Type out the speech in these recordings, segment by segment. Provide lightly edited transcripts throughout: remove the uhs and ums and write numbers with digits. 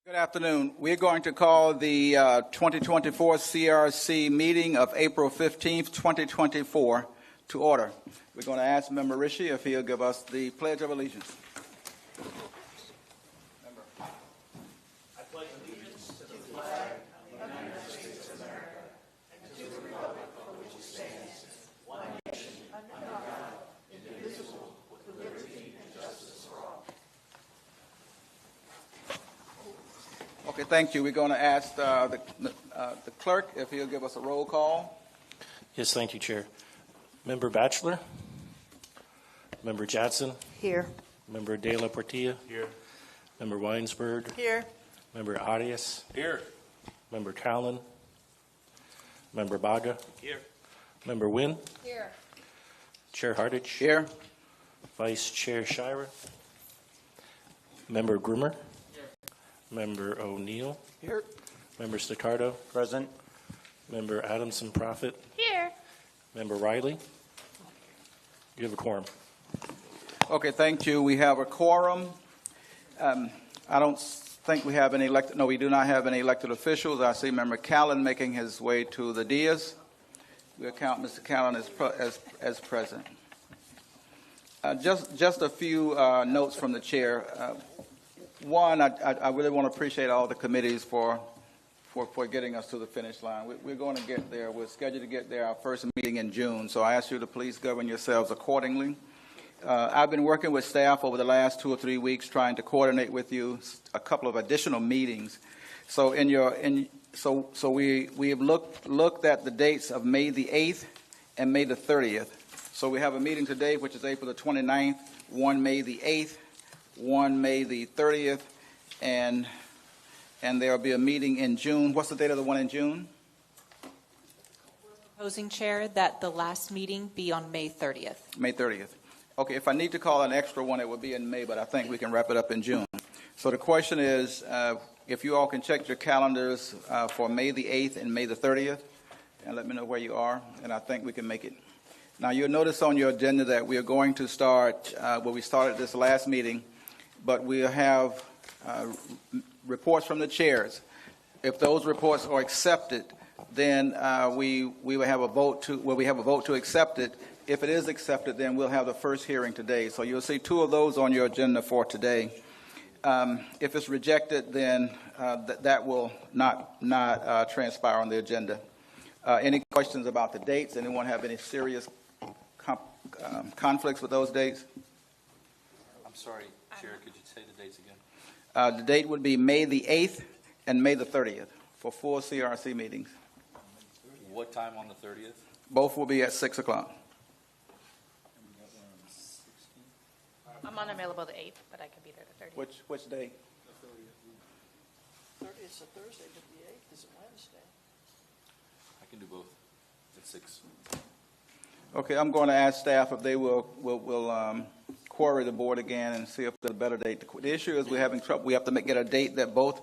Good afternoon. We're going to call the 2024 CRC meeting of April 15th, 2024 to order. We're going to ask Member Rishi if he'll give us the Pledge of Allegiance. I pledge allegiance to the flag of the United States of America and to the republic for which it stands, one nation, under God, indivisible, with liberty and justice for all. Okay, thank you. We're going to ask the clerk if he'll give us a roll call. Yes, thank you, Chair. Member Batchelor? Member Jackson? Here. Member De La Portilla? Here. Member Weinsberg? Here. Member Arias? Here. Member Callan? Member Baga? Here. Member Wynn? Here. Chair Hardage? Here. Vice Chair Shira? Member Grimmer? Here. Member O'Neill? Here. Member Staccardo? Present. Member Adamson Prophet? Here. Member Riley? You have a quorum. Okay, thank you. We have a quorum. I don't think we have any elected. No, we do not have any elected officials. I see Member Callan making his way to the dais. We'll count Mr. Callan as present. Just a few notes from the chair. One, I really want to appreciate all the committees for getting us to the finish line. We're going to get there. We're scheduled to get there our first meeting in June, so I ask you to please govern yourselves accordingly. I've been working with staff over the last 2 or 3 weeks trying to coordinate with you a couple of additional meetings. So we have looked at the dates of May the 8th and May the 30th. So we have a meeting today, which is April the 29th, one May the 8th, one May the 30th, and there will be a meeting in June. What's the date of the one in June? Proposing, Chair, that the last meeting be on May 30th. May 30th. Okay, if I need to call an extra one, it will be in May, but I think we can wrap it up in June. So the question is, if you all can check your calendars for May the 8th and May the 30th, and let me know where you are, and I think we can make it. Now, you'll notice on your agenda that we are going to start where we started this last meeting, but we'll have reports from the chairs. If those reports are accepted, then we will have a vote to accept it. If it is accepted, then we'll have the first hearing today. So you'll see 2 of those on your agenda for today. If it's rejected, then that will not transpire on the agenda. Any questions about the dates? Anyone have any serious conflicts with those dates? I'm sorry, Chair, could you say the dates again? The date would be May the 8th and May the 30th for 4 CRC meetings. What time on the 30th? Both will be at 6 o'clock. I'm unavailable the 8th, but I could be there the 30th. Which day? It's a Thursday, but the 8th is a Wednesday. I can do both at 6. Okay, I'm going to ask staff if they will query the board again and see if there's a better date. The issue is we're having trouble. We have to get a date that both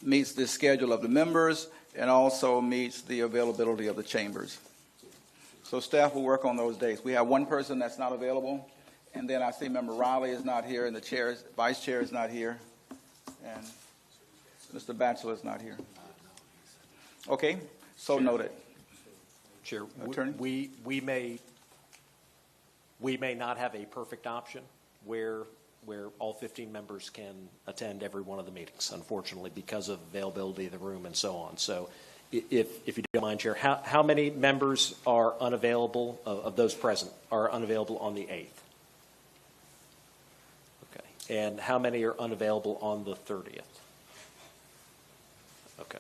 meets the schedule of the members and also meets the availability of the chambers. So staff will work on those dates. We have one person that's not available, and then I see Member Riley is not here, and the vice chair is not here, and Mr. Batchelor is not here. Okay, so noted. Chair, Attorney? we may not have a perfect option where all 15 members can attend every one of the meetings, unfortunately, because of availability of the room and so on. So if you don't mind, Chair, how many members are unavailable, of those present, are unavailable on the 8th? Okay. And how many are unavailable on the 30th? Okay.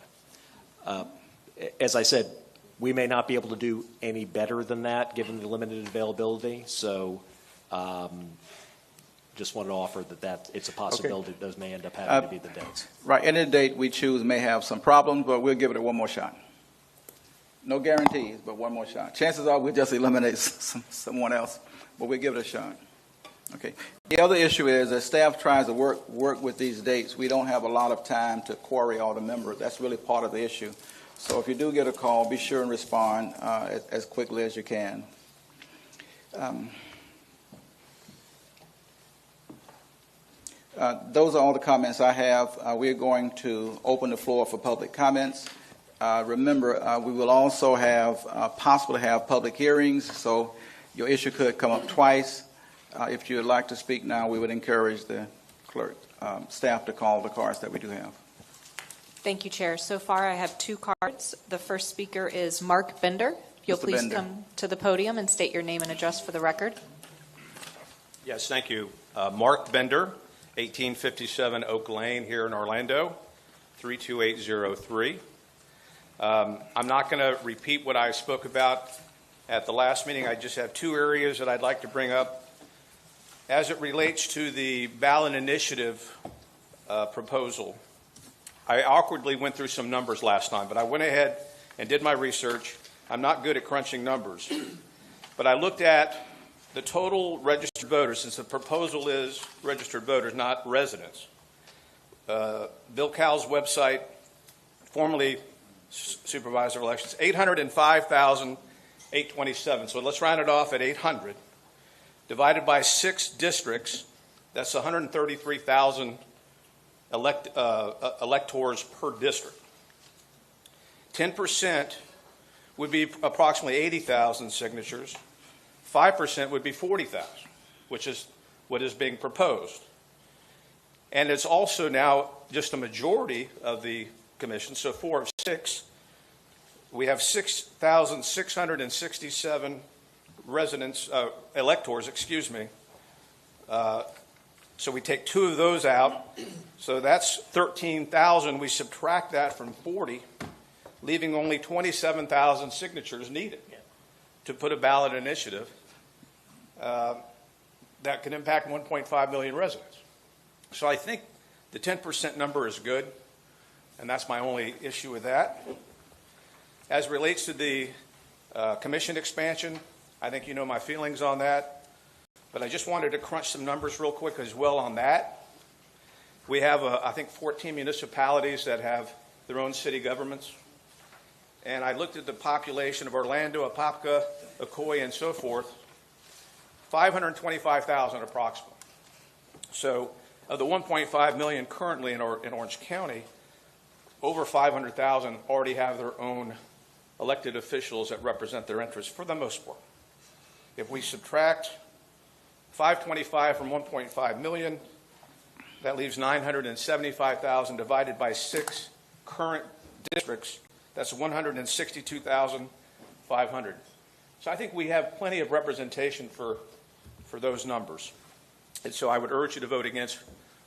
As I said, we may not be able to do any better than that given the limited availability. So just wanted to offer that it's a possibility that those may end up having to be the dates. Right, any date we choose may have some problems, but we'll give it one more shot. No guarantees, but one more shot. Chances are we'll just eliminate someone else, but we'll give it a shot. Okay. The other issue is as staff tries to work with these dates, we don't have a lot of time to query all the members. That's really part of the issue. So if you do get a call, be sure and respond as quickly as you can. Those are all the comments I have. We're going to open the floor for public comments. Remember, we will also have possible to have public hearings, so your issue could come up twice. If you would like to speak now, we would encourage the clerk, staff to call the cards that we do have. Thank you, Chair. So far, I have 2 cards. The first speaker is Mark Bender. If you'll Mr. please Bender. come to the podium and state your name and address for the record. Yes, thank you. Mark Bender, 1857 Oak Lane here in Orlando, 32803. I'm not going to repeat what I spoke about at the last meeting. I just have 2 areas that I'd like to bring up. As it relates to the ballot initiative proposal, I awkwardly went through some numbers last time, but I went ahead and did my research. I'm not good at crunching numbers, but I looked at the total registered voters, since the proposal is registered voters, not residents. Bill Cowell's website, formerly Supervisor of Elections, 805,827. So let's round it off at 800. Divided by 6 districts, that's 133,000 electors per district. 10% would be approximately 80,000 signatures. 5% would be 40,000, which is what is being proposed. And it's also now just a majority of the commission, so 4 of 6. We have 6,667 residents, electors, excuse me. So we take 2 of those out. So that's 13,000. We subtract that from 40, leaving only 27,000 signatures needed to put a ballot initiative that can impact 1.5 million residents. So I think the 10% number is good, and that's my only issue with that. As it relates to the commission expansion, I think you know my feelings on that, but I just wanted to crunch some numbers real quick as well on that. We have, I think, 14 municipalities that have their own city governments, and I looked at the population of Orlando, Apopka, Ocoee, and so forth, 525,000 approximately. So of the 1.5 million currently in Orange County, over 500,000 already have their own elected officials that represent their interests for the most part. If we subtract 525 from 1.5 million, that leaves 975,000 divided by 6 current districts. That's 162,500. So I think we have plenty of representation for those numbers. And so I would urge you to vote against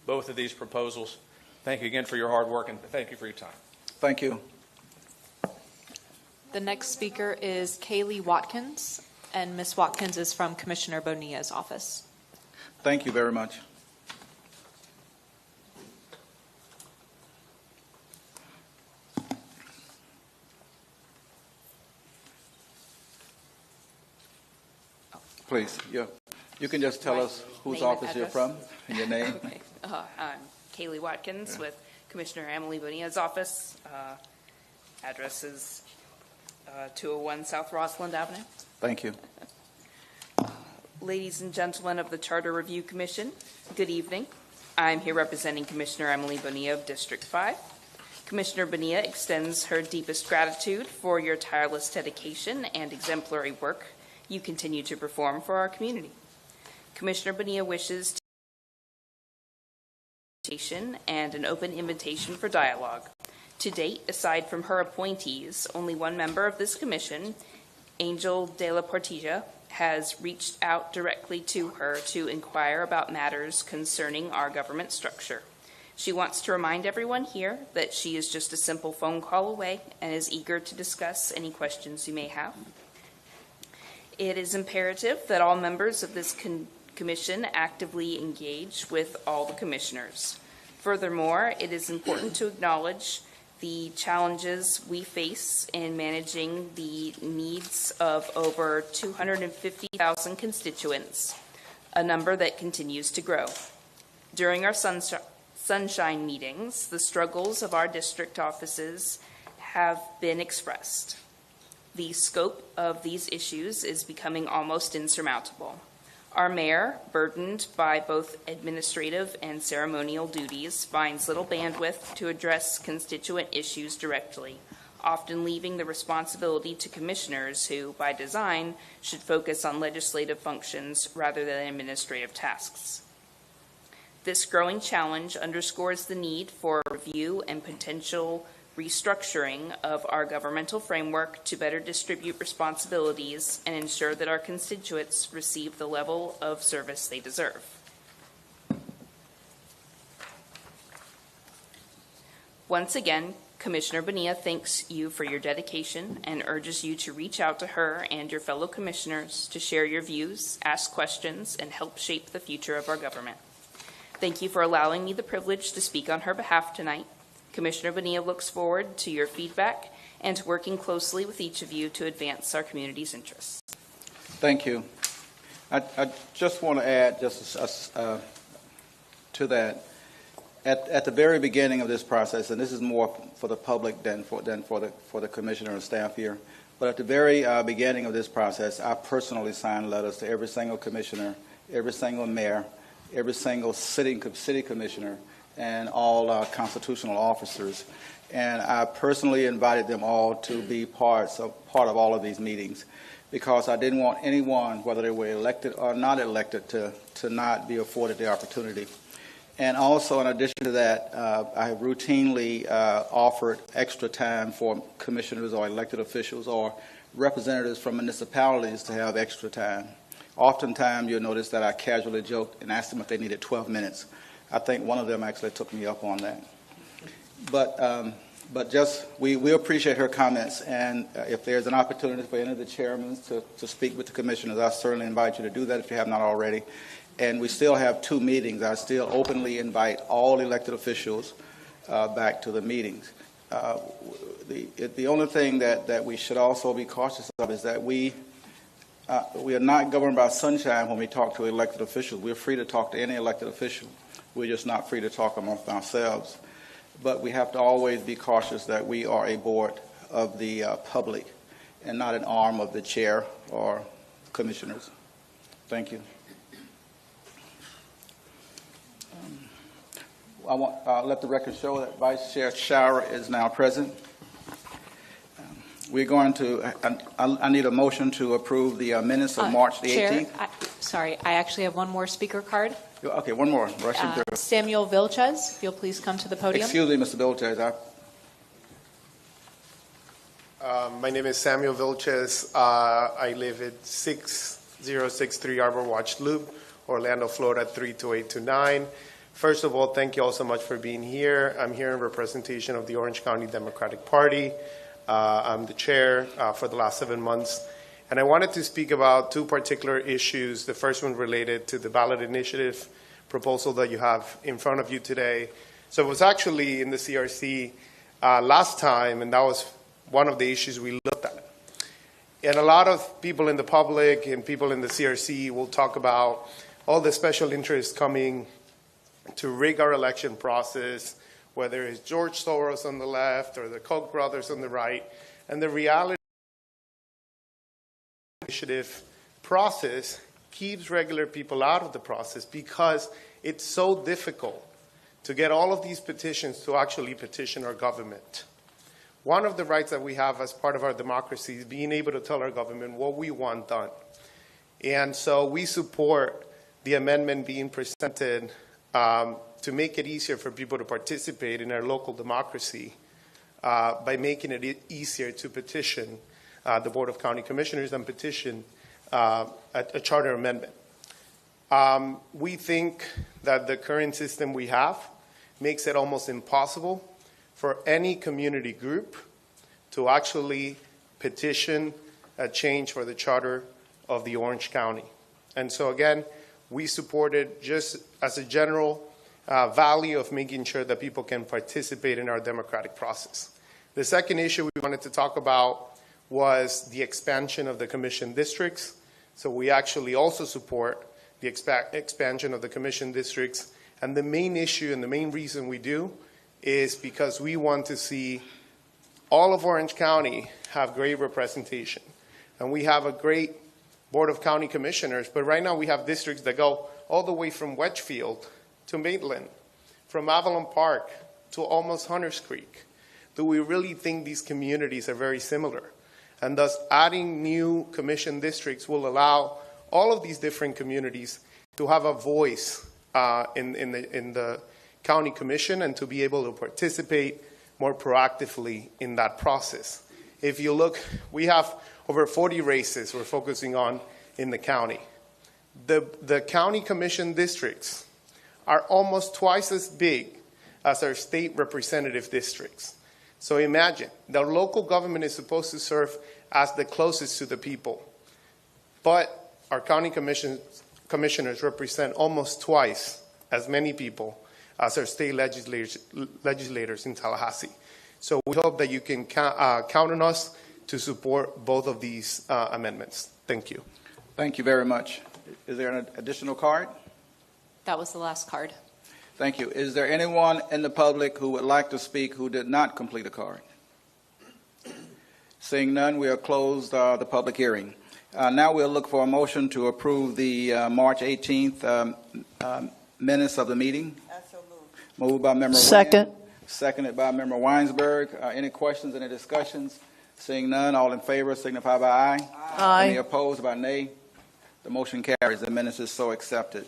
both of these proposals. Thank you again for your hard work, and thank you for your time. Thank you. The next speaker is Kaylee Watkins, and Ms. Watkins is from Commissioner Bonilla's office. Thank you very much. Please, you can just tell us whose Name and office you're address? from and your name. Okay. I'm Kaylee Watkins with Commissioner Emily Bonilla's office. Address is 201 South Rossland Avenue. Thank you. Ladies and gentlemen of the Charter Review Commission, good evening. I'm here representing Commissioner Emily Bonilla of District 5. Commissioner Bonilla extends her deepest gratitude for your tireless dedication and exemplary work you continue to perform for our community. Commissioner Bonilla wishes to and an open invitation for dialogue. To date, aside from her appointees, only one member of this commission, Angel de la Portilla, has reached out directly to her to inquire about matters concerning our government structure. She wants to remind everyone here that she is just a simple phone call away and is eager to discuss any questions you may have. It is imperative that all members of this commission actively engage with all the commissioners. Furthermore, it is important to acknowledge the challenges we face in managing the needs of over 250,000 constituents, a number that continues to grow. During our sunshine meetings, the struggles of our district offices have been expressed. The scope of these issues is becoming almost insurmountable. Our mayor, burdened by both administrative and ceremonial duties, finds little bandwidth to address constituent issues directly, often leaving the responsibility to commissioners who, by design, should focus on legislative functions rather than administrative tasks. This growing challenge underscores the need for review and potential restructuring of our governmental framework to better distribute responsibilities and ensure that our constituents receive the level of service they deserve. Once again, Commissioner Bonilla thanks you for your dedication and urges you to reach out to her and your fellow commissioners to share your views, ask questions, and help shape the future of our government. Thank you for allowing me the privilege to speak on her behalf tonight. Commissioner Bonilla looks forward to your feedback and to working closely with each of you to advance our community's interests. Thank you. I just want to add to that. At the very beginning of this process, and this is more for the public than for the commissioner and staff here, but at the very beginning of this process, I personally signed letters to every single commissioner, every single mayor, every single city commissioner, and all constitutional officers. And I personally invited them all to be part of all of these meetings, because I didn't want anyone, whether they were elected or not elected, to not be afforded the opportunity. And also, in addition to that, I have routinely offered extra time for commissioners or elected officials or representatives from municipalities to have extra time. Oftentimes, you'll notice that I casually joked and asked them if they needed 12 minutes. I think one of them actually took me up on that. But just, we appreciate her comments, and if there's an opportunity for any of the chairmen to speak with the commissioners, I certainly invite you to do that if you have not already. And we still have 2 meetings. I still openly invite all elected officials back to the meetings. The only thing that we should also be cautious of is that we are not governed by sunshine when we talk to elected officials. We're free to talk to any elected official. We're just not free to talk amongst ourselves. But we have to always be cautious that we are a board of the public and not an arm of the chair or commissioners. Thank you. I want let the record show that Vice Chair Schauer is now present. We're going to, I need a motion to approve the minutes of March the 18th. Chair, I actually have one more speaker card. Okay, one more. Rushing through. Samuel Vilches, if you'll please come to the podium. Excuse me, Mr. Vilches. My name is Samuel Vilches. I live at 6063 Arbor Watch Loop, Orlando, Florida 32829. First of all, thank you all so much for being here. I'm here in representation of the Orange County Democratic Party. I'm the chair for the last 7 months. And I wanted to speak about 2 particular issues. The first one related to the ballot initiative proposal that you have in front of you today. So it was actually in the CRC last time, and that was one of the issues we looked at. And a lot of people in the public and people in the CRC will talk about all the special interests coming to rig our election process, whether it's George Soros on the left or the Koch brothers on the right. And the reality initiative process keeps regular people out of the process because it's so difficult to get all of these petitions to actually petition our government. One of the rights that we have as part of our democracy is being able to tell our government what we want done. And so we support the amendment being presented to make it easier for people to participate in our local democracy by making it easier to petition the Board of County Commissioners and petition a charter amendment. We think that the current system we have makes it almost impossible for any community group to actually petition a change for the charter of the Orange County. And so again, we support it just as a general value of making sure that people can participate in our democratic process. The second issue we wanted to talk about was the expansion of the commission districts. So we actually also support the expansion of the commission districts. And the main issue and the main reason we do is because we want to see all of Orange County have great representation. And we have a great Board of County Commissioners, but right now we have districts that go all the way from Wedgefield to Maitland, from Avalon Park to almost Hunters Creek. Do we really think these communities are very similar? And thus adding new commission districts will allow all of these different communities to have a voice in the county commission and to be able to participate more proactively in that process. If you look, we have over 40 races we're focusing on in the county. The county commission districts are almost twice as big as our state representative districts. So imagine, the local government is supposed to serve as the closest to the people, but our county commissioners represent almost twice as many people as our state legislators in Tallahassee. So we hope that you can count on us to support both of these amendments. Thank you. Thank you very much. Is there an additional card? That was the last card. Thank you. Is there anyone in the public who would like to speak who did not complete a card? Seeing none, we'll close the public hearing. Now we'll look for a motion to approve the March 18th minutes of the meeting. So moved. Moved by Member Second. Wynn, seconded by Member Weinsberg. Any questions, any discussions? Seeing none, all in favor signify by aye. Aye. Any opposed by nay? The motion carries. The minutes is so accepted.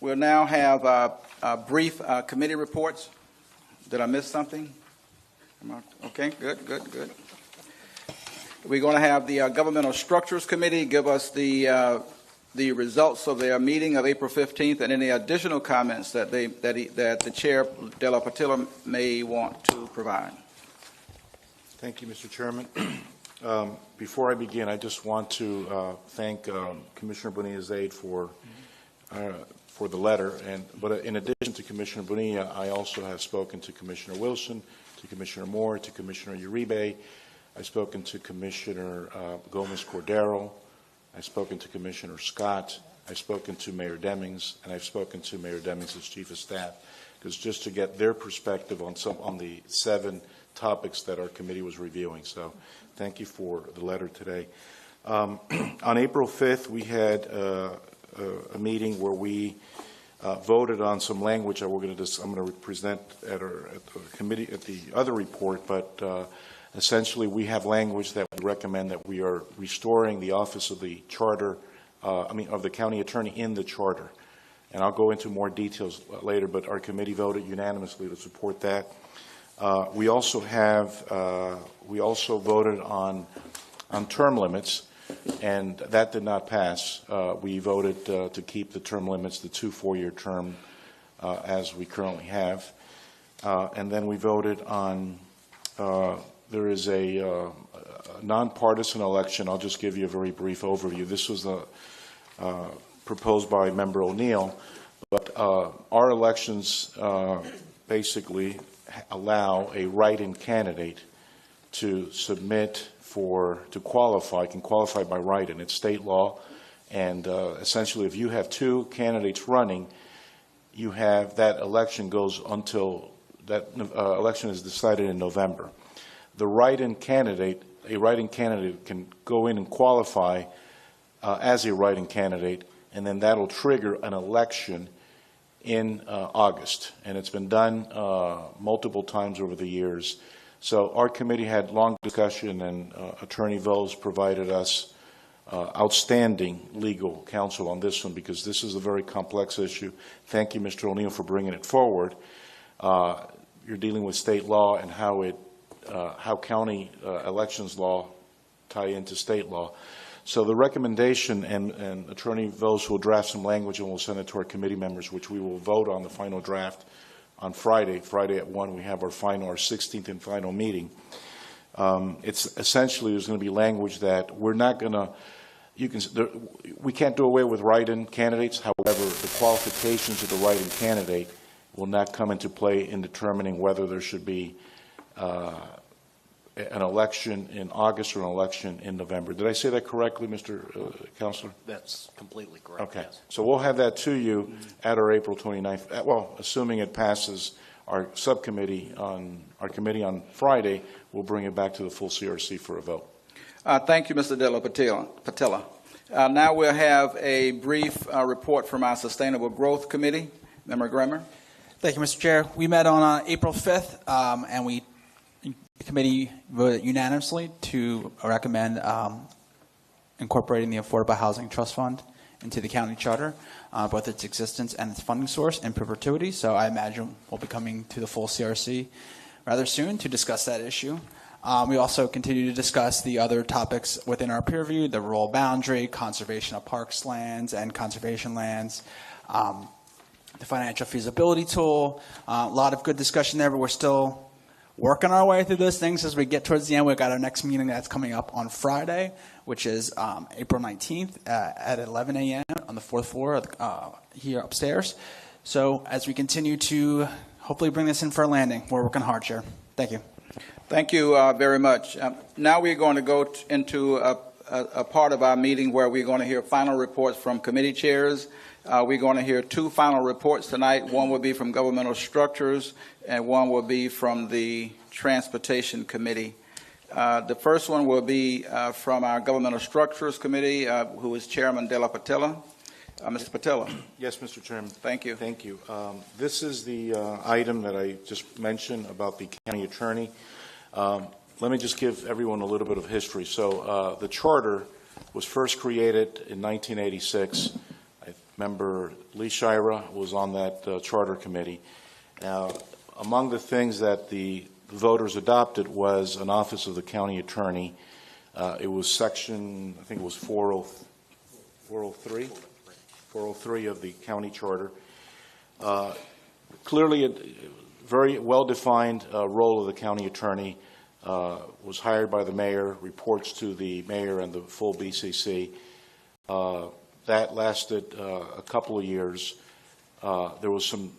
We'll now have brief committee reports. Did I miss something? Okay, good. We're going to have the Governmental Structures Committee give us the results of their meeting of April 15th and any additional comments that the Chair, Della Portillo, may want to provide. Thank you, Mr. Chairman. Before I begin, I just want to thank Commissioner Bonilla-Zayde for the letter. But in addition to Commissioner Bonilla, I also have spoken to Commissioner Wilson, to Commissioner Moore, to Commissioner Uribe. I've spoken to Commissioner Gomez-Cordero. I've spoken to Commissioner Scott. I've spoken to Mayor Demings, and I've spoken to Mayor Demings' Chief of Staff, because just to get their perspective on the 7 topics that our committee was reviewing. So thank you for the letter today. On April 5th, we had a meeting where we voted on some language that I'm going to present at the committee at the other report, but essentially we have language that we recommend that we are restoring the office of the charter, of the county attorney in the charter. And I'll go into more details later, but our committee voted unanimously to support that. We also voted on term limits, and that did not pass. We voted to keep the term limits, the 2 4-year term, as we currently have. And then we voted on, there is a nonpartisan election. I'll just give you a very brief overview. This was proposed by Member O'Neill, but our elections basically allow a write-in candidate to submit to qualify, can qualify by write-in. It's state law, and essentially if you have 2 candidates running, you have that election goes until that election is decided in November. The write-in candidate, a write-in candidate can go in and qualify as a write-in candidate, and then that'll trigger an election in August. And it's been done multiple times over the years. So our committee had long discussion, and Attorney Vose provided us outstanding legal counsel on this one, because this is a very complex issue. Thank you, Mr. O'Neill, for bringing it forward. You're dealing with state law and how county elections law tie into state law. So the recommendation, and Attorney Vose will draft some language and we'll send it to our committee members, which we will vote on the final draft on Friday. Friday at 1, we have our 16th and final meeting. It's essentially, there's going to be language that we're not going to, we can't do away with write-in candidates. However, the qualifications of the write-in candidate will not come into play in determining whether there should be an election in August or an election in November. Did I say that correctly, Mr. Counselor? That's completely correct. Okay. Yes. So we'll have that to you at our April 29th. Well, assuming it passes our subcommittee on our committee on Friday, we'll bring it back to the full CRC for a vote. Thank you, Mr. Della Patilla. Now we'll have a brief report from our Sustainable Growth Committee. Member Grammer. Thank you, Mr. Chair. We met on April 5th, and the committee voted unanimously to recommend incorporating the Affordable Housing Trust Fund into the county charter, both its existence and its funding source in perpetuity. So I imagine we'll be coming to the full CRC rather soon to discuss that issue. We also continue to discuss the other topics within our peer review, the rural boundary, conservation of parks lands and conservation lands, the financial feasibility tool. A lot of good discussion there, but we're still working our way through those things as we get towards the end. We've got our next meeting that's coming up on Friday, which is April 19th at 11 a.m. on the 4th floor here upstairs. So as we continue to hopefully bring this in for a landing, we're working hard, Chair. Thank you. Thank you very much. Now we're going to go into a part of our meeting where we're going to hear final reports from committee chairs. We're going to hear two final reports tonight. One will be from Governmental Structures, and one will be from the Transportation Committee. The first one will be from our Governmental Structures Committee, who is Chairman Della Patilla. Mr. Patilla. Yes, Mr. Chairman. Thank you. Thank you. This is the item that I just mentioned about the county attorney. Let me just give everyone a little bit of history. So the charter was first created in 1986. I remember Lee Shira was on that charter committee. Now, among the things that the voters adopted was an office of the county attorney. It was section, I think it was 403 of the county charter. Clearly, a very well-defined role of the county attorney. Was hired by the mayor, reports to the mayor and the full BCC. That lasted a couple of years. There was some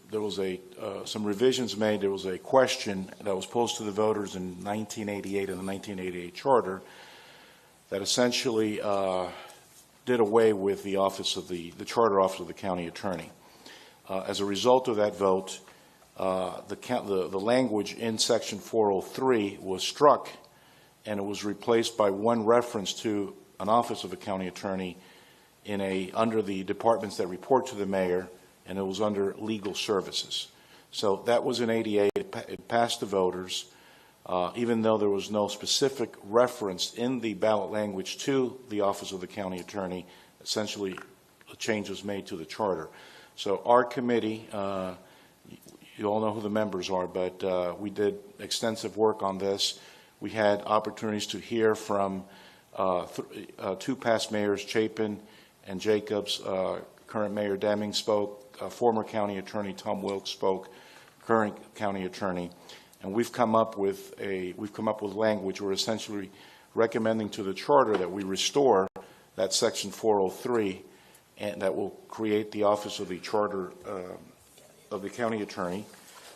revisions made. There was a question that was posed to the voters in 1988 in the 1988 charter that essentially did away with the office of the charter office of the county attorney. As a result of that vote, the language in section 403 was struck, and it was replaced by one reference to an office of a county attorney under the departments that report to the mayor, and it was under legal services. So that was in 88. It passed the voters, even though there was no specific reference in the ballot language to the office of the county attorney. Essentially, a change was made to the charter. So our committee, you all know who the members are, but we did extensive work on this. We had opportunities to hear from two past mayors, Chapin and Jacobs. Current Mayor Deming spoke. Former County Attorney Tom Wilkes spoke. Current County Attorney, and we've come up with language. We're essentially recommending to the charter that we restore that section 403, and that will create the office of the charter of the county attorney.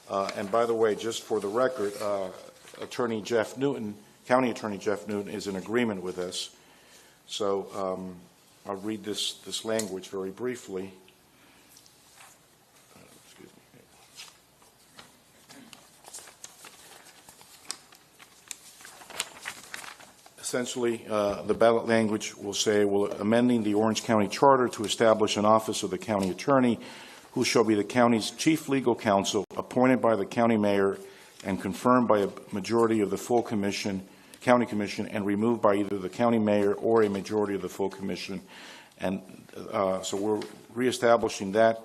And by the way, just for the record, Attorney Jeff Newton, County Attorney Jeff Newton, is in agreement with this. So I'll read this language very briefly. Excuse me. Essentially, the ballot language will say, amending the Orange County Charter to establish an office of the county attorney, who shall be the county's chief legal counsel, appointed by the county mayor and confirmed by a majority of the full county commission, and removed by either the county mayor or a majority of the full commission. And so we're reestablishing that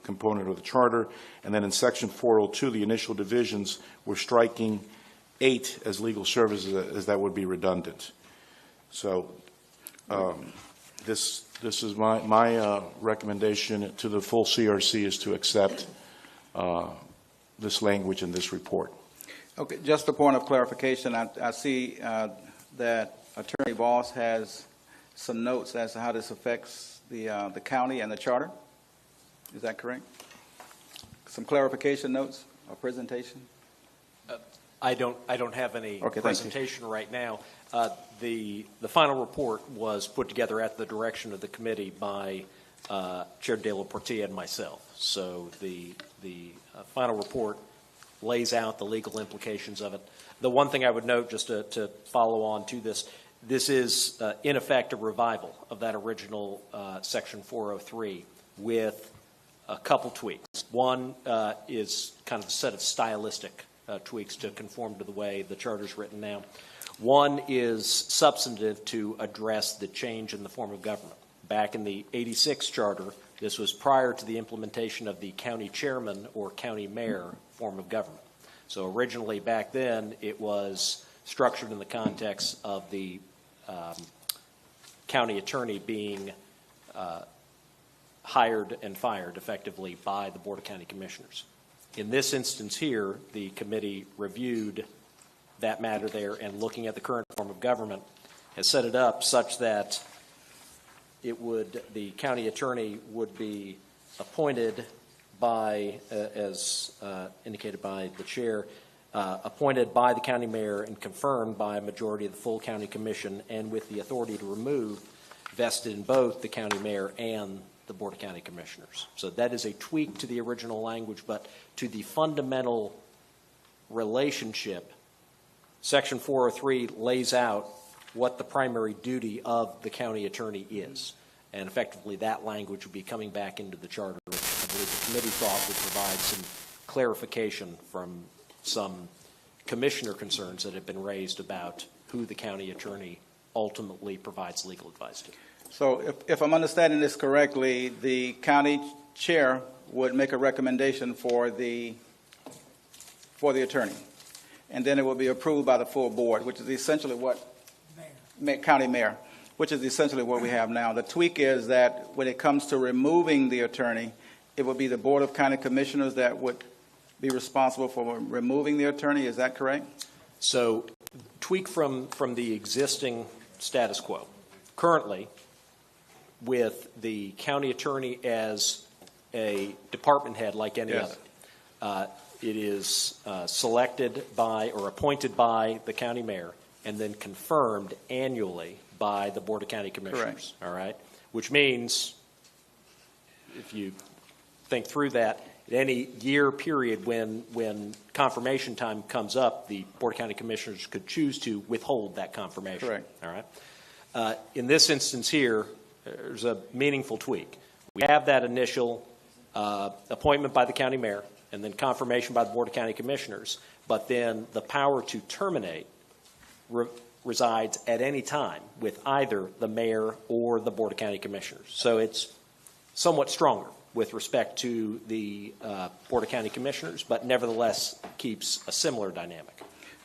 component of the charter. And then in section 402, the initial divisions, we're striking 8 as legal services, as that would be redundant. So this is my recommendation to the full CRC, is to accept this language in this report. Okay, just a point of clarification. I see that Attorney Voss has some notes as to how this affects the county and the charter. Is that correct? Some clarification notes or presentation? I don't have any presentation right now. The final report was put together at the direction of the committee by Chair De La Portilla and myself. So the final report lays out the legal implications of it. The one thing I would note, just to follow on to this, This is, in effect, a revival of that original Section 403 with a couple tweaks. One is kind of a set of stylistic tweaks to conform to the way the charter is written now. One is substantive to address the change in the form of government. Back in the 86 charter, this was prior to the implementation of the county chairman or county mayor form of government. So originally back then, it was structured in the context of the county attorney being hired and fired effectively by the Board of County Commissioners. In this instance here, the committee reviewed that matter there and looking at the current form of government has set it up such that the county attorney would be appointed by, as indicated by the chair, appointed by the county mayor and confirmed by a majority of the full county commission, and with the authority to remove vested in both the county mayor and the Board of County Commissioners. So that is a tweak to the original language, but to the fundamental relationship, Section 403 lays out what the primary duty of the county attorney is. And effectively, that language would be coming back into the charter, which I believe the committee thought would provide some clarification from some commissioner concerns that have been raised about who the county attorney ultimately provides legal advice to. So if I'm understanding this correctly, the county chair would make a recommendation for the attorney, and then it will be approved by the full board, which is essentially what county mayor, which is essentially what we have now. The tweak is that when it comes to removing the attorney, it would be the Board of County Commissioners that would be responsible for removing the attorney. Is that correct? So tweak from the existing status quo. Currently, with the county attorney as a department head like any Yes. other, it is selected by or appointed by the county mayor and then confirmed annually by the Board of County Commissioners. Correct. All right? Which means, if you think through that, at any year period when confirmation time comes up, the Board of County Commissioners could choose to withhold that confirmation. Correct. All right? In this instance here, there's a meaningful tweak. We have that initial appointment by the county mayor and then confirmation by the Board of County Commissioners, but then the power to terminate resides at any time with either the mayor or the Board of County Commissioners. So it's somewhat stronger with respect to the Board of County Commissioners, but nevertheless keeps a similar dynamic.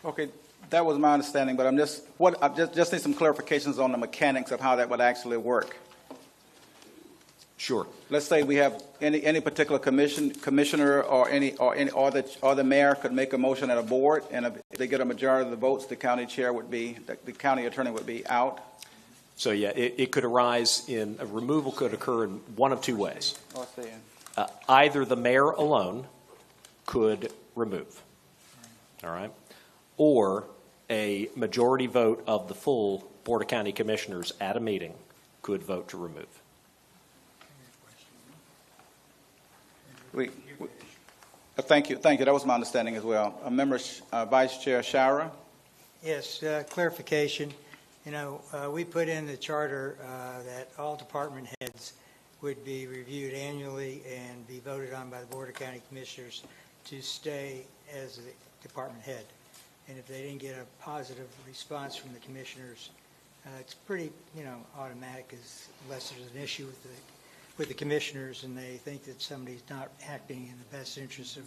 Okay, that was my understanding, but I just need some clarifications on the mechanics of how that would actually work. Sure. Let's say we have any particular commissioner or the mayor could make a motion at a board, and if they get a majority of the votes, the county county attorney would be out. So yeah, it could arise in a removal could occur in one of two ways. Either the mayor alone could remove, all right, or a majority vote of the full Board of County Commissioners at a meeting could vote to remove. Thank you. That was my understanding as well. Member Vice Chair Shara. Yes, clarification. You know, we put in the charter that all department heads would be reviewed annually and be voted on by the Board of County Commissioners to stay as the department head. And if they didn't get a positive response from the commissioners, it's pretty, automatic, unless there's an issue with the commissioners and they think that somebody's not acting in the best interest of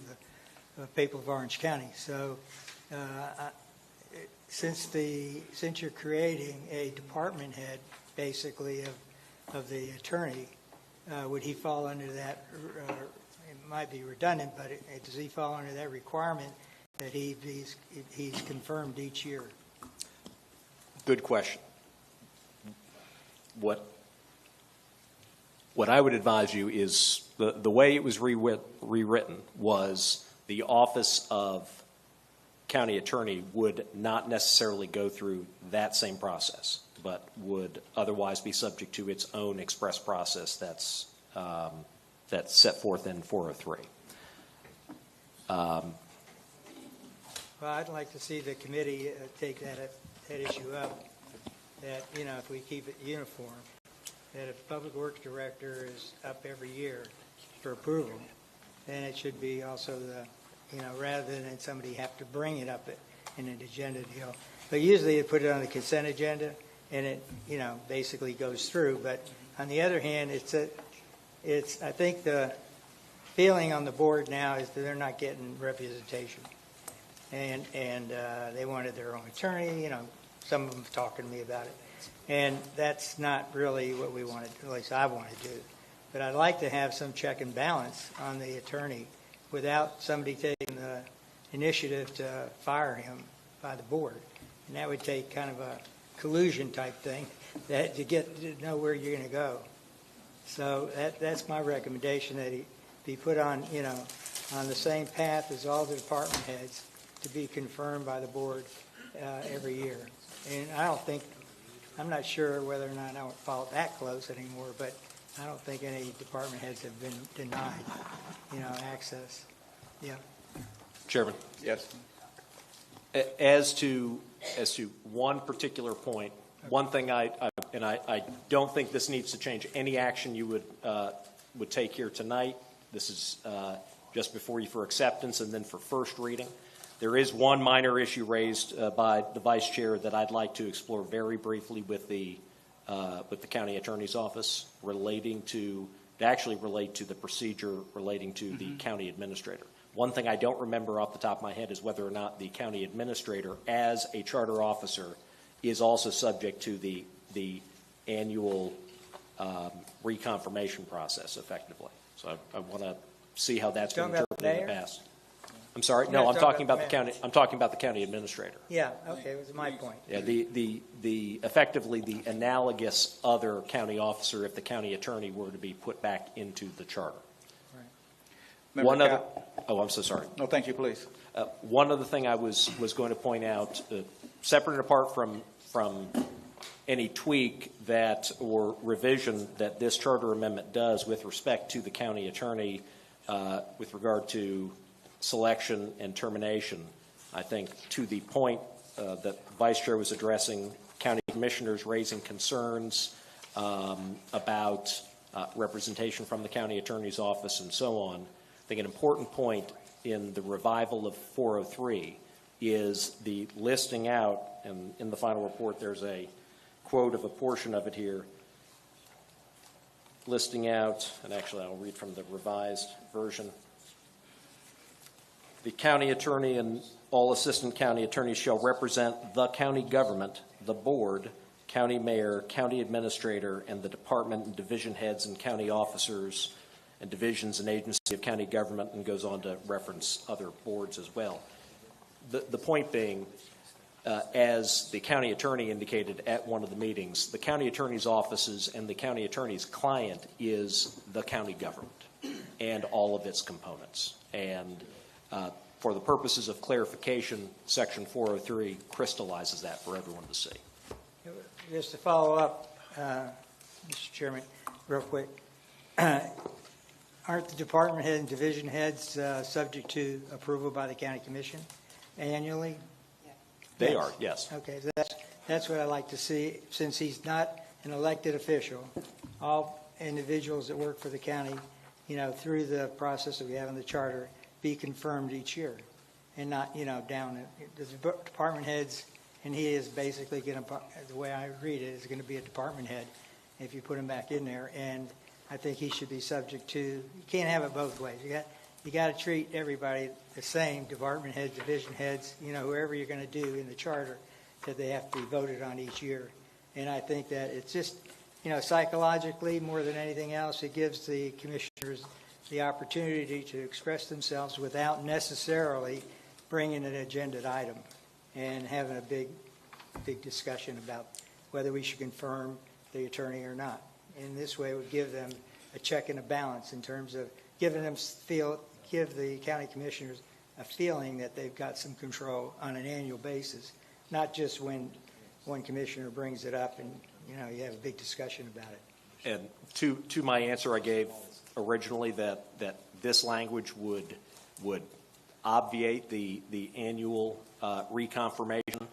the people of Orange County. So since you're creating a department head, basically, of the attorney, would he fall under that, it might be redundant, but does he fall under that requirement that he's confirmed each year? Good question. What I would advise you is the way it was rewritten was the office of county attorney would not necessarily go through that same process, but would otherwise be subject to its own express process that's set forth in 403. Well, I'd like to see the committee take that issue up. that, if we keep it uniform, that if Public Works Director is up every year for approval, then it should be also rather than somebody have to bring it up in an agenda deal. But usually you put it on the consent agenda and it, basically goes through. But on the other hand, I think the feeling on the board now is that they're not getting representation. And they wanted their own attorney, some of them talking to me about it. And that's not really what we wanted, at least I want to do. But I'd like to have some check and balance on the attorney without somebody taking the initiative to fire him by the board. And that would take kind of a collusion type thing that to get to know where you're going to go. So that's my recommendation, that he be put on, on the same path as all the department heads to be confirmed by the board every year. And I'm not sure whether or not I would follow it that close anymore, but I don't think any department heads have been denied, access. Yeah. Chairman. Yes. As to one particular point, one thing I don't think this needs to change any action you would take here tonight. This is just before you for acceptance and then for first reading. There is one minor issue raised by the vice chair that I'd like to explore very briefly with the county attorney's office, relating to the procedure relating to the county administrator. One thing I don't remember off the top of my head is whether or not the county administrator, as a charter officer, is also subject to the annual reconfirmation process, effectively. So I want to see how that's been interpreted in the past. I'm sorry. No, I'm talking about the county. I'm talking about the county administrator. Yeah. Okay. It was my point. Yeah. The effectively the analogous other county officer if the county attorney were to be put back into the charter. Right. One other. Oh, I'm so sorry. No, thank you. Please. One other thing I was going to point out, separate and apart from any tweak that or revision that this charter amendment does with respect to the county attorney, with regard to selection and termination, I think to the point that the Vice Chair was addressing, county commissioners raising concerns about representation from the county attorney's office and so on. I think an important point in the revival of 403 is the listing out, and in the final report there's a quote of a portion of it here, listing out, and actually I'll read from the revised version. The county attorney and all assistant county attorneys shall represent the county government, the board, county mayor, county administrator, and the department and division heads and county officers and divisions and agencies of county government, and goes on to reference other boards as well. The point being, as the county attorney indicated at one of the meetings, the county attorney's offices and the county attorney's client is the county government and all of its components. And for the purposes of clarification, Section 403 crystallizes that for everyone to see. Just to follow up, Mr. Chairman, real quick, aren't the department head and division heads subject to approval by the county commission annually? They are, yes. Okay, so that's what I'd like to see. Since he's not an elected official, all individuals that work for the county, through the process that we have in the charter, be confirmed each year, and not, down. The department heads, and he is basically going to, the way I read it, is going to be a department head if you put him back in there. And I think he should be subject to. You can't have it both ways. You got to treat everybody the same, department heads, division heads, whoever you're going to do in the charter, that they have to be voted on each year. And I think that it's just, psychologically, more than anything else, it gives the commissioners the opportunity to express themselves without necessarily bringing an agenda item and having a big discussion about whether we should confirm the attorney or not. In this way, it would give them a check and a balance in terms of giving them give the county commissioners a feeling that they've got some control on an annual basis, not just when one commissioner brings it up and you have a big discussion about it. And to my answer I gave originally, that this language would obviate the annual reconfirmation.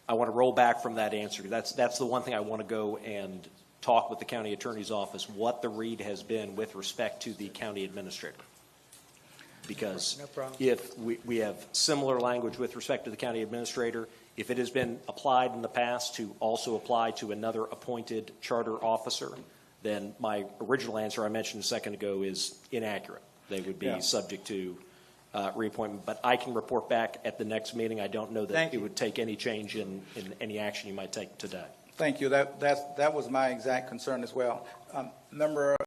I want to roll back from that answer. That's the one thing I want to go and talk with the county attorney's office, what the read has been with respect to the county administrator. Because No problem. if we have similar language with respect to the county administrator, if it has been applied in the past to also apply to another appointed charter officer, then my original answer I mentioned a second ago is inaccurate. They would be subject to reappointment. But I can report back at the next meeting. I don't know that it would take any change in any action you might take today. Thank you. That was my exact concern as well. Member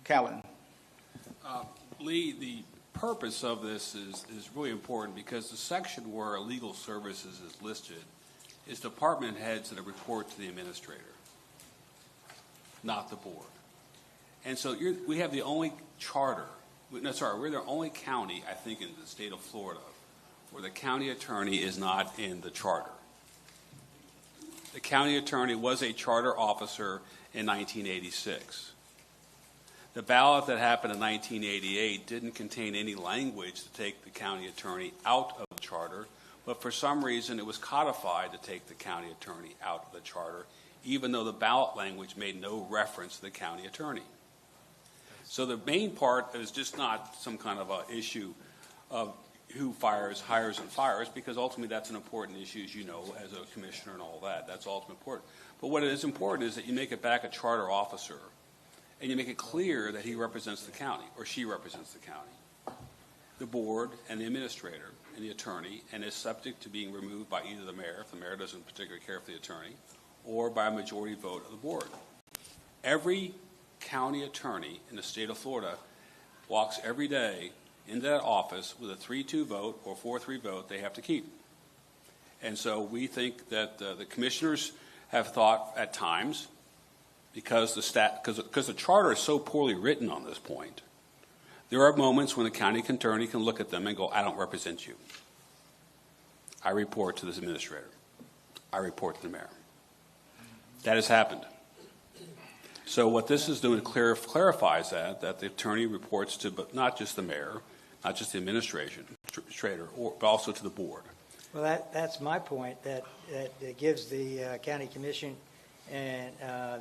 Callan. Lee, the purpose of this is really important because the section where legal services is listed is department heads that report to the administrator, not the board. And so we have the only we're the only county, I think, in the state of Florida where the county attorney is not in the charter. The county attorney was a charter officer in 1986. The ballot that happened in 1988 didn't contain any language to take the county attorney out of the charter, but for some reason it was codified to take the county attorney out of the charter, even though the ballot language made no reference to the county attorney. So the main part is just not some kind of a issue of who hires and fires, because ultimately that's an important issue, as you know, as a commissioner and all that. That's ultimately important. But what is important is that you make it back a charter officer, and you make it clear that he represents the county, or she represents the county, the board, and the administrator, and the attorney, and is subject to being removed by either the mayor, if the mayor doesn't particularly care for the attorney, or by a majority vote of the board. Every county attorney in the state of Florida walks every day into that office with a 3-2 vote or 4-3 vote they have to keep. And so we think that the commissioners have thought at times, because the charter is so poorly written on this point, there are moments when the county attorney can look at them and go, I don't represent you. I report to this administrator. I report to the mayor. That has happened. So what this is doing clarifies that the attorney reports to but not just the mayor, not just the administrator, but also to the board. Well, that's my point, that it gives the county commission and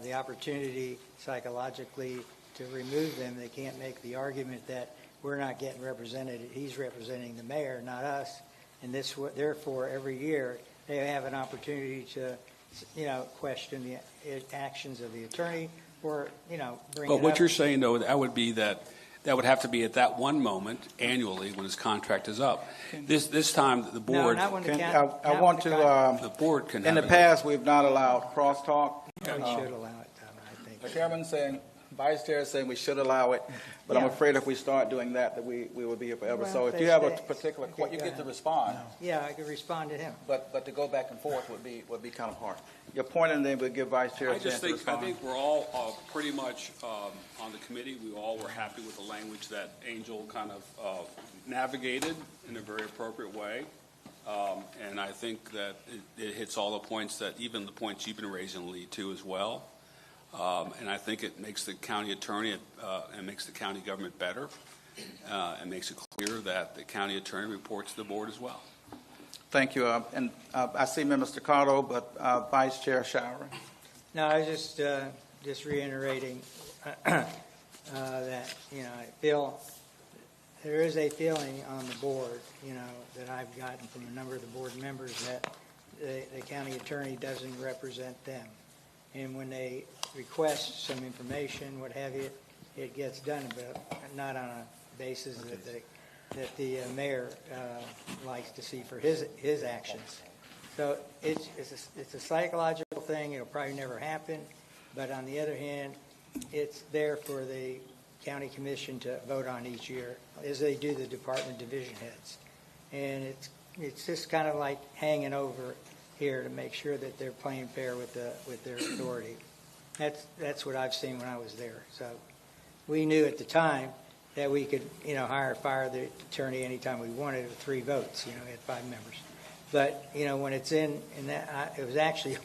the opportunity psychologically to remove them. They can't make the argument that we're not getting represented. He's representing the mayor, not us. And therefore, every year they have an opportunity to, question the actions of the attorney, or bring it up. But what you're saying, though, that would have to be at that one moment annually when his contract is up. This time the board. No, not when the I want to. The board can. In the past, we've not allowed crosstalk. We should allow it, Tom, I think. The chairman saying, vice chair saying we should allow it, but I'm afraid if we start doing that we will be here forever. Well, So if you have a particular question, you get to respond. Yeah, I could respond to him. But to go back and forth would be kind of hard. Your point, and then we'll give vice chair a I chance to respond. I think we're all pretty much on the committee. We all were happy with the language that Angel kind of navigated in a very appropriate way. And I think that it hits all the points even the points you've been raising, Lee, too, as well. And I think it makes the county attorney and makes the county government better, and makes it clear that the county attorney reports to the board as well. Thank you. And I see Member Staccato, but Vice Chair Shower. No, I was just reiterating that, I feel there is a feeling on the board, that I've gotten from a number of the board members that the county attorney doesn't represent them. And when they request some information, what have you, it gets done, but not on a basis that the mayor likes to see for his actions. So it's a psychological thing. It'll probably never happen. But on the other hand, it's there for the county commission to vote on each year, as they do the department division heads. And it's just kind of like hanging over here to make sure that they're playing fair with their authority. That's what I've seen when I was there. So we knew at the time that we could, hire or fire the attorney anytime we wanted with 3 votes. We had 5 members. But when it's in that, it was actually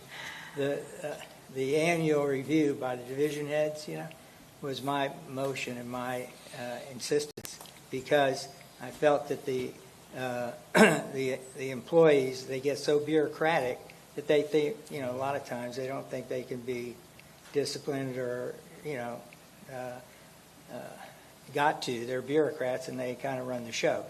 the annual review by the division heads. Was my motion and my insistence, because I felt that the the employees, they get so bureaucratic that they think, a lot of times they don't think they can be disciplined or, got to. They're bureaucrats and they kind of run the show.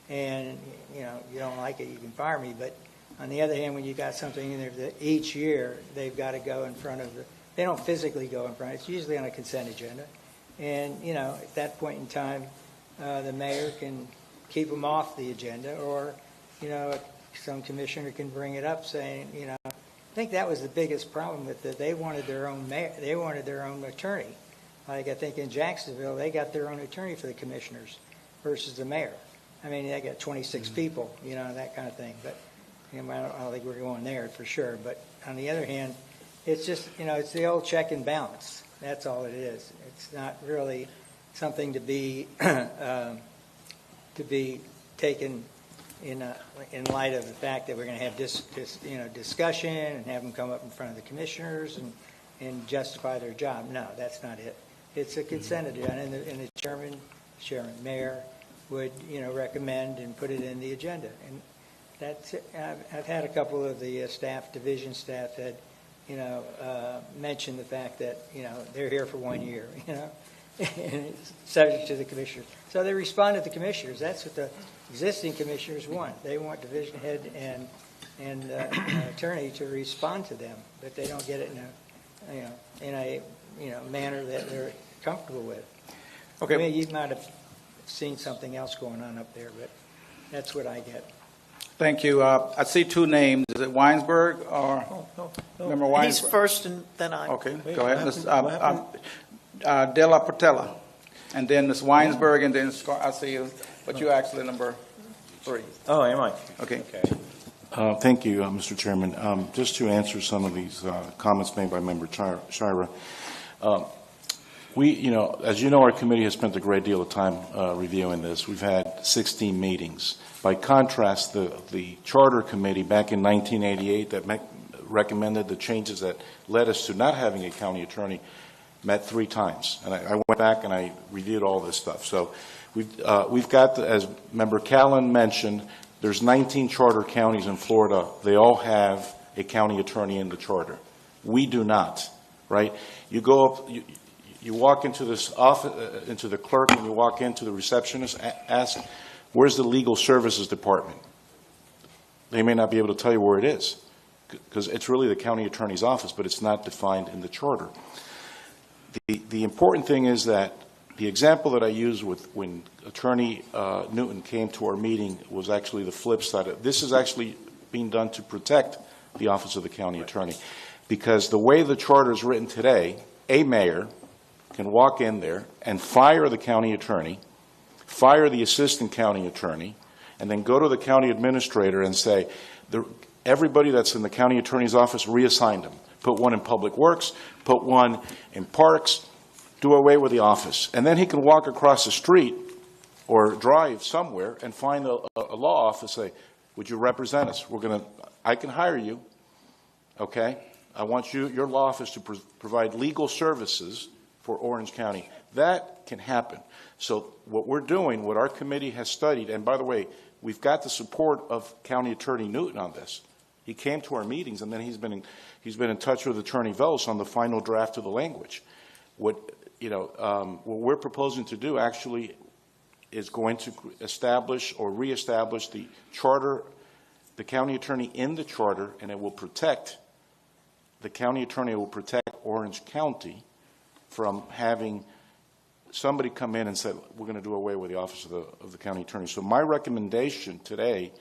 And, you don't like it, you can fire me. But on the other hand, when you got something in there that each year they've got to go in front of they don't physically go in front. It's usually on a consent agenda. And, at that point in time, the mayor can keep them off the agenda, or, some commissioner can bring it up saying, I think that was the biggest problem with it. They wanted their own mayor, they wanted their own attorney. Like I think in Jacksonville, they got their own attorney for the commissioners versus the mayor. I mean, they got 26 people, that kind of thing. But I don't think we're going there for sure. But on the other hand, it's just, it's the old check and balance. That's all it is. It's not really something to be taken in light of the fact that we're going to have discussion and have them come up in front of the commissioners and justify their job. No, that's not it. It's a consent agenda, and the chairman, mayor would recommend and put it in the agenda. And that's it. I've had a couple of the division staff that mention the fact that they're here for 1 year, and it's subject to the commissioners. So they respond to the commissioners. That's what the existing commissioners want. They want division head and attorney to respond to them, but they don't get it in a manner that they're comfortable with. Okay. I mean, you might have seen something else going on up there, but that's what I get. Thank you. I see two names. Is it Weinsberg or Member Weinsberg? He's first and then I. Okay, go ahead. Ms. De La Portella, and then Ms. Weinsberg, and then I see you, but you actually number 3. Oh, am I? Okay. Thank you, Mr. Chairman. Just to answer some of these comments made by Member Shira, as you know, our committee has spent a great deal of time reviewing this. We've had 16 meetings. By contrast, the Charter Committee back in 1988 that recommended the changes that led us to not having a county attorney met 3 times. And I went back and I reviewed all this stuff. So we've got, as Member Callan mentioned, there's 19 charter counties in Florida. They all have a county attorney in the charter. We do not, right? You go up, you walk into this office, into the clerk, and you walk into the receptionist, ask, where's the legal services department? They may not be able to tell you where it is, because it's really the county attorney's office, but it's not defined in the charter. The important thing is that the example that I used when Attorney Newton came to our meeting was actually the flip side. This is actually being done to protect the office of the county attorney, because the way the charter is written today, a mayor can walk in there and fire the county attorney, fire the assistant county attorney, and then go to the county administrator and say, everybody that's in the county attorney's office, reassign them. Put one in public works, put one in parks, do away with the office. And then he can walk across the street or drive somewhere and find a law office, say, would you represent us? I can hire you, okay? I want your law office to provide legal services for Orange County. That can happen. So what we're doing, what our committee has studied, and by the way, we've got the support of County Attorney Newton on this. He came to our meetings, and then he's been in touch with Attorney Velos on the final draft of the language. What we're proposing to do actually is going to establish or reestablish the charter, the county attorney in the charter, and it will protect, the county attorney will protect Orange County from having somebody come in and say, we're going to do away with the office of the county attorney. So my recommendation today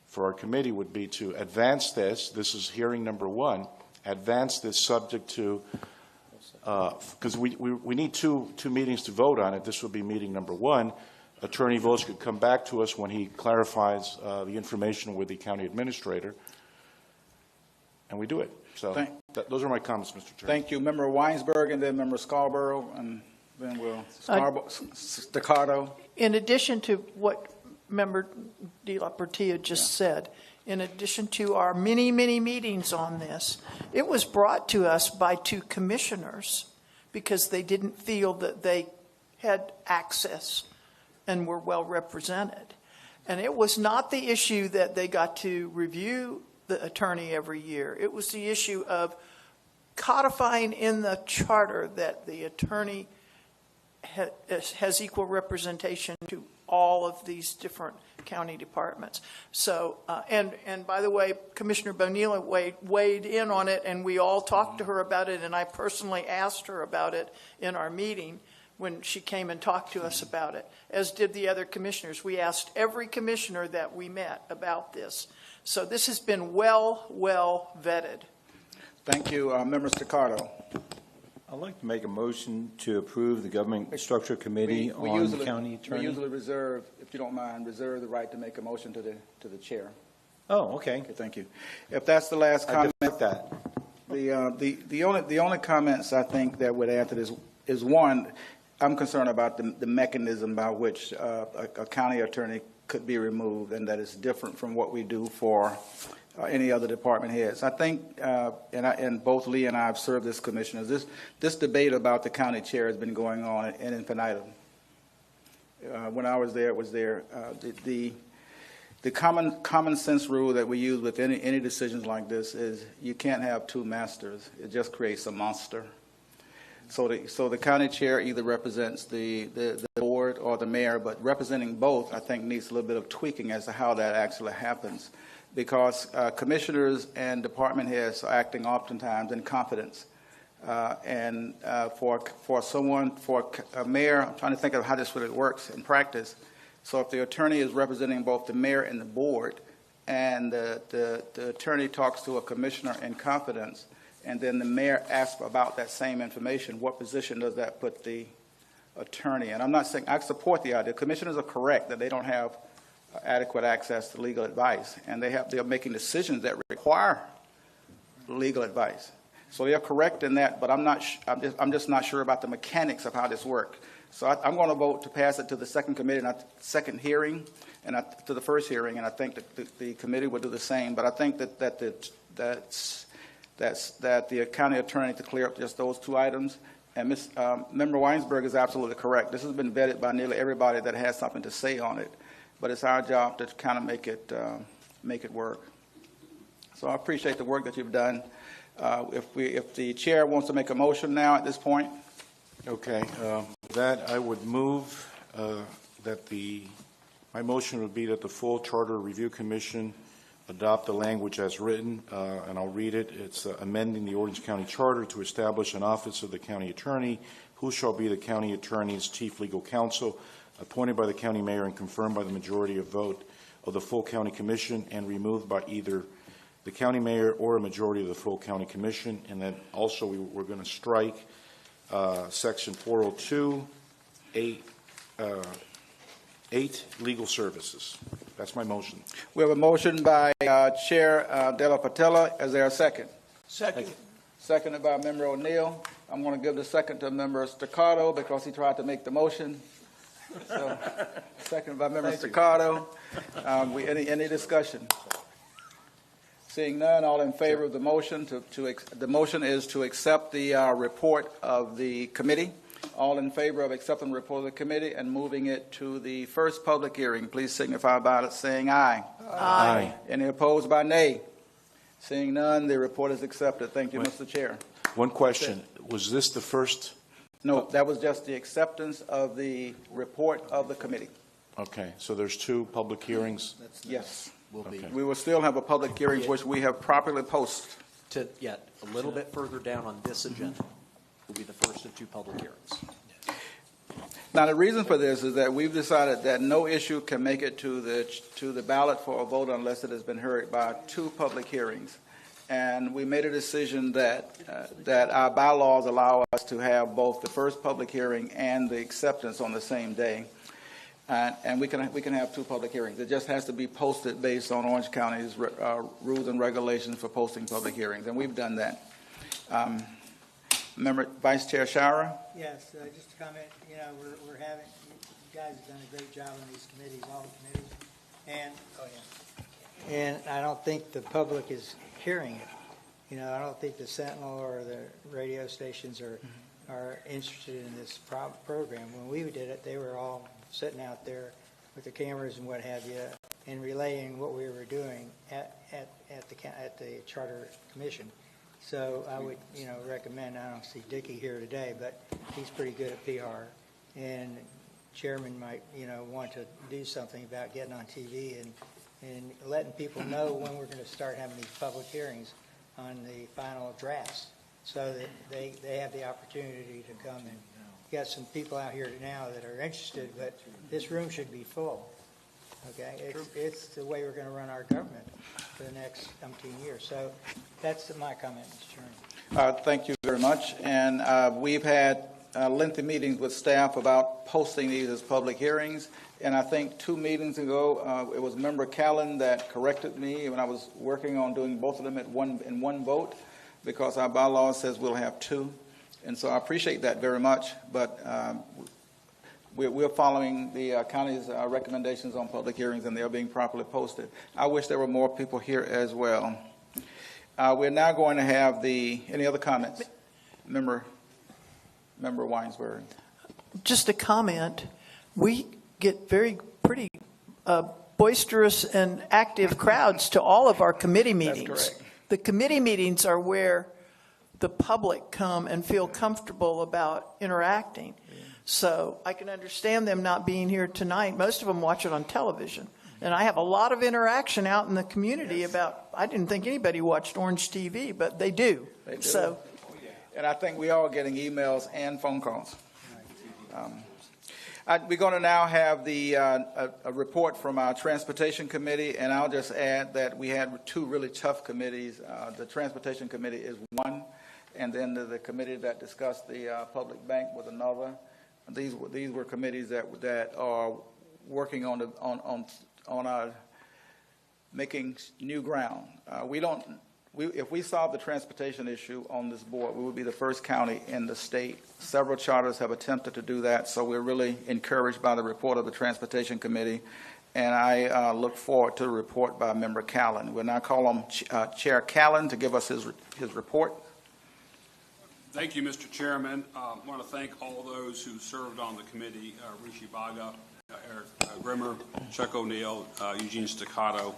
for our committee would be to advance this. This is hearing number 1. Advance this subject to, because we need two meetings to vote on it. This will be meeting number 1. Attorney Velos could come back to us when he clarifies the information with the county administrator, and we do it. So those are my comments, Mr. Chairman. Thank you. Member Weinsberg, and then Member Scarborough, and then we'll staccato. In addition to what Member De La Portilla just said, in addition to our many, many meetings on this, it was brought to us by 2 commissioners because they didn't feel that they had access and were well represented. And it was not the issue that they got to review the attorney every year. It was the issue of codifying in the charter that the attorney has equal representation to all of these different county departments. So, and by the way, Commissioner Bonilla weighed in on it, and we all talked to her about it, and I personally asked her about it in our meeting when she came and talked to us about it, as did the other commissioners. We asked every commissioner that we met about this. So this has been well vetted. Thank you, Member Staccato. I'd like to make a motion to approve the Government Structure Committee on the county attorney. We usually reserve, if you don't mind, reserve the right to make a motion to the chair. Oh, okay. Okay, thank you. If that's the last comment, I defect that. the only comments I think that would add to this is one, I'm concerned about the mechanism by which a county attorney could be removed, and that is different from what we do for any other department heads. I think, and both Lee and I have served as commissioners, this debate about the county chair has been going on in infinitum. When I was there, it was there. The common sense rule that we use with any decisions like this is you can't have two masters. It just creates a monster. So the county chair either represents the board or the mayor, but representing both, I think, needs a little bit of tweaking as to how that actually happens, because commissioners and department heads are acting oftentimes in confidence. And for a mayor, I'm trying to think of how this really works in practice. So if the attorney is representing both the mayor and the board, and the attorney talks to a commissioner in confidence, and then the mayor asks about that same information, what position does that put the attorney in? I'm not saying, I support the idea. Commissioners are correct that they don't have adequate access to legal advice, and they're making decisions that require legal advice. So they're correct in that, but I'm just not sure about the mechanics of how this works. So I'm going to vote to pass it to the second committee, second hearing, and to the first hearing, and I think that the committee will do the same. But I think that the county attorney to clear up just those two items. And Member Weinsberg is absolutely correct. This has been vetted by nearly everybody that has something to say on it, but it's our job to kind of make it work. So I appreciate the work that you've done. If the chair wants to make a motion now at this point. Okay, that I would move that my motion would be that the full Charter Review Commission adopt the language as written, and I'll read it. It's amending the Orange County Charter to establish an office of the county attorney, who shall be the county attorney's chief legal counsel, appointed by the county mayor and confirmed by the majority of vote of the full county commission, and removed by either the county mayor or a majority of the full county commission. And then also we're going to strike section 402, 8 legal services. That's my motion. We have a motion by Chair Della Patella. Is there a second? Second. Seconded by Member O'Neill. I'm going to give the second to Member Staccato because he tried to make the motion. So, seconded by Member Staccato. Any discussion? Seeing none, all in favor of the motion the motion is to accept the report of the committee. All in favor of accepting the report of the committee and moving it to the first public hearing, please signify by saying aye. Aye. Any opposed by nay? Seeing none, the report is accepted. Thank you, Mr. Chair. One question. Was this the first? No, that was just the acceptance of the report of the committee. Okay, so there's 2 public hearings? Yes. Okay. We will still have a public hearing, which we have properly posted. Yet a little bit further down on this agenda will be the first of 2 public hearings. Now, the reason for this is that we've decided that no issue can make it to the ballot for a vote unless it has been heard by 2 public hearings. And we made a decision that our bylaws allow us to have both the first public hearing and the acceptance on the same day. And we can have 2 public hearings. It just has to be posted based on Orange County's rules and regulations for posting public hearings, and we've done that. Member Vice Chair Shara? Yes, just to comment, we're having, you guys have done a great job on these committees, all the committees, and I don't think the public is hearing it. I don't think the Sentinel or the radio stations are interested in this program. When we did it, they were all sitting out there with the cameras and what have you, and relaying what we were doing at the Charter Commission. So I would, recommend, I don't see Dickie here today, but he's pretty good at PR. And Chairman might, want to do something about getting on TV and letting people know when we're going to start having these public hearings on the final drafts, so that they have the opportunity to come. And you got some people out here now that are interested, but this room should be full. Okay, it's the way we're going to run our government for the next umpteen years. So that's my comment, Mr. Chairman. Thank you very much. And we've had lengthy meetings with staff about posting these as public hearings. And I think 2 meetings ago, it was Member Callen that corrected me when I was working on doing both of them in one vote, because our bylaw says we'll have 2. And so I appreciate that very much. But we're following the county's recommendations on public hearings, and they're being properly posted. I wish there were more people here as well. We're now going to have any other comments? Member Weinsberg. Just a comment. We get pretty boisterous and active crowds to all of our committee meetings. That's correct. The committee meetings are where the public come and feel comfortable about interacting. So I can understand them not being here tonight. Most of them watch it on television. And I have a lot of interaction out in the community about, I didn't think anybody watched Orange TV, but they do. They do. So, and I think we are getting emails and phone calls. We're going to now have a report from our Transportation Committee, and I'll just add that we had 2 really tough committees. The Transportation Committee is one, and then the committee that discussed the public bank was another. These were committees that are working on making new ground. If we solve the transportation issue on this board, we would be the first county in the state. Several charters have attempted to do that, so we're really encouraged by the report of the Transportation Committee, and I look forward to the report by Member Callen. We'll now call on Chair Callen to give us his report. Thank you, Mr. Chairman. I want to thank all those who served on the committee, Rishi Baga, Eric Grimmer, Chuck O'Neill, Eugene Staccato.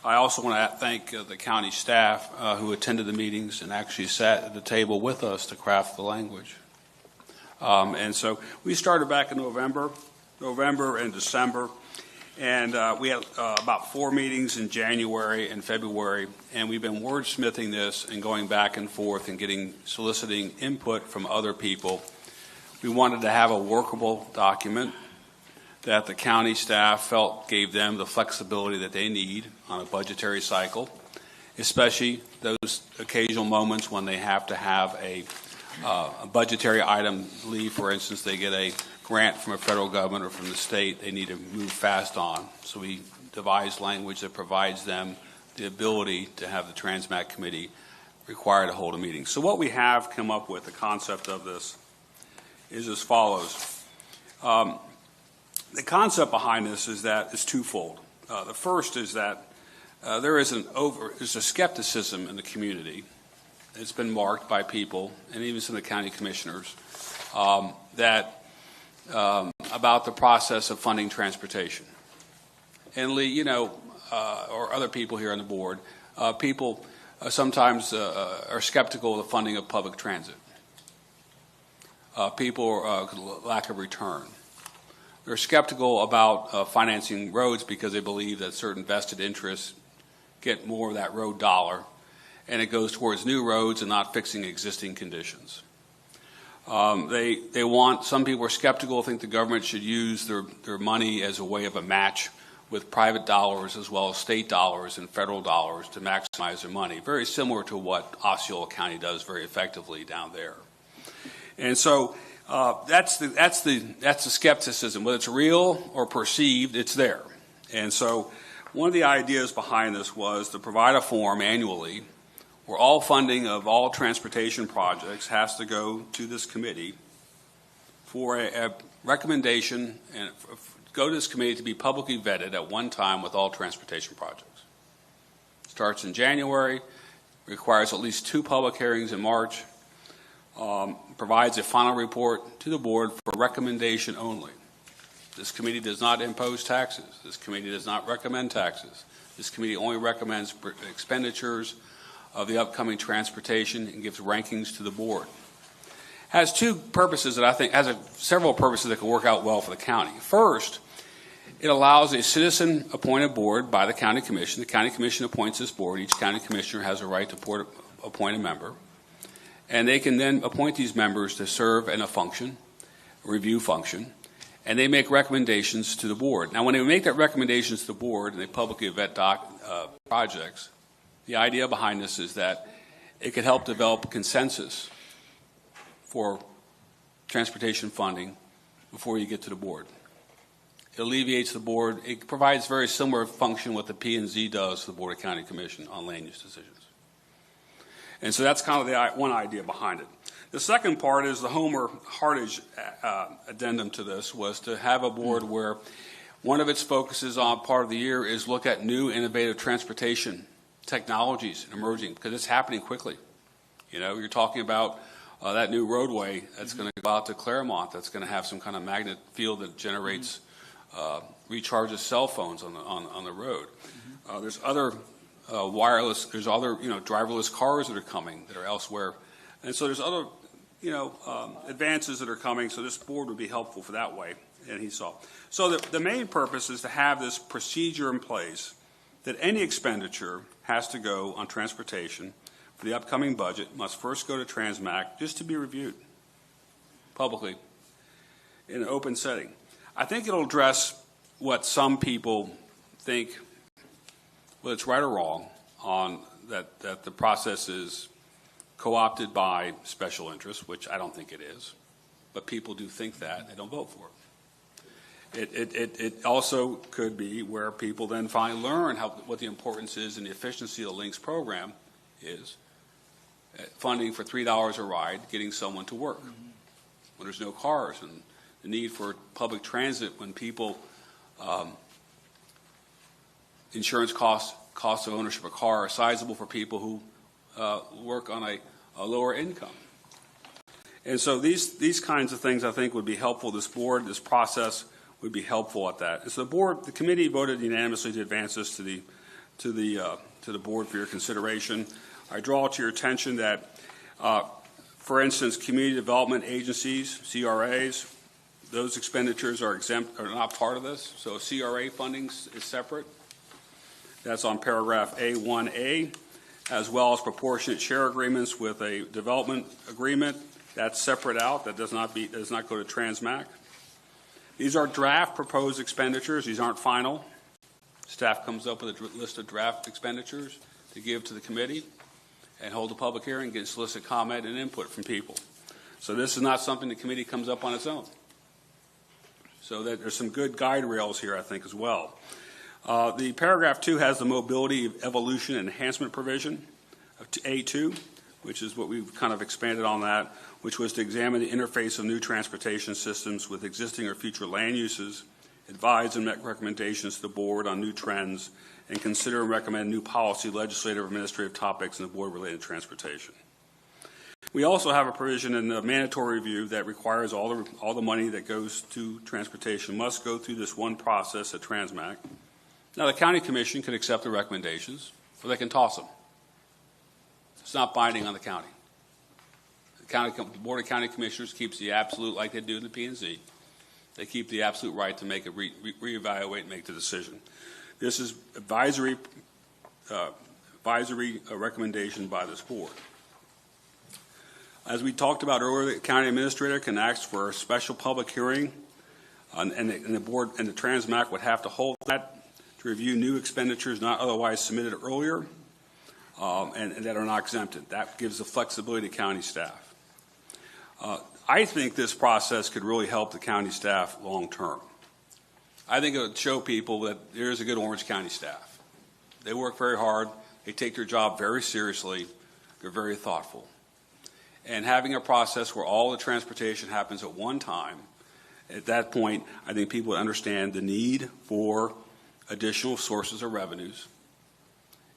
I also want to thank the county staff who attended the meetings and actually sat at the table with us to craft the language. And so we started back in November and December. And we had about 4 meetings in January and February, and we've been wordsmithing this and going back and forth and soliciting input from other people. We wanted to have a workable document that the county staff felt gave them the flexibility that they need on a budgetary cycle, especially those occasional moments when they have to have a budgetary item leave. For instance, they get a grant from a federal government or from the state they need to move fast on. So we devised language that provides them the ability to have the Transmat Committee required to hold a meeting. So what we have come up with, the concept of this, is as follows. The concept behind this is that it's twofold. The first is that there's a skepticism in the community. It's been marked by people, and even some of the county commissioners, about the process of funding transportation. And Lee, or other people here on the board, people sometimes are skeptical of the funding of public transit. People lack of return. They're skeptical about financing roads because they believe that certain vested interests get more of that road dollar, and it goes towards new roads and not fixing existing conditions. Some people are skeptical, think the government should use their money as a way of a match with private dollars as well as state dollars and federal dollars to maximize their money, very similar to what Osceola County does very effectively down there. And so that's the skepticism. Whether it's real or perceived, it's there. And so one of the ideas behind this was to provide a form annually where all funding of all transportation projects has to go to this committee for a recommendation and go to this committee to be publicly vetted at one time with all transportation projects. Starts in January, requires at least 2 public hearings in March, provides a final report to the board for recommendation only. This committee does not impose taxes. This committee does not recommend taxes. This committee only recommends expenditures of the upcoming transportation and gives rankings to the board. Has two purposes that I think, several purposes that can work out well for the county. First, it allows a citizen-appointed board by the county commission. The county commission appoints this board. Each county commissioner has a right to appoint a member. And they can then appoint these members to serve in a function, a review function, and they make recommendations to the board. Now, when they make that recommendations to the board and they publicly vet projects, the idea behind this is that it could help develop consensus for transportation funding before you get to the board. It alleviates the board. It provides very similar function what the P&Z does to the Board of County Commission on land use decisions. And so that's kind of the one idea behind it. The second part is the Homer Hartage addendum to this was to have a board where one of its focuses on part of the year is look at new innovative transportation technologies emerging, because it's happening quickly. You know, you're talking about that new roadway that's going to go out to Claremont that's going to have some kind of magnet field that generates, recharges cell phones on the road. There's other wireless, there's other, driverless cars that are coming that are elsewhere. And so there's other, advances that are coming, so this board would be helpful for that way, and he saw. So the main purpose is to have this procedure in place that any expenditure has to go on transportation for the upcoming budget must first go to Transmac just to be reviewed publicly in an open setting. I think it'll address what some people think, whether it's right or wrong, on that the process is co-opted by special interests, which I don't think it is, but people do think that, and they don't vote for it. It also could be where people then finally learn what the importance is and the efficiency of the LINKS program is. Funding for $3 a ride, getting someone to work when there's no cars, and the need for public transit when people, insurance costs of ownership of a car are sizable for people who work on a lower income. And so these kinds of things I think would be helpful. This board, this process would be helpful at that. And so the committee voted unanimously to advance this to the board for your consideration. I draw to your attention that, for instance, community development agencies, CRAs, those expenditures are exempt, are not part of this. So CRA funding is separate. That's on paragraph A1A, as well as proportionate share agreements with a development agreement. That's separate out. That does not go to Transmac. These are draft proposed expenditures. These aren't final. Staff comes up with a list of draft expenditures to give to the committee and hold a public hearing, get solicit comment and input from people. So this is not something the committee comes up on its own. So that there's some good guide rails here, I think, as well. The paragraph 2 has the mobility evolution enhancement provision of A2, which is what we've kind of expanded on that, which was to examine the interface of new transportation systems with existing or future land uses, advise and make recommendations to the board on new trends, and consider and recommend new policy, legislative, or administrative topics in the board related to transportation. We also have a provision in the mandatory review that requires all the money that goes to transportation must go through this one process at Transmac. Now, the county commission can accept the recommendations, or they can toss them. It's not binding on the county. The Board of County Commissioners keeps the absolute, like they do in the P&Z. They keep the absolute right to make a reevaluate and make the decision. This is advisory recommendation by this board. As we talked about earlier, the county administrator can ask for a special public hearing, and the board and the Transmac would have to hold that to review new expenditures not otherwise submitted earlier, and that are not exempted. That gives the flexibility to county staff. I think this process could really help the county staff long term. I think it would show people that there's a good Orange County staff. They work very hard. They take their job very seriously. They're very thoughtful. And having a process where all the transportation happens at one time, at that point, I think people would understand the need for additional sources of revenues,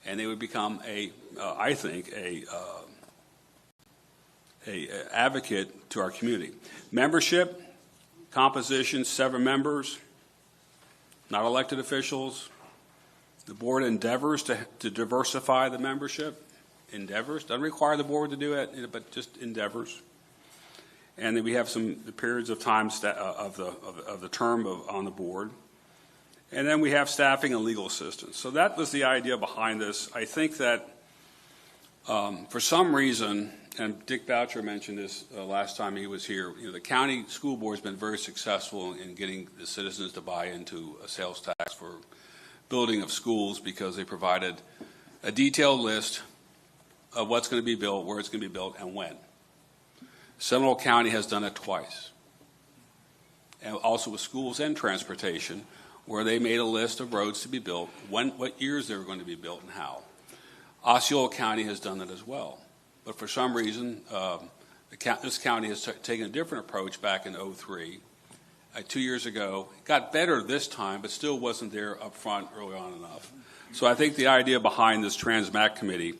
and they would become I think, a advocate to our community. Membership, composition, 7 members, not elected officials. The board endeavors to diversify the membership. Endeavors, doesn't require the board to do it, but just endeavors. And then we have some periods of time of the term on the board. And then we have staffing and legal assistance. So that was the idea behind this. I think that for some reason, and Dick Boucher mentioned this last time he was here, the county school board has been very successful in getting the citizens to buy into a sales tax for building of schools because they provided a detailed list of what's going to be built, where it's going to be built, and when. Seminole County has done it twice, and also with schools and transportation, where they made a list of roads to be built, what years they were going to be built, and how. Osceola County has done it as well, but for some reason, this county has taken a different approach back in '03. 2 years ago, it got better this time, but still wasn't there up front early on enough. So I think the idea behind this TransMAC committee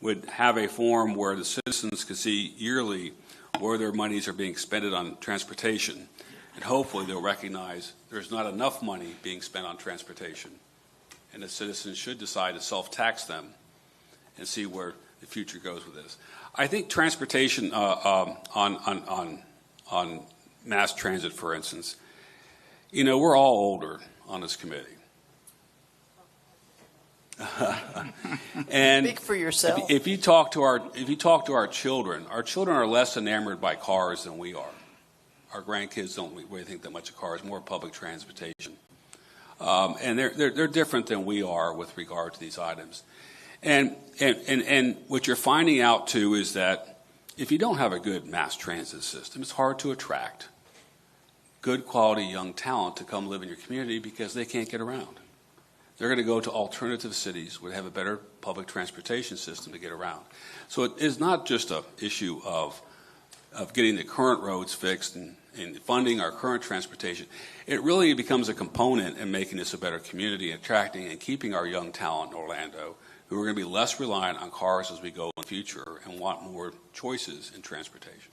would have a forum where the citizens could see yearly where their monies are being spent on transportation, and hopefully they'll recognize there's not enough money being spent on transportation, and the citizens should decide to self-tax them and see where the future goes with this. I think transportation on mass transit, for instance, we're all older on this committee. And speak for yourself. If you talk to our children are less enamored by cars than we are. Our grandkids don't really think that much of cars, more public transportation, and they're different than we are with regard to these items. And what you're finding out too is that if you don't have a good mass transit system, it's hard to attract good quality young talent to come live in your community because they can't get around. They're going to go to alternative cities where they have a better public transportation system to get around. So it is not just an issue of getting the current roads fixed and funding our current transportation. It really becomes a component in making this a better community, attracting and keeping our young talent in Orlando, who are going to be less reliant on cars as we go in the future and want more choices in transportation.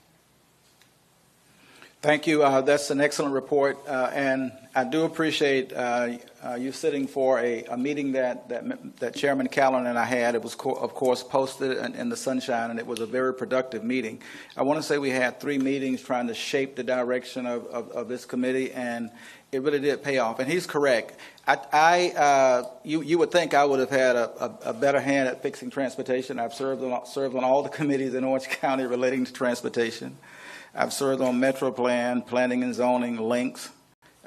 Thank you. That's an excellent report, and I do appreciate you sitting for a meeting that Chairman Callan and I had. It was, of course, posted in the sunshine, and it was a very productive meeting. I want to say we had 3 meetings trying to shape the direction of this committee, and it really did pay off. And he's correct. You would think I would have had a better hand at fixing transportation. I've served on all the committees in Orange County relating to transportation. I've served on Metro Plan, Planning and Zoning, Links.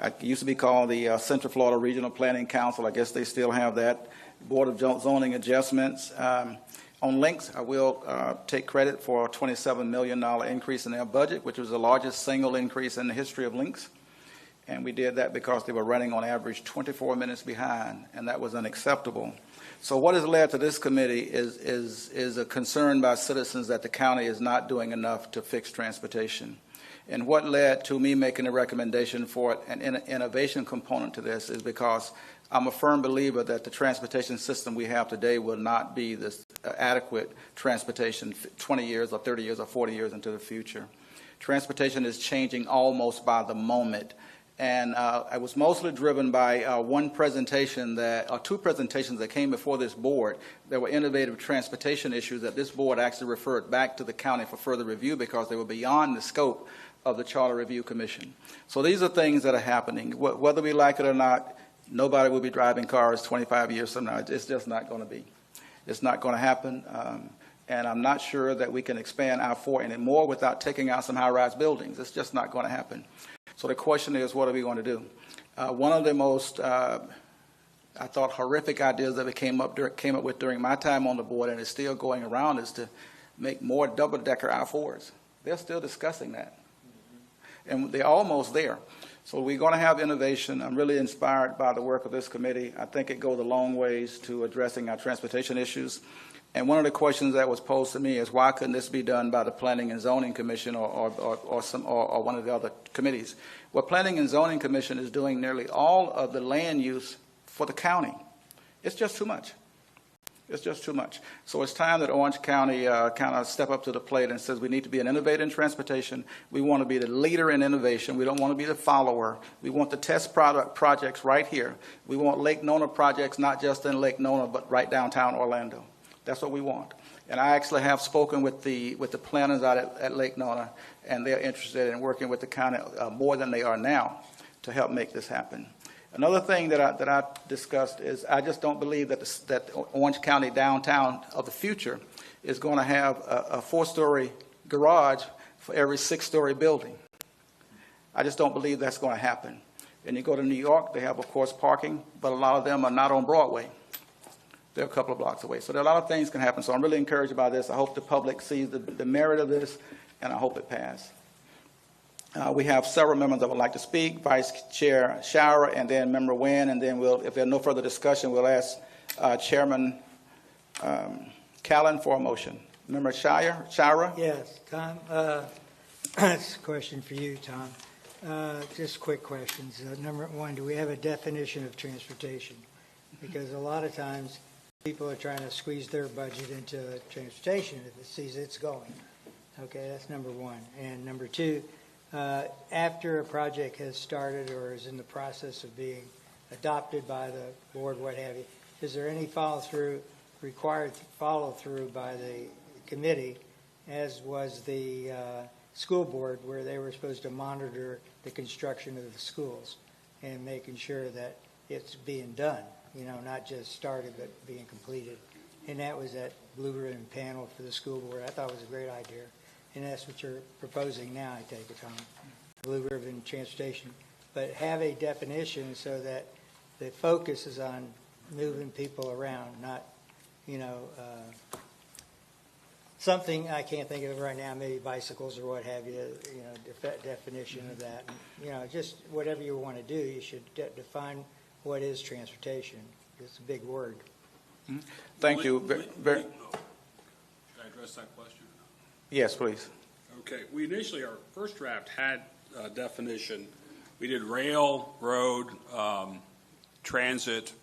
It used to be called the Central Florida Regional Planning Council. I guess they still have that. Board of Zoning Adjustments. On Links, I will take credit for a $27 million increase in their budget, which was the largest single increase in the history of Links. And we did that because they were running on average 24 minutes behind, and that was unacceptable. So what has led to this committee is a concern by citizens that the county is not doing enough to fix transportation. And what led to me making a recommendation for an innovation component to this is because I'm a firm believer that the transportation system we have today will not be this adequate transportation 20 years or 30 years or 40 years into the future. Transportation is changing almost by the moment. And I was mostly driven by one presentation or 2 presentations that came before this board. There were innovative transportation issues that this board actually referred back to the county for further review because they were beyond the scope of the Charter Review Commission. So these are things that are happening. Whether we like it or not, nobody will be driving cars 25 years from now. It's just not going to be. It's not going to happen. And I'm not sure that we can expand I-4 anymore without taking out some high-rise buildings. It's just not going to happen. So the question is, what are we going to do? One of the most, I thought, horrific ideas that we came up with during my time on the board, and is still going around, is to make more double-decker I-4s. They're still discussing that. And they're almost there. So we're going to have innovation. I'm really inspired by the work of this committee. I think it goes a long ways to addressing our transportation issues. And one of the questions that was posed to me is, why couldn't this be done by the Planning and Zoning Commission or one of the other committees? Well, Planning and Zoning Commission is doing nearly all of the land use for the county. It's just too much. It's just too much. So it's time that Orange County kind of step up to the plate and says we need to be an innovator in transportation. We want to be the leader in innovation. We don't want to be the follower. We want the test projects right here. We want Lake Nona projects not just in Lake Nona, but right downtown Orlando. That's what we want. And I actually have spoken with the planners out at Lake Nona, and they're interested in working with the county more than they are now to help make this happen. Another thing that I discussed is I just don't believe that Orange County downtown of the future is going to have a 4-story garage for every 6-story building. I just don't believe that's going to happen. And you go to New York, they have, of course, parking, but a lot of them are not on Broadway. They're a couple of blocks away. So there are a lot of things can happen. So I'm really encouraged by this. I hope the public sees the merit of this, and I hope it passes. We have several members that would like to speak, Vice Chair Shower, and then Member Nguyen, and then if there's no further discussion, we'll ask Chairman Callen for a motion. Member Shower? Yes, Tom, that's a question for you, Tom. Just quick questions. Number one, do we have a definition of transportation? Because a lot of times people are trying to squeeze their budget into transportation if it sees it's going. Okay, that's number one. And number two, after a project has started or is in the process of being adopted by the board, what have you, is there any required follow-through by the committee, as was the school board, where they were supposed to monitor the construction of the schools and making sure that it's being done, not just started but being completed? And that was that blue ribbon panel for the school board. I thought it was a great idea. And that's what you're proposing now, I take it, Tom, blue ribbon transportation. But have a definition so that the focus is on moving people around, not, something I can't think of right now, maybe bicycles or what have you, definition of that. Just whatever you want to do, you should define what is transportation. It's a big word. Thank you. Should I address that question? Yes, please. Okay, we initially, our first draft had a definition. We did rail, road, transit,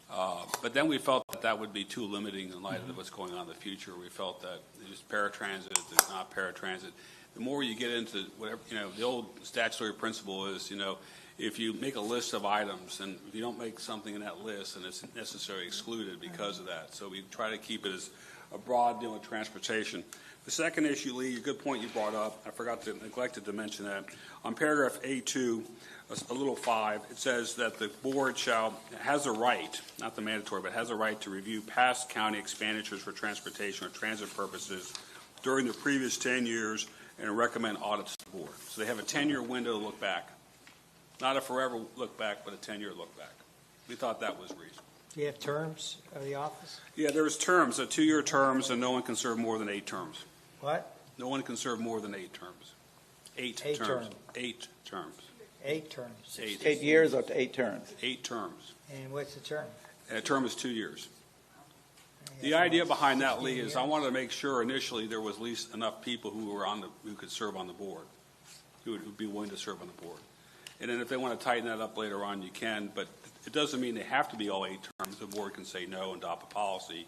but then we felt that would be too limiting in light of what's going on in the future. We felt that there's paratransit, there's not paratransit. The more you get into whatever, the old statutory principle is, if you make a list of items and if you don't make something in that list, then it's necessarily excluded because of that. So we try to keep it as a broad deal of transportation. The second issue, Lee, a good point you brought up. I neglected to mention that. On paragraph A2, a little 5, it says that the board has a right, not the mandatory, but has a right to review past county expenditures for transportation or transit purposes during the previous 10 years and recommend audits to the board. So they have a 10-year window to look back. Not a forever look back, but a 10-year look back. We thought that was reasonable. Do you have terms of the office? Yeah, there's terms, 2-year terms, and no one can serve more than 8 terms. What? No one can serve more than 8 terms. 8 terms. 8 terms. 8 terms. 8 years or 8 terms? 8 terms. And what's the term? And a term is 2 years. The idea behind that, Lee, is I wanted to make sure initially there was at least enough people who could serve on the board, who would be willing to serve on the board. And then if they want to tighten that up later on, you can, but it doesn't mean they have to be all 8 terms. The board can say no and adopt a policy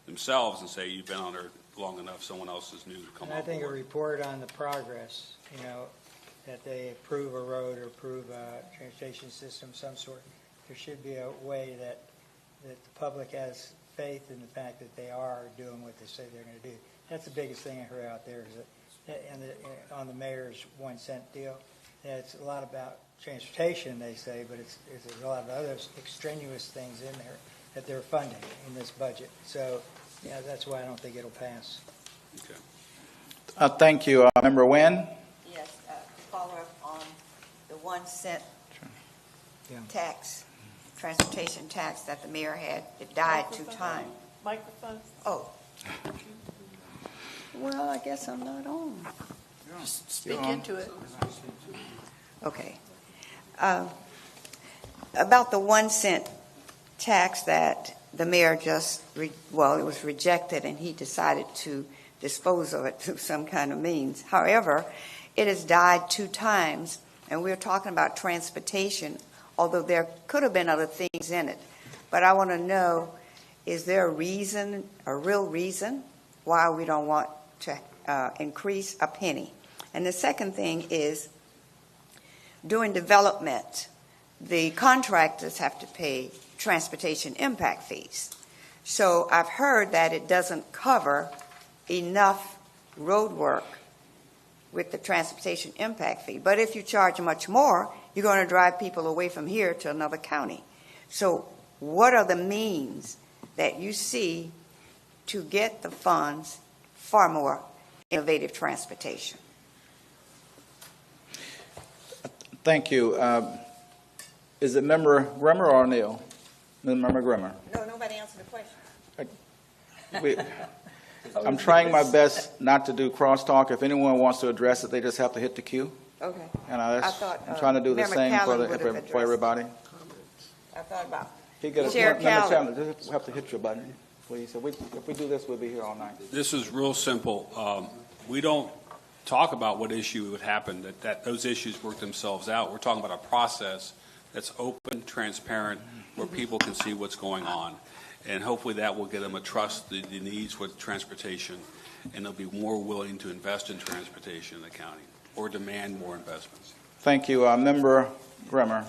themselves and say you've been on there long enough, someone else is new to come on board. I think a report on the progress, that they approve a road or approve a transportation system of some sort. There should be a way that the public has faith in the fact that they are doing what they say they're going to do. That's the biggest thing I heard out there is that, on the mayor's 1 cent deal, it's a lot about transportation, they say, but there's a lot of other extraneous things in there that they're funding in this budget. So, that's why I don't think it'll pass. Okay. Thank you. Member Nguyen? Yes, follow up on the 1 cent tax, transportation tax that the mayor had. It died 2 times. Microphone? Oh. Well, I guess I'm not on. Just speak into it. Okay. About the 1 cent tax that the mayor it was rejected and he decided to dispose of it through some kind of means. However, it has died 2 times, and we're talking about transportation, although there could have been other things in it. But I want to know Is there a reason, a real reason, why we don't want to increase a penny? And the second thing is, during development, the contractors have to pay transportation impact fees. So I've heard that it doesn't cover enough road work with the transportation impact fee. But if you charge much more, you're going to drive people away from here to another county. So what are the means that you see to get the funds for more innovative transportation? Thank you. Is it Member Grimmer or O'Neill? Member Grimmer. No, nobody answered the question. I'm trying my best not to do crosstalk. If anyone wants to address it, they just have to hit the queue. Okay. And I thought, I'm trying to do the Member same Callan would have for addressed everybody. I thought about Chair Callan. Callan, just have to hit your button, please. If we do this, we'll be here all night. This is real simple. We don't talk about what issue would happen, that those issues work themselves out. We're talking about a process that's open, transparent, where people can see what's going on. And hopefully that will get them a trust the needs with transportation, and they'll be more willing to invest in transportation in the county or demand more investments. Thank you. Member Grimmer.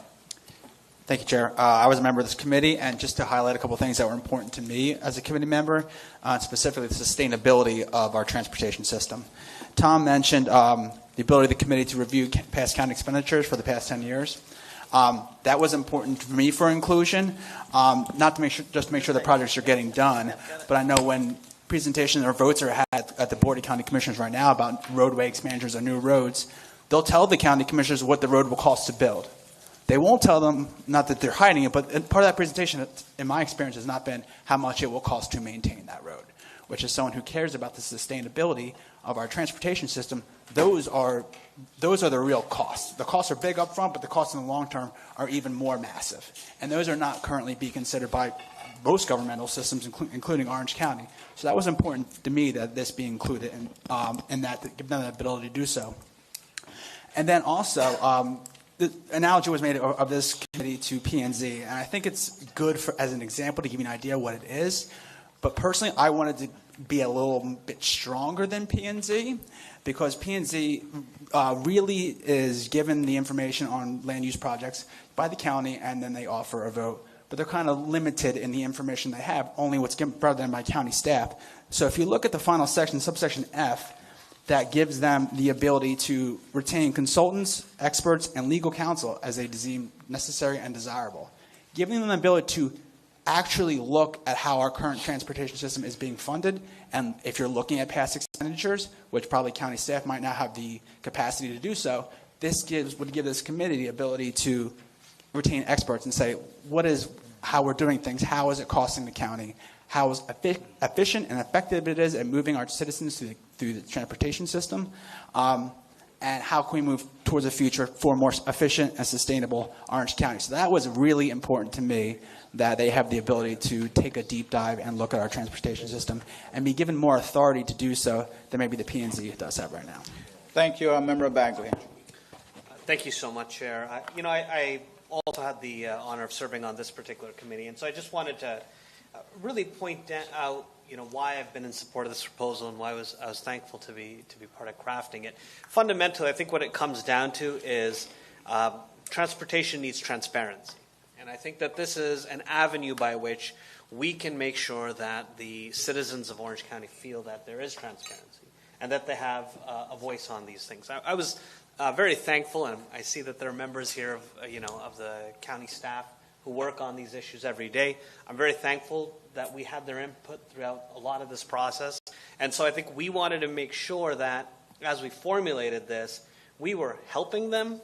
Thank you, Chair. I was a member of this committee, and just to highlight a couple things that were important to me as a committee member, specifically the sustainability of our transportation system. Tom mentioned the ability of the committee to review past county expenditures for the past 10 years. That was important for me for inclusion, not to make sure, just to make sure the projects are getting done, but I know when presentations or votes are had at the Board of County Commissioners right now about roadway expansions or new roads, they'll tell the county commissioners what the road will cost to build. They won't tell them, not that they're hiding it, but part of that presentation, in my experience, has not been how much it will cost to maintain that road, which is someone who cares about the sustainability of our transportation system. Those are the real costs. The costs are big up front, but the costs in the long term are even more massive. And those are not currently being considered by most governmental systems, including Orange County. So that was important to me that this be included and that give them the ability to do so. And then also, the analogy was made of this committee to P&Z, and I think it's good as an example to give you an idea what it is. But personally, I wanted to be a little bit stronger than P&Z because P&Z really is given the information on land use projects by the county, and then they offer a vote. But they're kind of limited in the information they have, only what's given brought them by county staff. So if you look at the final section, subsection F, that gives them the ability to retain consultants, experts, and legal counsel as they deem necessary and desirable, giving them the ability to actually look at how our current transportation system is being funded. And if you're looking at past expenditures, which probably county staff might not have the capacity to do so, this would give this committee the ability to retain experts and say, how we're doing things, how is it costing the county, how efficient and effective it is at moving our citizens through the transportation system, and how can we move towards a future for a more efficient and sustainable Orange County. So that was really important to me, that they have the ability to take a deep dive and look at our transportation system and be given more authority to do so than maybe the P&Z does have right now. Thank you. Member Bagley. Thank you so much, Chair. I also had the honor of serving on this particular committee, and so I just wanted to really point out why I've been in support of this proposal and why I was thankful to be part of crafting it. Fundamentally, I think what it comes down to is transportation needs transparency. And I think that this is an avenue by which we can make sure that the citizens of Orange County feel that there is transparency and that they have a voice on these things. I was very thankful, and I see that there are members here of the county staff who work on these issues every day. I'm very thankful that we had their input throughout a lot of this process. And so I think we wanted to make sure that as we formulated this, we were helping them,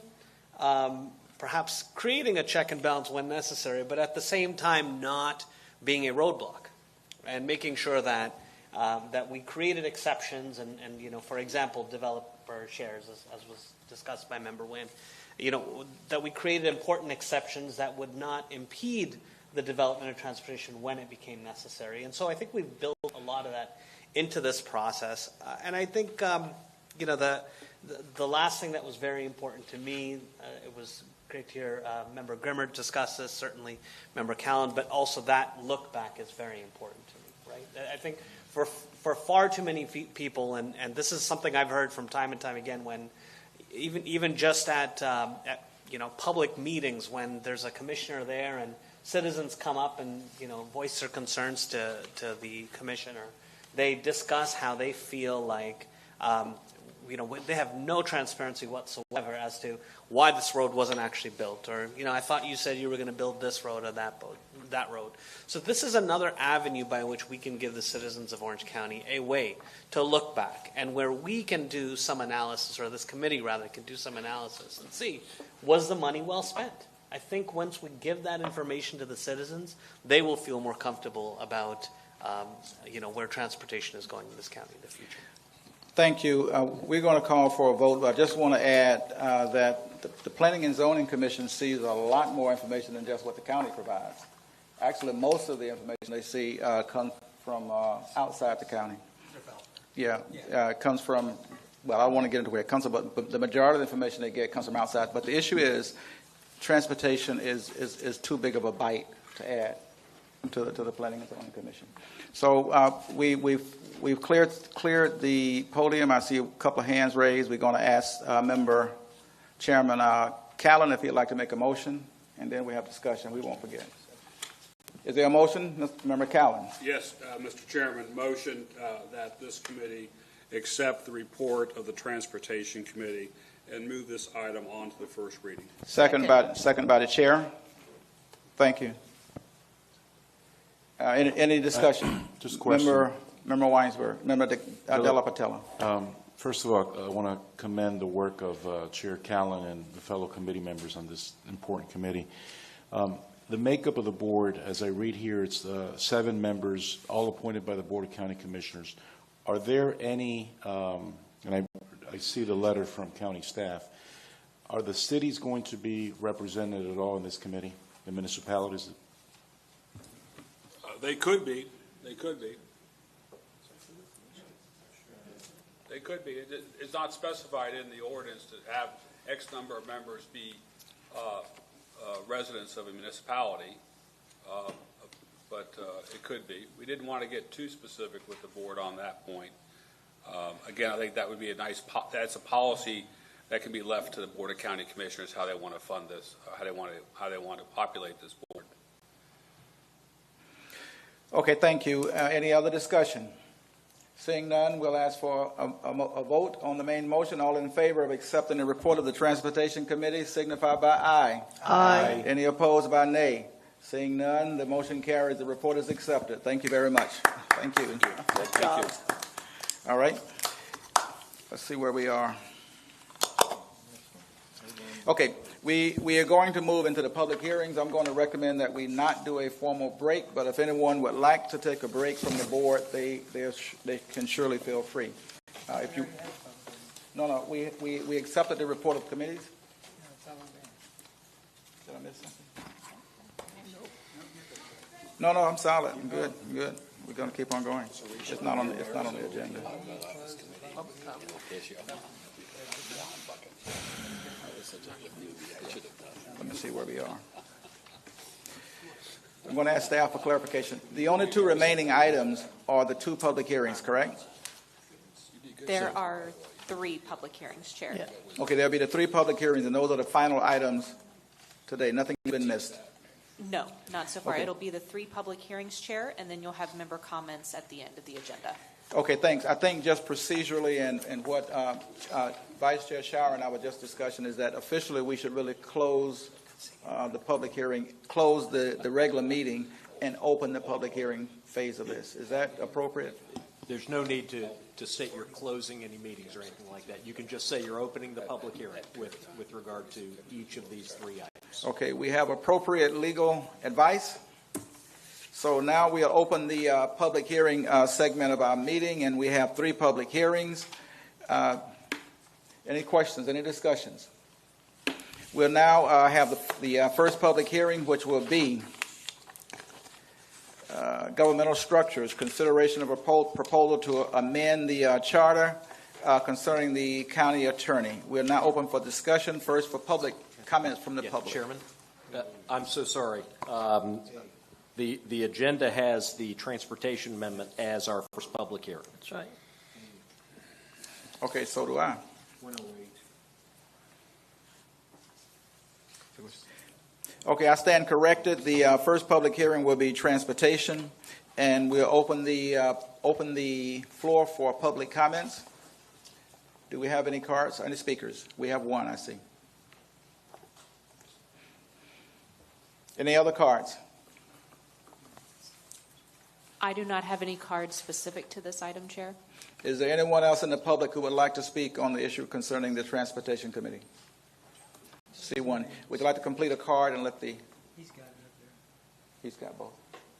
perhaps creating a check and balance when necessary, but at the same time not being a roadblock, and making sure that that we created exceptions and for example, developer shares, as was discussed by Member Wynn, that we created important exceptions that would not impede the development of transportation when it became necessary. And so I think we've built a lot of that into this process. And I think, the last thing that was very important to me, it was great to hear Member Grimmer discuss this, certainly Member Callan, but also that look back is very important to me, right? I think for far too many people, and this is something I've heard from time and time again, when even just at public meetings, when there's a commissioner there and citizens come up and voice their concerns to the commissioner, they discuss how they feel like they have no transparency whatsoever as to why this road wasn't actually built, or I thought you said you were going to build this road or that road. So this is another avenue by which we can give the citizens of Orange County a way to look back, and where we can do some analysis, or this committee rather can do some analysis and see, was the money well spent? I think once we give that information to the citizens, they will feel more comfortable about where transportation is going in this county in the future. Thank you. We're going to call for a vote. I just want to add that the Planning and Zoning Commission sees a lot more information than just what the county provides. Actually, most of the information they see comes from outside the county. Yeah, it comes from, well, I don't want to get into where it comes from, but the majority of the information they get comes from outside. But the issue is transportation is too big of a bite to add to the Planning and Zoning Commission. So we've cleared the podium. I see a couple of hands raised. We're going to ask Member Chairman Callan if he'd like to make a motion, and then we have discussion. We won't forget. Is there a motion, Member Callan? Yes, Mr. Chairman, motion that this committee accept the report of the Transportation Committee and move this item on to the first reading. Second by the chair. Thank you. Any discussion? Just a question. Member Weinsberg, Member Della Patella. First of all, I want to commend the work of Chair Callan and the fellow committee members on this important committee. The makeup of the board, as I read here, it's 7 members, all appointed by the Board of County Commissioners. Are there any, and I see the letter from county staff, are the cities going to be represented at all in this committee, the municipalities? They could be. They could be. They could be. It's not specified in the ordinance to have X number of members be residents of a municipality, but it could be. We didn't want to get too specific with the board on that point. Again, I think that would be a nice, that's a policy that can be left to the Board of County Commissioners, how they want to fund this, how they want to populate this board. Okay, thank you. Any other discussion? Seeing none, we'll ask for a vote on the main motion. All in favor of accepting the report of the Transportation Committee signify by aye. Aye. Any opposed by nay? Seeing none, the motion carries. The report is accepted. Thank you very much. Thank you. Good job. All right. Let's see where we are. Okay, we are going to move into the public hearings. I'm going to recommend that we not do a formal break, but if anyone would like to take a break from the board, they can surely feel free. If you, no, we accepted the report of committees. Did I miss something? No, I'm solid. I'm good. We're going to keep on going. It's not on the agenda. Let me see where we are. I'm going to ask staff for clarification. The only 2 remaining items are the 2 public hearings, correct? There are 3 public hearings, Chair. Yeah. Okay, there'll be the 3 public hearings, and those are the final items today. Nothing has been missed. No, not so far. Okay. It'll be the 3 public hearings, Chair, and then you'll have member comments at the end of the agenda. Okay, thanks. I think just procedurally and what Vice Chair Shower and I were just discussing is that officially we should really close the public hearing, close the regular meeting, and open the public hearing phase of this. Is that appropriate? There's no need to state you're closing any meetings or anything like that. You can just say you're opening the public hearing with regard to each of these 3 items. Okay, we have appropriate legal advice. So now we'll open the public hearing segment of our meeting, and we have 3 public hearings. Any questions, any discussions? We'll now have the first public hearing, which will be governmental structures, consideration of a proposal to amend the charter concerning the county attorney. We're now open for discussion. First, for public comments from the Yeah, public. Chairman, I'm so sorry. The agenda has the transportation amendment as our first public hearing. That's right. Okay, so do I. Okay, I stand corrected. The first public hearing will be transportation, and we'll open the floor for public comments. Do we have any cards, any speakers? We have one, I see. Any other cards? I do not have any cards specific to this item, Chair. Is there anyone else in the public who would like to speak on the issue concerning the Transportation Committee? See one. Would you like to complete a card and let the... He's got it up there. He's got both.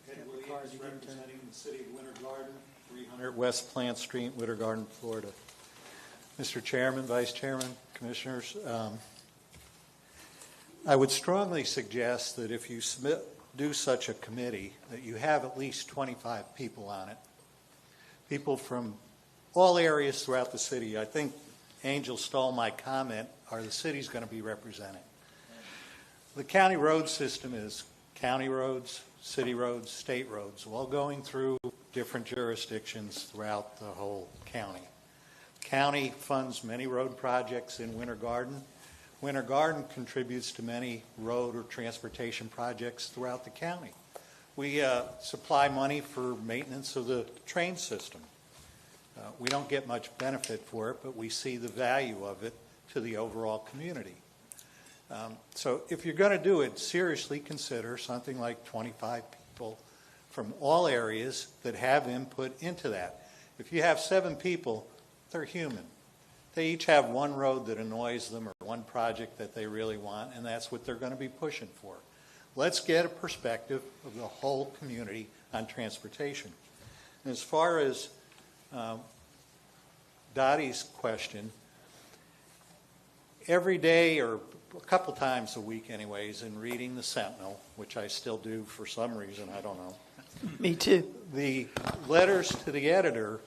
Ed Williams, representing the city of Winter Garden, 300 West Plant Street, Winter Garden, Florida. Mr. Chairman, Vice Chairman, Commissioners, I would strongly suggest that if you do such a committee, that you have at least 25 people on it. People from all areas throughout the city. I think Angel stole my comment. Are the cities going to be represented? The county road system is county roads, city roads, state roads, all going through different jurisdictions throughout the whole county. County funds many road projects in Winter Garden. Winter Garden contributes to many road or transportation projects throughout the county. We supply money for maintenance of the train system. We don't get much benefit for it, but we see the value of it to the overall community. So if you're going to do it, seriously consider something like 25 people from all areas that have input into that. If you have 7 people, they're human. They each have one road that annoys them or one project that they really want, and that's what they're going to be pushing for. Let's get a perspective of the whole community on transportation. And as far as Dottie's question, every day or a couple times a week anyways, in reading the Sentinel, which I still do for some reason, I don't know. Me too. The letters to the editor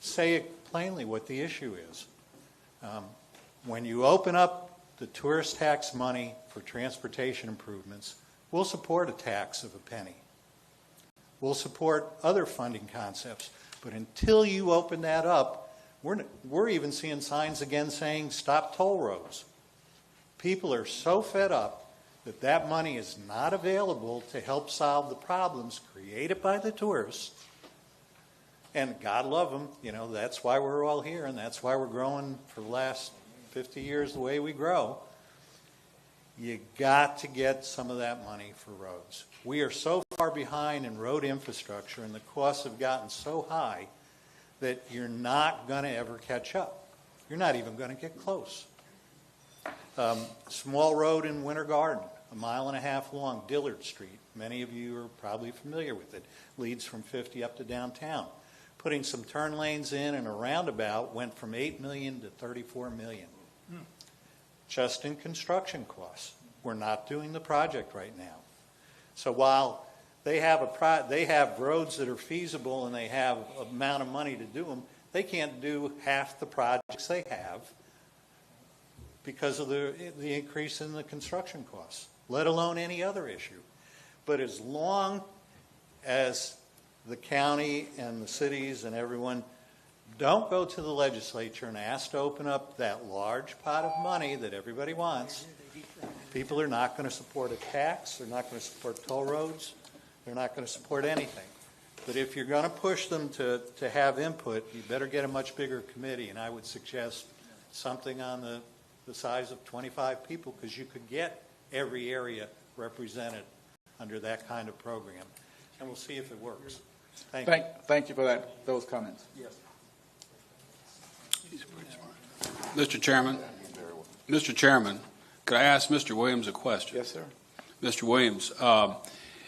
say plainly what the issue is. When you open up the tourist tax money for transportation improvements, we'll support a tax of a penny. We'll support other funding concepts. But until you open that up, we're even seeing signs again saying stop toll roads. People are so fed up that that money is not available to help solve the problems created by the tourists. And God love them, you know, that's why we're all here, and that's why we're growing for the last 50 years the way we grow. You got to get some of that money for roads. We are so far behind in road infrastructure, and the costs have gotten so high that you're not going to ever catch up. You're not even going to get close. Small road in Winter Garden, 1.5 miles long, Dillard Street. Many of you are probably familiar with it. Leads from 50 up to downtown. Putting some turn lanes in and a roundabout went from $8 million to $34 million. Just in construction costs. We're not doing the project right now. So while they have roads that are feasible and they have an amount of money to do them, they can't do half the projects they have because of the increase in the construction costs, let alone any other issue. But as long as the county and the cities and everyone don't go to the legislature and ask to open up that large pot of money that everybody wants, people are not going to support a tax, they're not going to support toll roads, they're not going to support anything. But if you're going to push them to have input, you better get a much bigger committee, and I would suggest something on the size of 25 people, because you could get every area represented under that kind of program. And we'll see if it works. Thank you for those comments. Yes. Mr. Chairman, could I ask Mr. Williams a question? Yes, sir. Mr. Williams,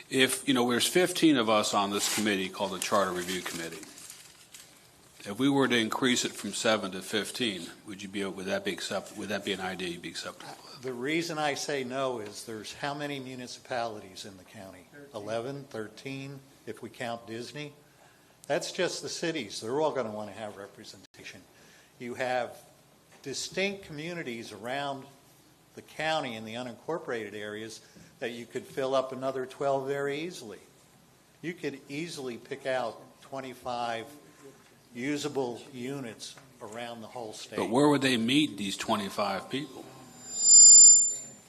if, there's 15 of us on this committee called the Charter Review Committee. If we were to increase it from 7 to 15, would that be an idea you'd be acceptable with? The reason I say no is there's how many municipalities in the county? 11, 13, if we count Disney. That's just the cities. They're all going to want to have representation. You have distinct communities around the county in the unincorporated areas that you could fill up another 12 very easily. You could easily pick out 25 usable units around the whole state. But where would they meet these 25 people?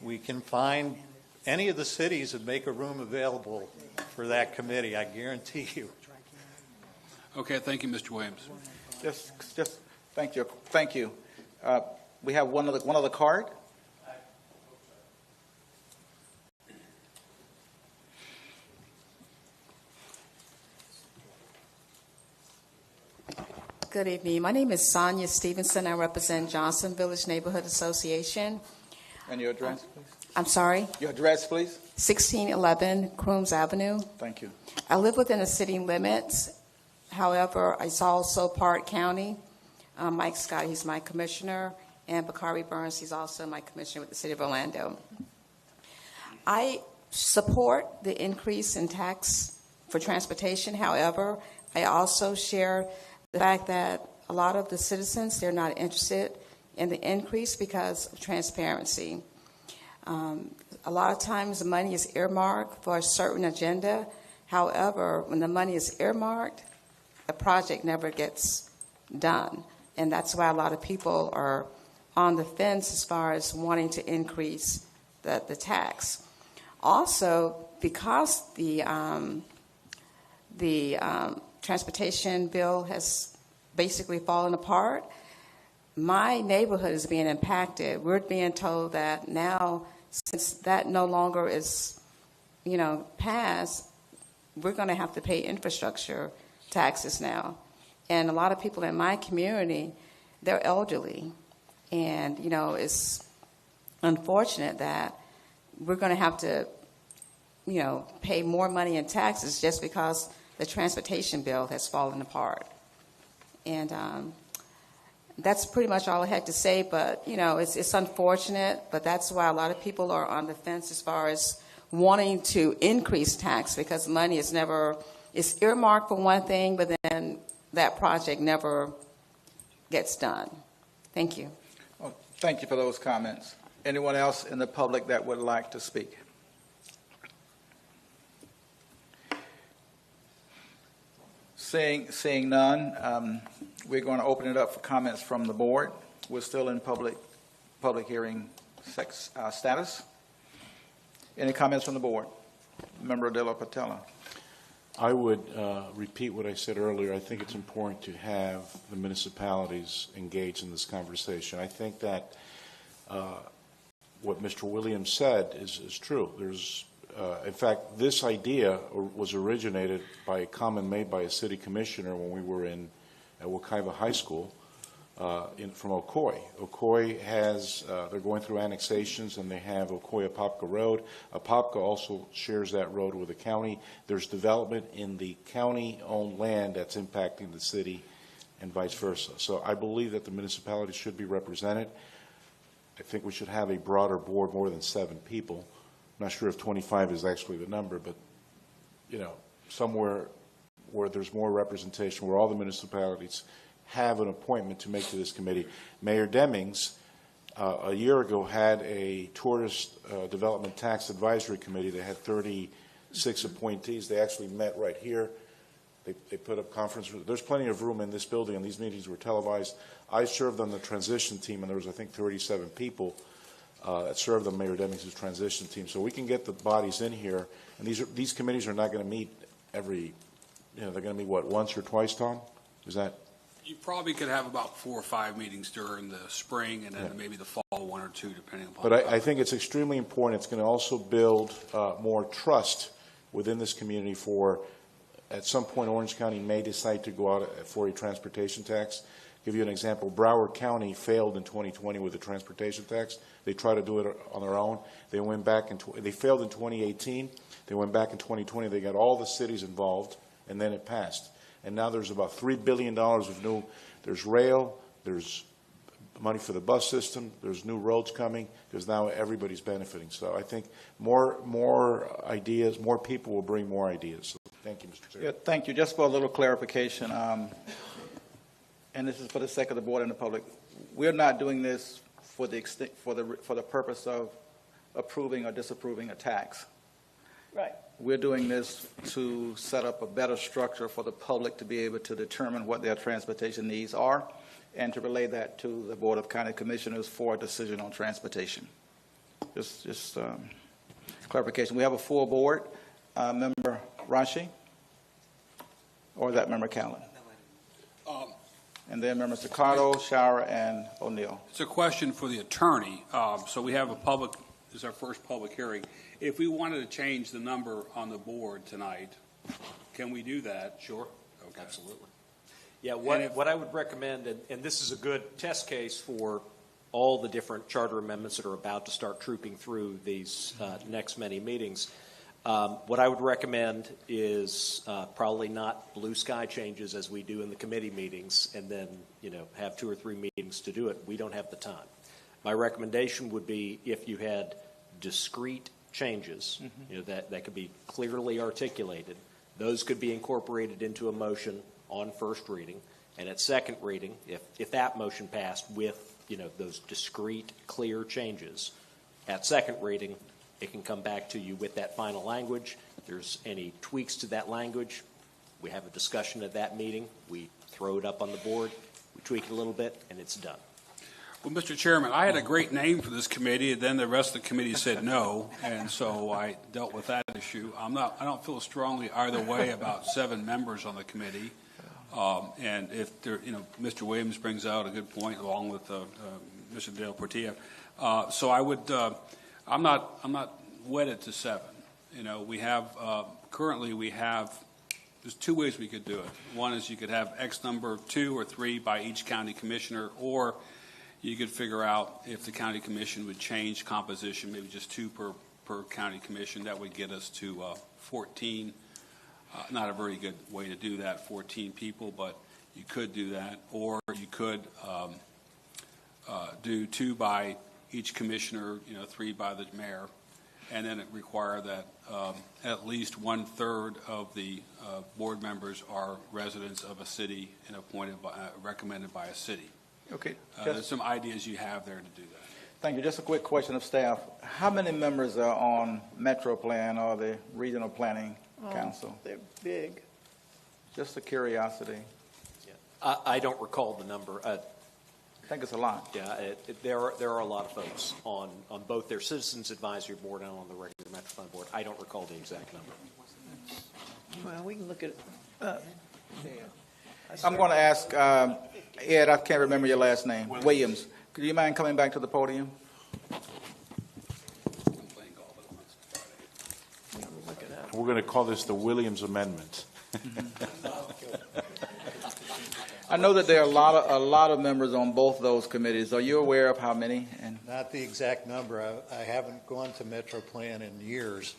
We can find any of the cities that make a room available for that committee, I guarantee you. Okay, thank you, Mr. Williams. Just, thank you. Thank you. We have one other card. Good evening. My name is Sonia Stevenson. I represent Johnson Village Neighborhood Association. And your address, please? I'm sorry? Your address, please? 1611 Crooms Avenue. Thank you. I live within the city limits. However, it's also part county. Mike Scott, he's my commissioner, and Bakari Burns, he's also my commissioner with the city of Orlando. I support the increase in tax for transportation. However, I also share the fact that a lot of the citizens, they're not interested in the increase because of transparency. A lot of times the money is earmarked for a certain agenda. However, when the money is earmarked, the project never gets done. And that's why a lot of people are on the fence as far as wanting to increase the tax. Also, because the transportation bill has basically fallen apart, my neighborhood is being impacted. We're being told that now, since that no longer is, passed, we're going to have to pay infrastructure taxes now. And a lot of people in my community, they're elderly. And, it's unfortunate that we're going to have to, pay more money in taxes just because the transportation bill has fallen apart. And that's pretty much all I had to say. But, it's unfortunate. But that's why a lot of people are on the fence as far as wanting to increase tax, because money is it's earmarked for one thing, but then that project never gets done. Thank you. Well, thank you for those comments. Anyone else in the public that would like to speak? Seeing none, we're going to open it up for comments from the board. We're still in public hearing status. Any comments from the board? Member De La Patella. I would repeat what I said earlier. I think it's important to have the municipalities engaged in this conversation. I think that what Mr. Williams said is true. There's, in fact, this idea was originated by a comment made by a city commissioner when we were at Wekiva High School from Ocoee. Ocoee has, they're going through annexations, and they have Ocoee-Apopka Road. Apopka also shares that road with the county. There's development in the county-owned land that's impacting the city and vice versa. So I believe that the municipalities should be represented. I think we should have a broader board, more than 7 people. I'm not sure if 25 is actually the number, but, somewhere where there's more representation, where all the municipalities have an appointment to make to this committee. Mayor Demings, a year ago, had a tourist development tax advisory committee that had 36 appointees. They actually met right here. They put up conference rooms. There's plenty of room in this building, and these meetings were televised. I served on the transition team, and there was, I think, 37 people that served on Mayor Demings' transition team. So we can get the bodies in here, and these committees are not going to meet every, they're going to meet, what, once or twice, Tom? Is that? You probably could have about 4 or 5 meetings during the spring, and then maybe the fall 1 or 2, depending upon. But I think it's extremely important. It's going to also build more trust within this community for, at some point, Orange County may decide to go out for a transportation tax. Give you an example. Broward County failed in 2020 with the transportation tax. They tried to do it on their own. They went back they failed in 2018. They went back in 2020. They got all the cities involved, and then it passed. And now there's about $3 billion of new, there's rail, there's money for the bus system, there's new roads coming, because now everybody's benefiting. So I think more ideas, more people will bring more ideas. So thank you, Mr. Chair. Yeah, thank you. Just for a little clarification, and this is for the sake of the board and the public, we're not doing this for the purpose of approving or disapproving a tax. Right. We're doing this to set up a better structure for the public to be able to determine what their transportation needs are and to relay that to the Board of County Commissioners for a decision on transportation. Just clarification. We have a full board. Member Rashi? Or is that Member Callen? And then Members Staccato, Shower, and O'Neill. It's a question for the attorney. So we have this is our first public hearing. If we wanted to change the number on the board tonight, can we do that? Sure. Okay. Absolutely. Yeah, what I would recommend, and this is a good test case for all the different charter amendments that are about to start trooping through these next many meetings. What I would recommend is probably not blue sky changes as we do in the committee meetings and then, have 2 or 3 meetings to do it. We don't have the time. My recommendation would be if you had discrete changes, that could be clearly articulated, those could be incorporated into a motion on first reading. And at second reading, if that motion passed with, those discrete, clear changes, at second reading, it can come back to you with that final language. If there's any tweaks to that language, we have a discussion at that meeting. We throw it up on the board, we tweak it a little bit, and it's done. Well, Mr. Chairman, I had a great name for this committee, and then the rest of the committee said no, and so I dealt with that issue. I don't feel strongly either way about 7 members on the committee. And if there, Mr. Williams brings out a good point along with Mr. De La Portilla. So I would, I'm not wedded to 7. We have currently there's 2 ways we could do it. One is you could have X number 2 or 3 by each county commissioner, or you could figure out if the county commission would change composition, maybe just 2 per county commission. That would get us to 14. Not a very good way to do that, 14 people, but you could do that. Or you could do 2 by each commissioner, 3 by the mayor, and then it require that at least 1/3 of the board members are residents of a city and recommended by a city. Okay. There's some ideas you have there to do that. Thank you. Just a quick question of staff. How many members are on Metro Plan or the Regional Planning Council? They're big. Just a curiosity. Yeah. I don't recall the number. I think it's a lot. Yeah, there are a lot of folks on both their Citizens Advisory Board and on the regular Metro Plan Board. I don't recall the exact number. Well, we can look at I'm going to ask Ed, I can't remember your last name, Williams. Could you mind coming back to the podium? We're going to call this the Williams Amendment. I know that there are a lot of members on both those committees. Are you aware of how many? And not the exact number. I haven't gone to Metro Plan in years,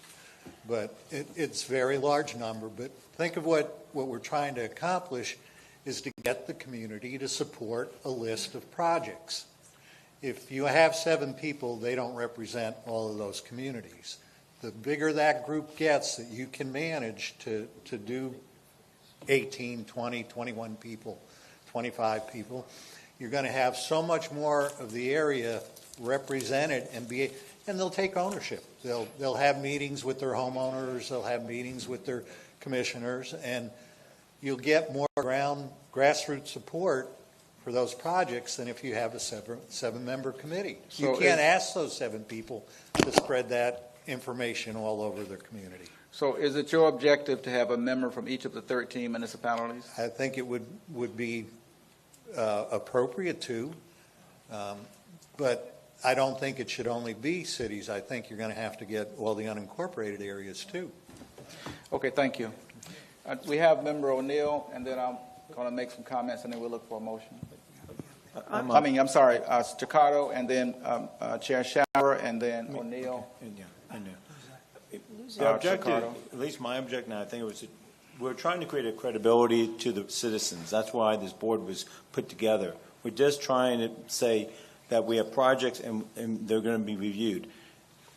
but it's a very large number. But think of what we're trying to accomplish is to get the community to support a list of projects. If you have 7 people, they don't represent all of those communities. The bigger that group gets that you can manage to do 18, 20, 21 people, 25 people, you're going to have so much more of the area represented and they'll take ownership. They'll have meetings with their homeowners, they'll have meetings with their commissioners, and you'll get more grassroots support for those projects than if you have a 7-member committee. So you can't ask those 7 people to spread that information all over their community. So is it your objective to have a member from each of the 13 municipalities? I think it would be appropriate to, but I don't think it should only be cities. I think you're going to have to get all the unincorporated areas too. Okay, thank you. We have Member O'Neill, and then I'm going to make some comments, and then we'll look for a motion. I'm sorry, Staccato, and then Chair Shower, and then O'Neill. The objective, at least my objective, I think it was, we're trying to create a credibility to the citizens. That's why this board was put together. We're just trying to say that we have projects and they're going to be reviewed.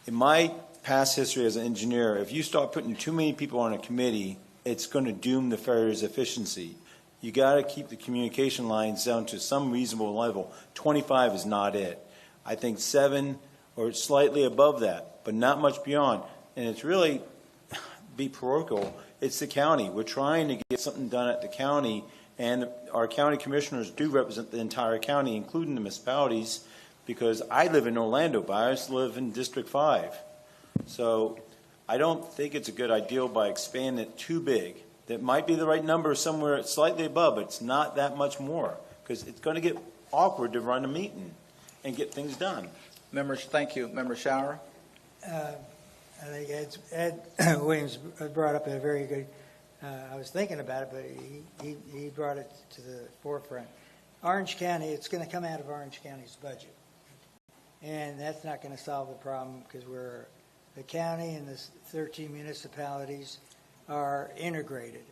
In my past history as an engineer, if you start putting too many people on a committee, it's going to doom the fair's efficiency. You got to keep the communication lines down to some reasonable level. 25 is not it. I think 7 or slightly above that, but not much beyond. And it's really, be parochial, it's the county. We're trying to get something done at the county, and our county commissioners do represent the entire county, including the municipalities, because I live in Orlando, but I also live in District 5. So I don't think it's a good idea by expanding it too big. That might be the right number somewhere slightly above, but it's not that much more, because it's going to get awkward to run a meeting and get things done. Members, thank you. Member Shower? I think Ed Williams brought up a very good, I was thinking about it, but he brought it to the forefront. Orange County, it's going to come out of Orange County's budget. And that's not going to solve the problem because the county and the 13 municipalities are integrated.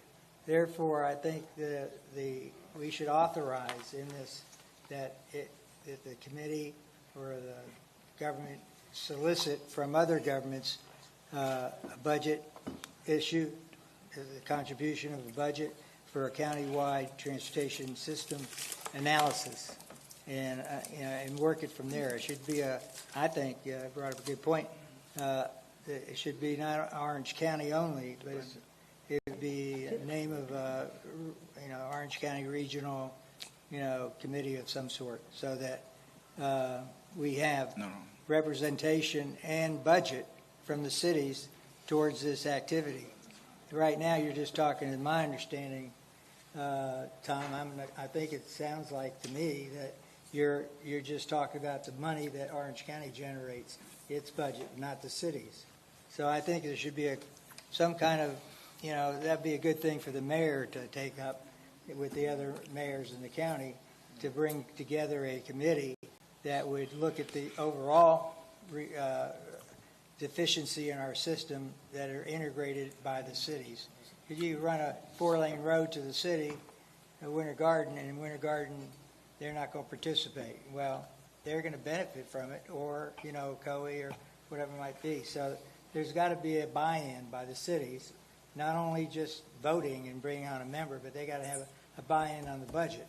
Therefore, I think we should authorize in this that the committee or the government solicit from other governments a budget issue, the contribution of the budget for a countywide transportation system analysis, and and work it from there. It should be I think brought up a good point. It should be not Orange County only, but it would be the name of Orange County Regional committee of some sort, so that we have representation and budget from the cities towards this activity. Right now, you're just talking, in my understanding, Tom, I think it sounds like to me that you're just talking about the money that Orange County generates, its budget, not the cities. So I think there should be some kind of, that'd be a good thing for the mayor to take up with the other mayors in the county to bring together a committee that would look at the overall deficiency in our system that are integrated by the cities. If you run a 4-lane road to the city, Winter Garden, and in Winter Garden, they're not going to participate. Well, they're going to benefit from it, or, COE or whatever it might be. So there's got to be a buy-in by the cities, not only just voting and bringing on a member, but they got to have a buy-in on the budget,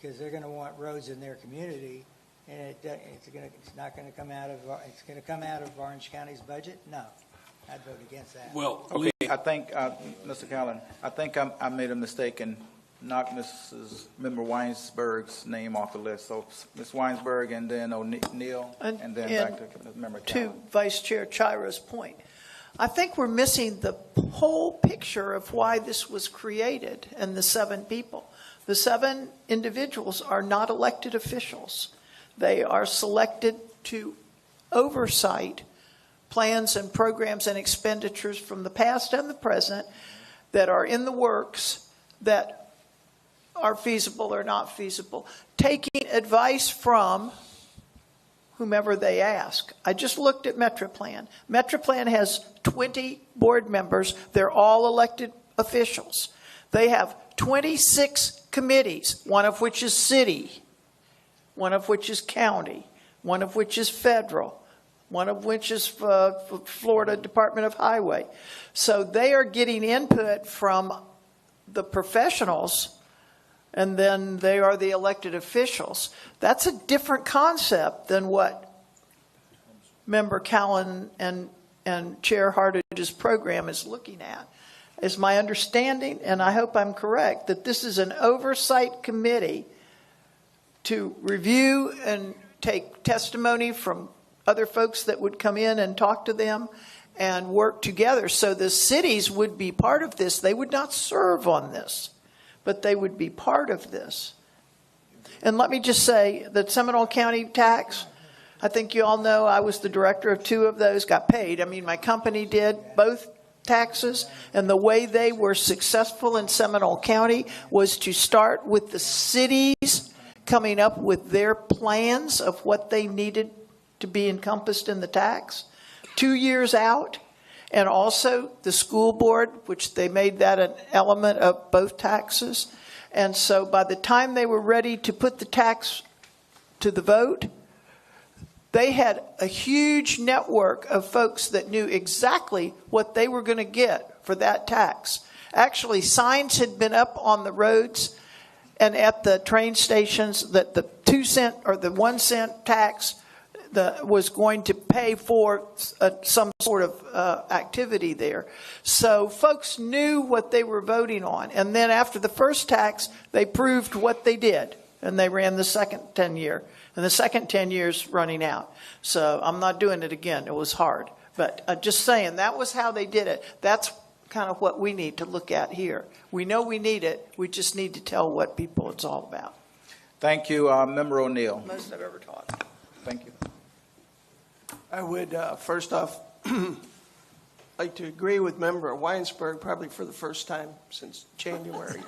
because they're going to want roads in their community. And it's not going to come out of. It's going to come out of Orange County's budget. No, I'd vote against that. Well, okay. I think, Mr. Callen, I think I made a mistake and knocked Member Weinsberg's name off the list. So Ms. Weinsberg, and then O'Neill, and then back to Member Callen. To Vice Chair Chira's point, I think we're missing the whole picture of why this was created and the 7 people. The 7 individuals are not elected officials. They are selected to oversight plans and programs and expenditures from the past and the present that are in the works that are feasible or not feasible, taking advice from whomever they ask. I just looked at MetroPlan. MetroPlan has 20 board members. They're all elected officials. They have 26 committees, one of which is city, one of which is county, one of which is federal, one of which is Florida Department of Highway. So they are getting input from the professionals, and then they are the elected officials. That's a different concept than what Member Callen and Chair Hartage's program is looking at. Is my understanding, and I hope I'm correct, that this is an oversight committee to review and take testimony from other folks that would come in and talk to them and work together. So the cities would be part of this. They would not serve on this, but they would be part of this. And let me just say that Seminole County tax, I think you all know I was the director of 2 of those, got paid. I mean, my company did both taxes, and the way they were successful in Seminole County was to start with the cities coming up with their plans of what they needed to be encompassed in the tax 2 years out, and also the school board, which they made that an element of both taxes. And so by the time they were ready to put the tax to the vote, they had a huge network of folks that knew exactly what they were going to get for that tax. Actually, signs had been up on the roads and at the train stations that the 2 cent or the 1 cent tax was going to pay for some sort of activity there. So folks knew what they were voting on. And then after the first tax, they proved what they did. And they ran the second 10 year. And the second 10 years running out. So I'm not doing it again. It was hard. But just saying, that was how they did it. That's kind of what we need to look at here. We know we need it. We just need to tell what people it's all about. Thank you, Member O'Neill. Most I've ever taught. Thank you. I would, first off, like to agree with Member Weinsberg, probably for the first time since January.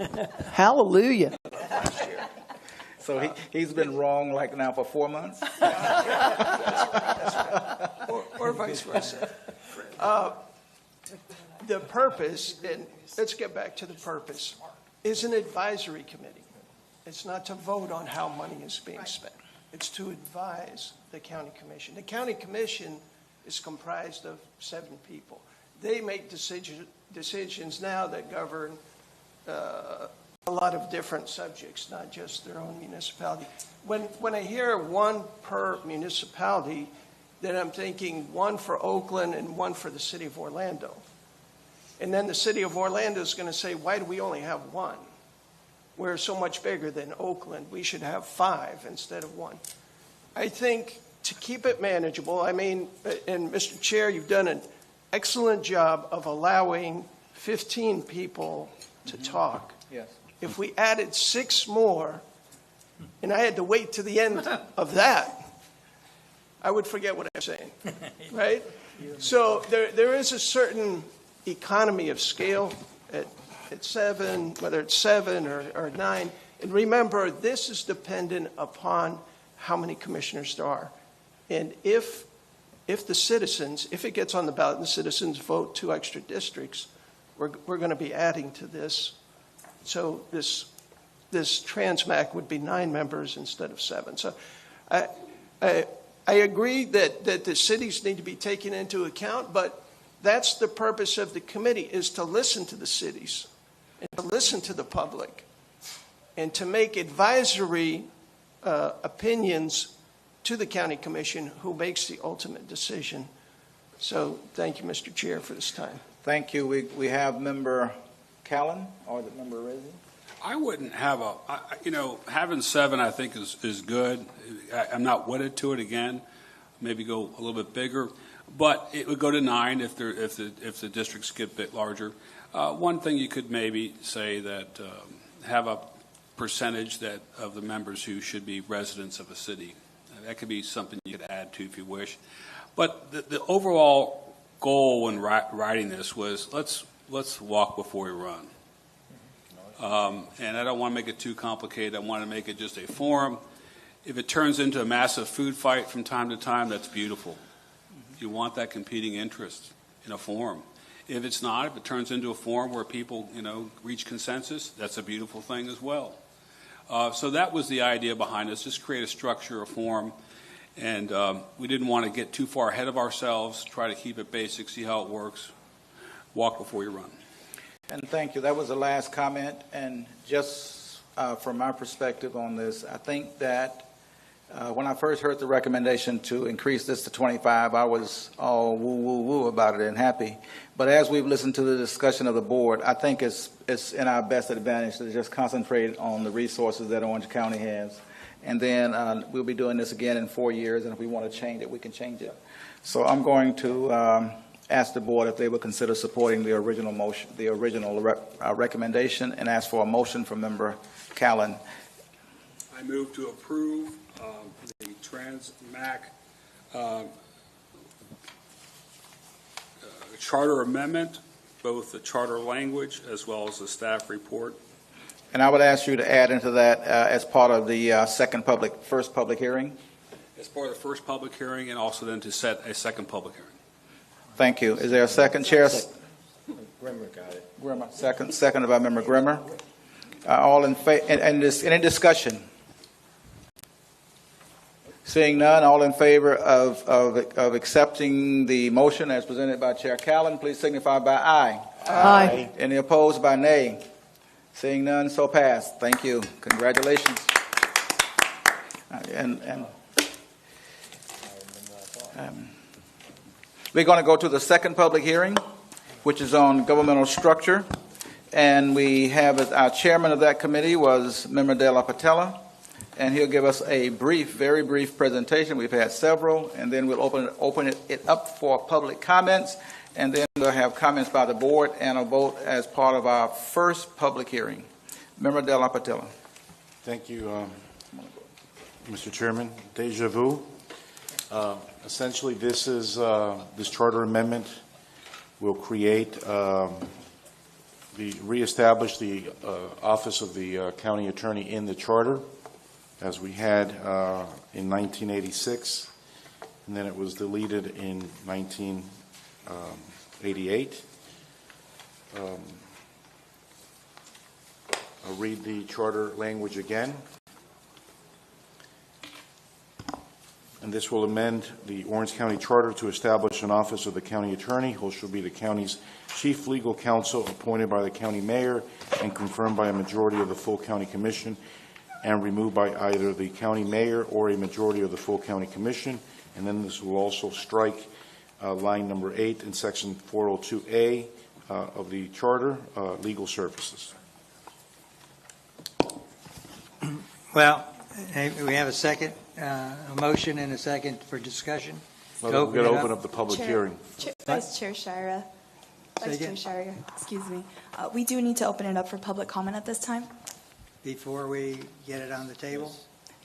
Hallelujah. Last year. So he's been wrong like now for 4 months? That's right. Or vice versa. The purpose, and let's get back to the purpose, is an advisory committee. It's not to vote on how money is being spent. It's to advise the county commission. The county commission is comprised of 7 people. They make decisions now that govern a lot of different subjects, not just their own municipality. When I hear 1 per municipality, then I'm thinking 1 for Oakland and 1 for the city of Orlando. And then the city of Orlando is going to say, why do we only have 1? We're so much bigger than Oakland. We should have 5 instead of 1. I think to keep it manageable, I mean, and Mr. Chair, you've done an excellent job of allowing 15 people to talk. Yes. If we added 6 more, and I had to wait to the end of that, I would forget what I'm saying, right? So there is a certain economy of scale at 7, whether it's 7 or 9. And remember, this is dependent upon how many commissioners there are. And if the citizens, if it gets on the ballot and the citizens vote 2 extra districts, we're going to be adding to this. So this Transmac would be 9 members instead of 7. So I agree that the cities need to be taken into account, but that's the purpose of the committee, is to listen to the cities and to listen to the public and to make advisory opinions to the county commission, who makes the ultimate decision. So thank you, Mr. Chair, for this time. Thank you. We have Member Callan, or the Member Rizzi. I wouldn't have having 7 I think is good. I'm not wedded to it again. Maybe go a little bit bigger, but it would go to 9 if the districts get a bit larger. One thing you could maybe say that have a percentage of the members who should be residents of a city. That could be something you could add to if you wish. But the overall goal when writing this was let's walk before we run. And I don't want to make it too complicated. I want to make it just a forum. If it turns into a massive food fight from time to time, that's beautiful. You want that competing interest in a forum. If it's not, if it turns into a forum where people, reach consensus, that's a beautiful thing as well. So that was the idea behind this, just create a structure, a forum. And we didn't want to get too far ahead of ourselves, try to keep it basic, see how it works, walk before you run. And thank you. That was the last comment. And just from my perspective on this, I think that when I first heard the recommendation to increase this to 25, I was all woo, woo, woo about it and happy. But as we've listened to the discussion of the board, I think it's in our best advantage to just concentrate on the resources that Orange County has. And then we'll be doing this again in 4 years, and if we want to change it, we can change it. So I'm going to ask the board if they would consider supporting the original motion, the original recommendation, and ask for a motion from Member Callan. I move to approve the Transmac charter amendment, both the charter language as well as the staff report. And I would ask you to add into that as part of the first public hearing. As part of the first public hearing, and also then to set a second public hearing. Thank you. Is there a second, Chair? Grimmer got it. Grimmer, seconded by Member Grimmer. All in favor? And any discussion? Seeing none, all in favor of accepting the motion as presented by Chair Callan, please signify by aye. Aye. Any opposed by nay? Seeing none, so passed. Thank you. Congratulations. And We're going to go to the second public hearing, which is on governmental structure. And we have, our chairman of that committee was Member De La Patella, and he'll give us a brief, very brief presentation. We've had several, and then we'll open it up for public comments, and then we'll have comments by the board and a vote as part of our first public hearing. Member De La Patella. Thank you, Mr. Chairman. Deja vu. Essentially, this is this charter amendment will create reestablish the office of the county attorney in the charter, as we had in 1986, and then it was deleted in 1988. I'll read the charter language again. And this will amend the Orange County Charter to establish an office of the county attorney, who shall be the county's chief legal counsel appointed by the county mayor and confirmed by a majority of the full county commission and removed by either the county mayor or a majority of the full county commission. And then this will also strike line number 8 in section 402A of the charter, legal services. Well, we have a second, a motion and a second for discussion. Well, we're going to open up the public hearing. Vice Chair Shira. Vice Chair Shira, excuse me. We do need to open it up for public comment at this time. Before we get it on the table?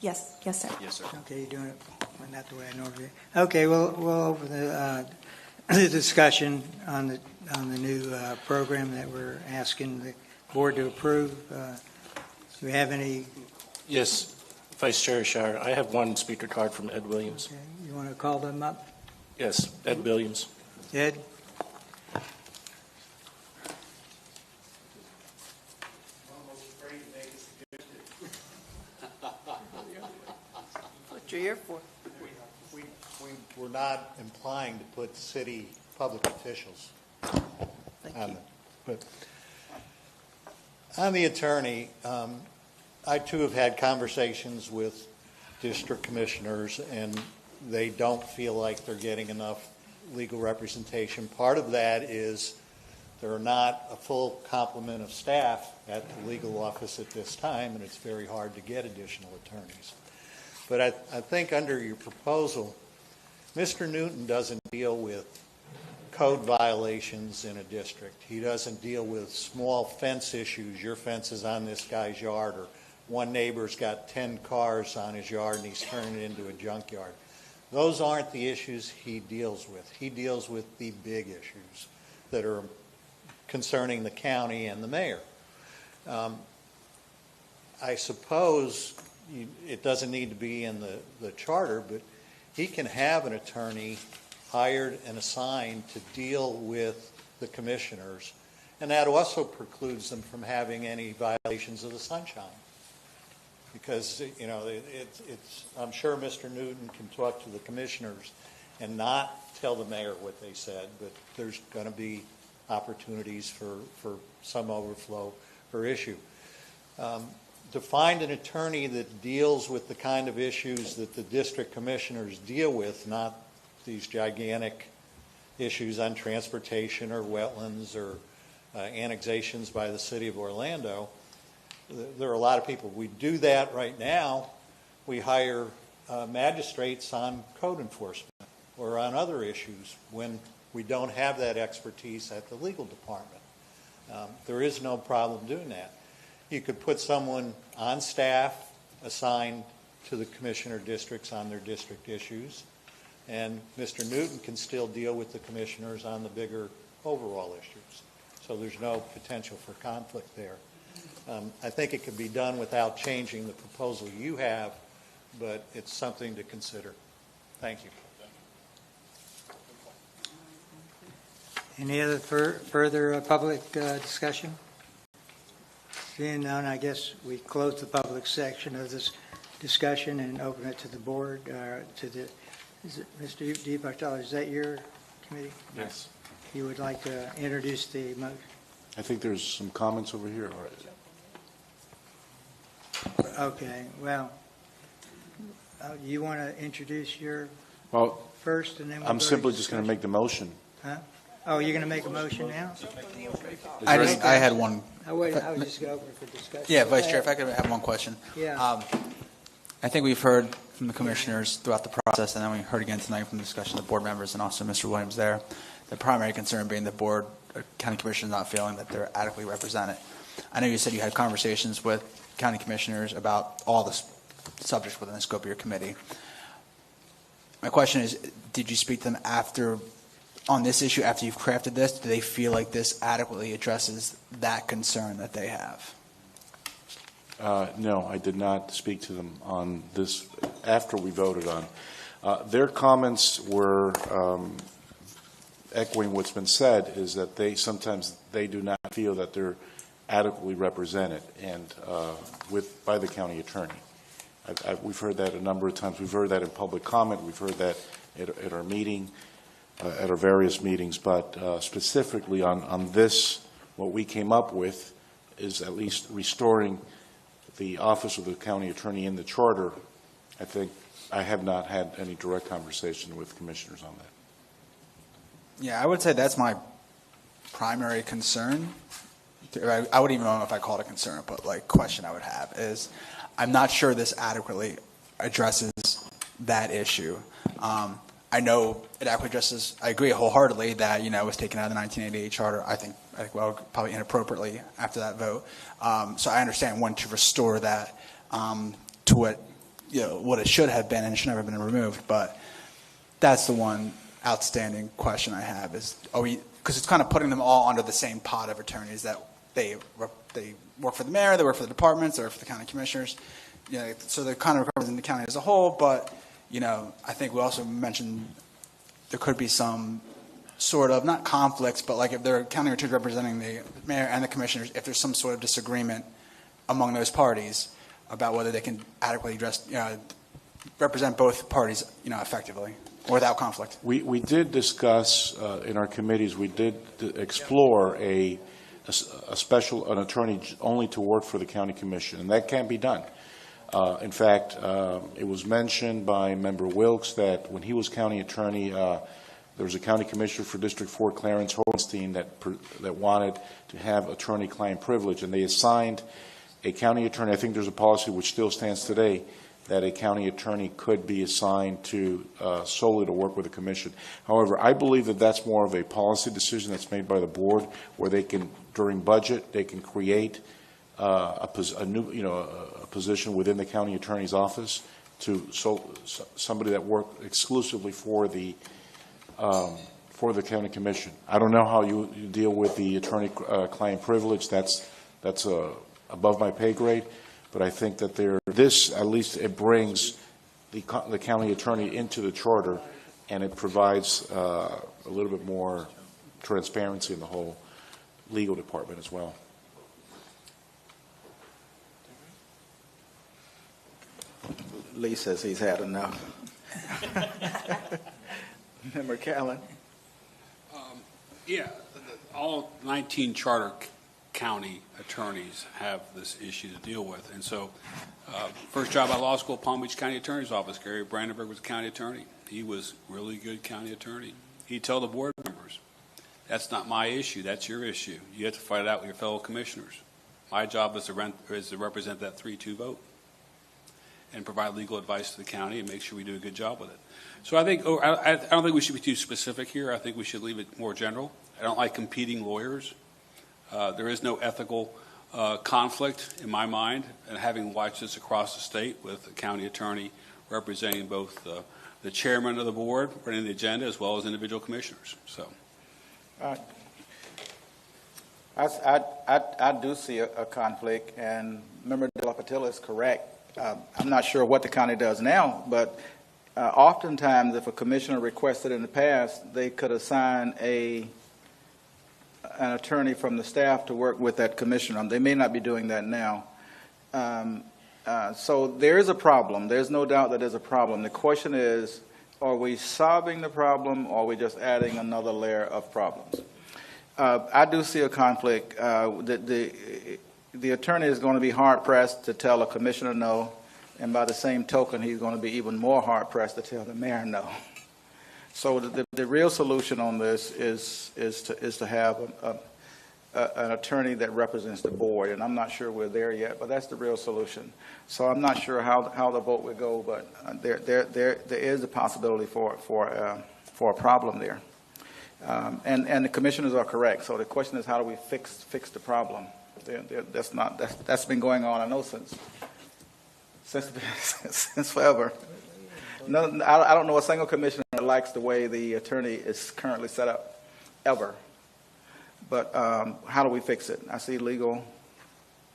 Yes, yes, sir. Yes, sir. Okay, you're doing it not the way I normally. Okay, we'll open the discussion on the new program that we're asking the board to approve. Do we have any? Yes, Vice Chair Shire, I have one speaker card from Ed Williams. Okay, you want to call them up? Yes, Ed Williams. Ed? What you're here for. We're not implying to put city public officials on it. But on the attorney, I too have had conversations with district commissioners, and they don't feel like they're getting enough legal representation. Part of that is there are not a full complement of staff at the legal office at this time, and it's very hard to get additional attorneys. But I think under your proposal, Mr. Newton doesn't deal with code violations in a district. He doesn't deal with small fence issues. Your fence is on this guy's yard, or one neighbor's got 10 cars on his yard and he's turning it into a junkyard. Those aren't the issues he deals with. He deals with the big issues that are concerning the county and the mayor. I suppose it doesn't need to be in the charter, but he can have an attorney hired and assigned to deal with the commissioners, and that also precludes them from having any violations of the sunshine. Because, you know, I'm sure Mr. Newton can talk to the commissioners and not tell the mayor what they said, but there's going to be opportunities for some overflow or issue. To find an attorney that deals with the kind of issues that the district commissioners deal with, not these gigantic issues on transportation or wetlands or annexations by the city of Orlando, there are a lot of people. We do that right now. We hire magistrates on code enforcement or on other issues when we don't have that expertise at the legal department. There is no problem doing that. You could put someone on staff assigned to the commissioner districts on their district issues, and Mr. Newton can still deal with the commissioners on the bigger overall issues. So there's no potential for conflict there. I think it could be done without changing the proposal you have, but it's something to consider. Thank you. Any other further public discussion? Seeing none, I guess we close the public section of this discussion and open it to the board, is it Mr. DiBartolo, is that your committee? Yes. You would like to introduce the motion? I think there's some comments over here. Okay, well, you want to introduce your Well, first, and then we'll I'm go to simply just going to discussion? make the motion. Huh? Oh, you're going to make a motion now? I had one. I was just going to open for discussion. Yeah, Vice Chair, if I could have one question. Yeah. I think we've heard from the commissioners throughout the process, and then we heard again tonight from the discussion of the board members and also Mr. Williams there, the primary concern being the board, county commissioners not feeling that they're adequately represented. I know you said you had conversations with county commissioners about all the subjects within the scope of your committee. My question is, did you speak to them on this issue after you've crafted this? Do they feel like this adequately addresses that concern that they have? No, I did not speak to them on this after we voted on. Their comments were echoing what's been said, is that sometimes they do not feel that they're adequately represented and by the county attorney. We've heard that a number of times. We've heard that in public comment. We've heard that at our meeting, at our various meetings. But specifically on this, what we came up with is at least restoring the office of the county attorney in the charter. I think I have not had any direct conversation with commissioners on that. Yeah, I would say that's my primary concern. I wouldn't even know if I call it a concern, but question I would have is I'm not sure this adequately addresses that issue. I know it adequately addresses, I agree wholeheartedly that, it was taken out of the 1988 charter, I think probably inappropriately after that vote. So I understand wanting to restore that to what it should have been, and it should never have been removed. But that's the one outstanding question I have is, because it's kind of putting them all under the same pot of attorneys that they work for the mayor, they work for the departments, they work for the county commissioners. So they're kind of representing the county as a whole, but I think we also mentioned there could be some sort of, not conflicts, but if they're county attorneys representing the mayor and the commissioners, if there's some sort of disagreement among those parties about whether they can adequately represent both parties, effectively or without conflict. We did discuss in our committees, we did explore an attorney only to work for the county commission, and that can be done. In fact, it was mentioned by Member Wilkes that when he was county attorney, there was a county commissioner for District 4, Clarence Hohenstein, that wanted to have attorney-client privilege, and they assigned a county attorney. I think there's a policy which still stands today that a county attorney could be assigned to solely to work with the commission. However, I believe that that's more of a policy decision that's made by the board, where they can, during budget, they can create a position within the county attorney's office to somebody that worked exclusively for the county commission. I don't know how you deal with the attorney-client privilege. That's above my pay grade. But I think that at least it brings the county attorney into the charter, and it provides a little bit more transparency in the whole legal department as well. Lee says he's had enough. Member Callen. Yeah, all 19 charter county attorneys have this issue to deal with. And so, first job at law school, Palm Beach County Attorney's Office, Gary Brandenburg was a county attorney. He was really good county attorney. He'd tell the board members, that's not my issue, that's your issue. You have to fight it out with your fellow commissioners. My job is to represent that 3-2 vote and provide legal advice to the county and make sure we do a good job with it. So I think, I don't think we should be too specific here. I think we should leave it more general. I don't like competing lawyers. There is no ethical conflict in my mind, and having watched this across the state with the county attorney representing both the chairman of the board, running the agenda, as well as individual commissioners. So, I do see a conflict, and Member De La Patilla is correct. I'm not sure what the county does now, but oftentimes if a commissioner requested in the past, they could assign an attorney from the staff to work with that commissioner. They may not be doing that now. So there is a problem. There's no doubt that there's a problem. The question is, are we solving the problem, or are we just adding another layer of problems? I do see a conflict. The attorney is going to be hard-pressed to tell a commissioner no, and by the same token, he's going to be even more hard-pressed to tell the mayor no. So the real solution on this is to have an attorney that represents the board, and I'm not sure we're there yet, but that's the real solution. So I'm not sure how the vote would go, but there is a possibility for a problem there. And the commissioners are correct. So the question is, how do we fix the problem? That's been going on, I know, since forever. No, I don't know a single commissioner that likes the way the attorney is currently set up, ever. But how do we fix it? I see legal.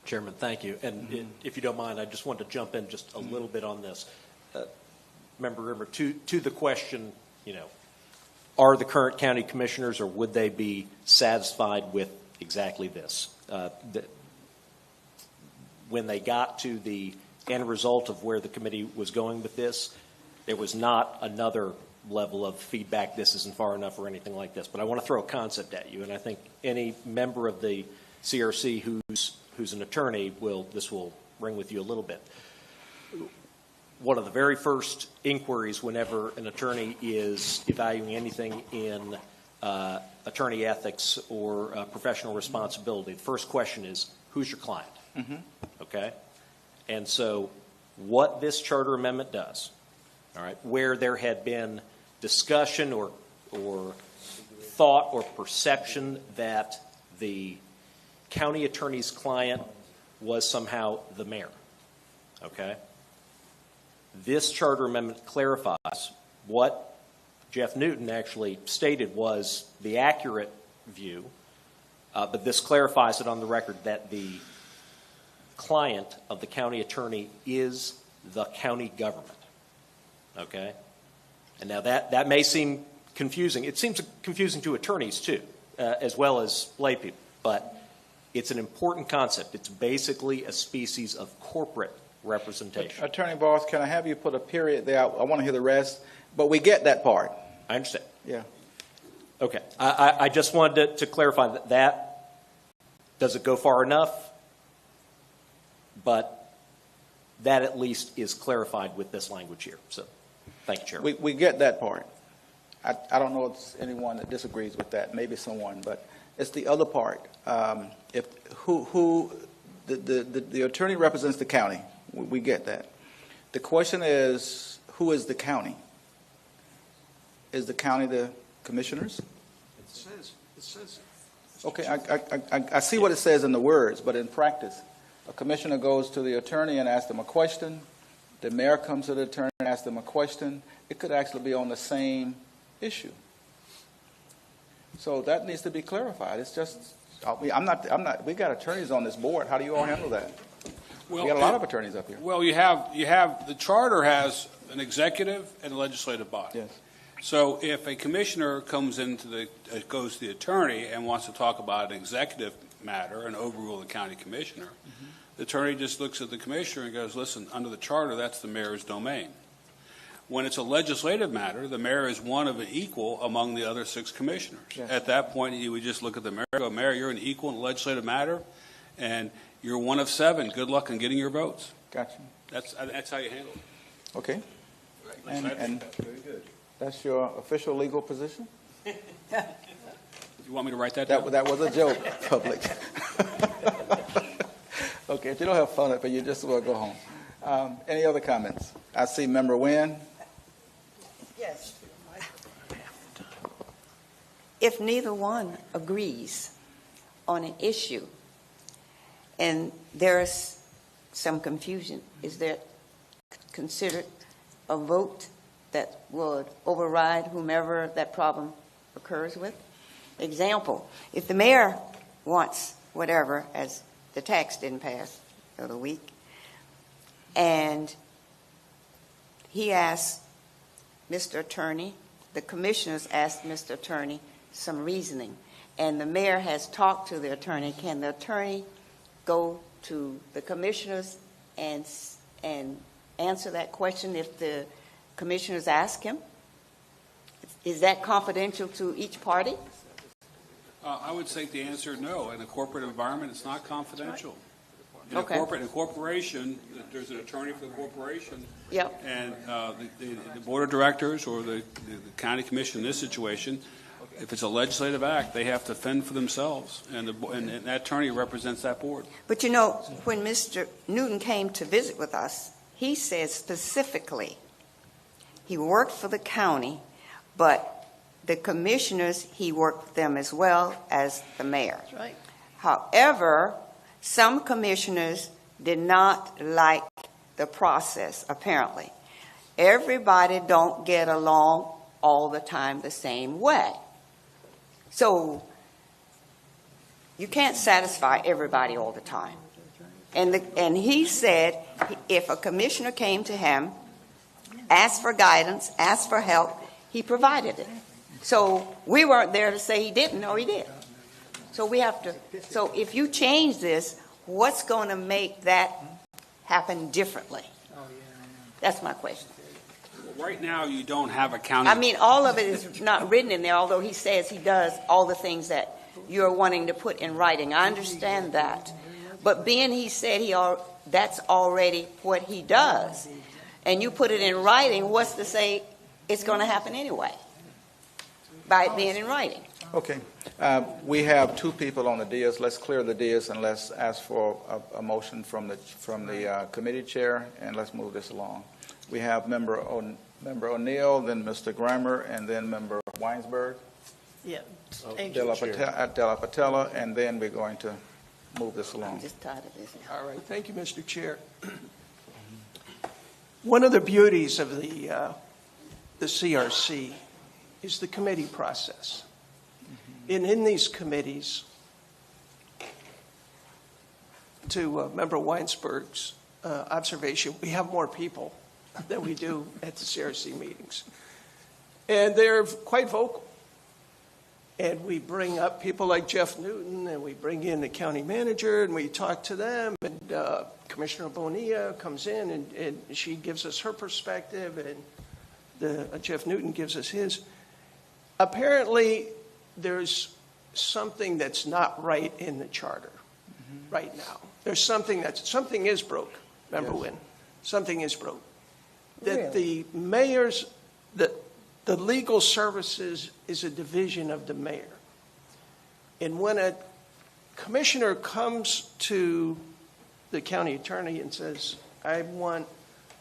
Chairman, thank you. And if you don't mind, I just want to jump in just a little bit on this. Member Rimmer, to the question, are the current county commissioners, or would they be satisfied with exactly this? When they got to the end result of where the committee was going with this, there was not another level of feedback, this isn't far enough or anything like this. But I want to throw a concept at you, and I think any member of the CRC who's an attorney this will ring with you a little bit. One of the very first inquiries whenever an attorney is evaluating anything in attorney ethics or professional responsibility, the first question is, who's your client? Mm-hmm. Okay? And so what this charter amendment does, all right, where there had been discussion or thought or perception that the county attorney's client was somehow the mayor, okay? This charter amendment clarifies what Jeff Newton actually stated was the accurate view, but this clarifies it on the record that the client of the county attorney is the county government, okay? And now that may seem confusing. It seems confusing to attorneys too, as well as lay people, but it's an important concept. It's basically a species of corporate representation. Attorney Boss, can I have you put a period there? I want to hear the rest, but we get that part. I understand. Yeah. Okay. I just wanted to clarify that does it go far enough? But that at least is clarified with this language here. So thank you, Chairman. We get that part. I don't know if there's anyone that disagrees with that, maybe someone, but it's the other part. The attorney represents the county. We get that. The question is, who is the county? Is the county the commissioners? It says. Okay, I see what it says in the words, but in practice, a commissioner goes to the attorney and asks them a question. The mayor comes to the attorney and asks them a question. It could actually be on the same issue. So that needs to be clarified. It's just, I'm not, we got attorneys on this board. How do you all handle that? We got a lot of attorneys up here. Well, you have the charter has an executive and a legislative body. Yes. So if a commissioner goes to the attorney and wants to talk about an executive matter and overrule the county commissioner, the attorney just looks at the commissioner and goes, listen, under the charter, that's the mayor's domain. When it's a legislative matter, the mayor is one of an equal among the other 6 commissioners. Yes. At that point, you would just look at the mayor and go, Mayor, you're an equal in a legislative matter, and you're one of 7. Good luck in getting your votes. Gotcha. That's how you handle it. Okay. Right. And that's your official legal position? You want me to write that down? That was a joke, public. Okay, if you don't have fun up, you just will go home. Any other comments? I see Member Nguyen. Yes. If neither one agrees on an issue and there's some confusion, is there considered a vote that would override whomever that problem occurs with? Example, if the mayor wants whatever, as the tax didn't pass the other week, and he asked Mr. Attorney, the commissioners asked Mr. Attorney some reasoning, and the mayor has talked to the attorney, can the attorney go to the commissioners and answer that question if the commissioners ask him? Is that confidential to each party? I would say the answer no. In a corporate environment, it's not confidential. In Okay. in a corporation, there's an attorney for the corporation. Yep. And the board of directors or the county commission in this situation, if it's a legislative act, they have to fend for themselves, and that attorney represents that board. But you know, when Mr. Newton came to visit with us, he said specifically, he worked for the county, but the commissioners, he worked with them as well as the mayor. That's right. However, some commissioners did not like the process, apparently. Everybody don't get along all the time the same way. So you can't satisfy everybody all the time. And he said if a commissioner came to him, asked for guidance, asked for help, he provided it. So we weren't there to say he didn't or he did. So we have to, so if you change this, what's going to make that happen differently? That's my question. Right now, you don't have a county. I mean, all of it is not written in there, although he says he does all the things that you're wanting to put in writing. I understand that. But being he said that's already what he does, and you put it in writing, what's to say it's going to happen anyway by it being in writing? Okay. We have two people on the dais. Let's clear the dais and let's ask for a motion from the committee chair, and let's move this along. We have Member O'Neill, then Mr. Grammer, and then Member Weinsberg. Yeah. De La Patella, and then we're going to move this along. I'm just tired of this. All right. Thank you, Mr. Chair. One of the beauties of the CRC is the committee process. And in these committees, to Member Weinsberg's observation, we have more people than we do at the CRC meetings. And they're quite vocal. And we bring up people like Jeff Newton, and we bring in the county manager, and we talk to them, and Commissioner Bonilla comes in, and she gives us her perspective, and Jeff Newton gives us his. Apparently, there's something that's not right in the charter right now. There's something is broke, Member Wynn. Something is broke. That the mayor's, the legal services is a division of the mayor. And when a commissioner comes to the county attorney and says, I want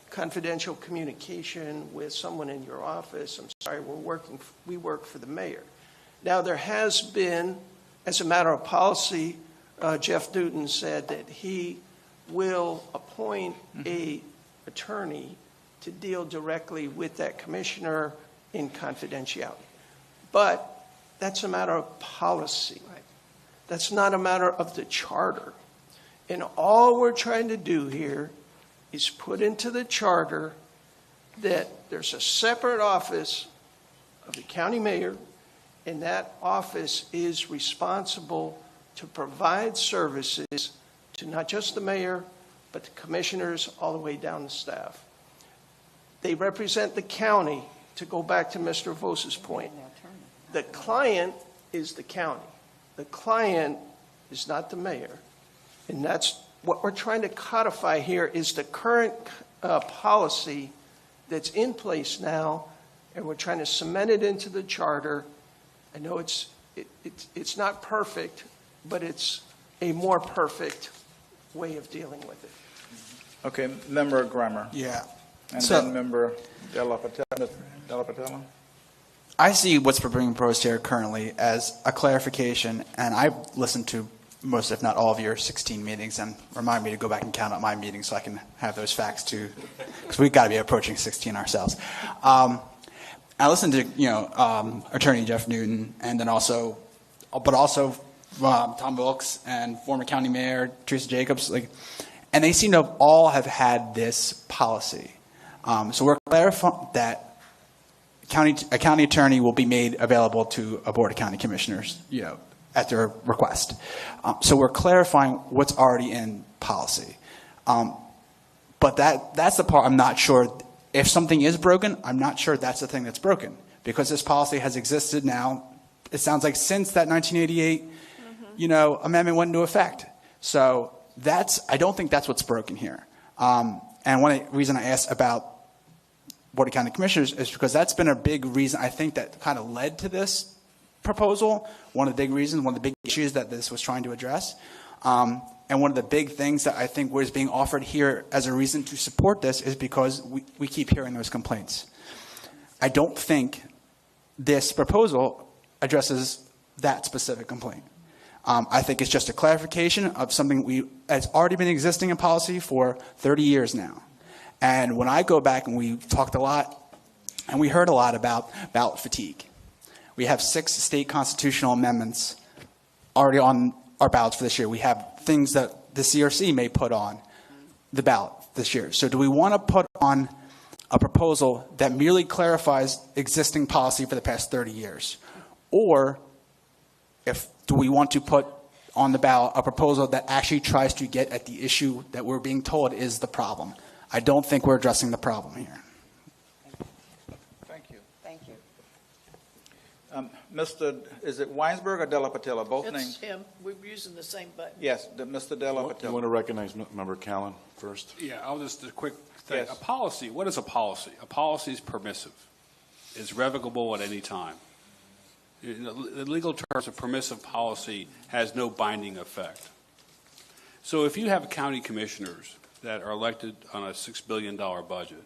confidential communication with someone in your office, I'm sorry, we work for the mayor. Now, there has been, as a matter of policy, Jeff Newton said that he will appoint a attorney to deal directly with that commissioner in confidentiality. But that's a matter of policy. That's not a matter of the charter. And all we're trying to do here is put into the charter that there's a separate office of the county mayor, and that office is responsible to provide services to not just the mayor, but the commissioners all the way down the staff. They represent the county, to go back to Mr. Vosa's point. The client is the county. The client is not the mayor. And that's what we're trying to codify here is the current policy that's in place now, and we're trying to cement it into the charter. I know it's not perfect, but it's a more perfect way of dealing with it. Okay, Member Grammer. Yeah. And So- then Member De La Patella. I see what's being proposed here currently as a clarification, and I've listened to most, if not all, of your 16 meetings, and remind me to go back and count up my meetings so I can have those facts too, because we've got to be approaching 16 ourselves. I listened to Attorney Jeff Newton, and then also Tom Wilkes and former County Mayor Teresa Jacobs, and they seem to all have had this policy. So we're clarifying that a county attorney will be made available to a board of county commissioners, at their request. So we're clarifying what's already in policy. But that's the part I'm not sure. If something is broken, I'm not sure that's the thing that's broken, because this policy has existed now, it sounds like since that 1988, amendment went into effect. So I don't think that's what's broken here. And one reason I asked about Board of County Commissioners is because that's been a big reason, I think, that kind of led to this proposal. One of the big reasons, one of the big issues that this was trying to address. And one of the big things that I think was being offered here as a reason to support this is because we keep hearing those complaints. I don't think this proposal addresses that specific complaint. I think it's just a clarification of something that's already been existing in policy for 30 years now. And when I go back, and we talked a lot, and we heard a lot about ballot fatigue. We have 6 state constitutional amendments already on our ballots for this year. We have things that the CRC may put on the ballot this year. So do we want to put on a proposal that merely clarifies existing policy for the past 30 years? Or do we want to put on the ballot a proposal that actually tries to get at the issue that we're being told is the problem? I don't think we're addressing the problem here. Thank you. Thank you. Is it Weinsberg or Della Patella? Both It's names? him. We're using the same button. Yes, Mr. Della You Patella. want to recognize Member Callan first? Yeah, I'll just a quick thing. Yes. A policy, what is a policy? A policy is permissive. It's revocable at any time. The legal terms of permissive policy has no binding effect. So if you have county commissioners that are elected on a $6 billion budget,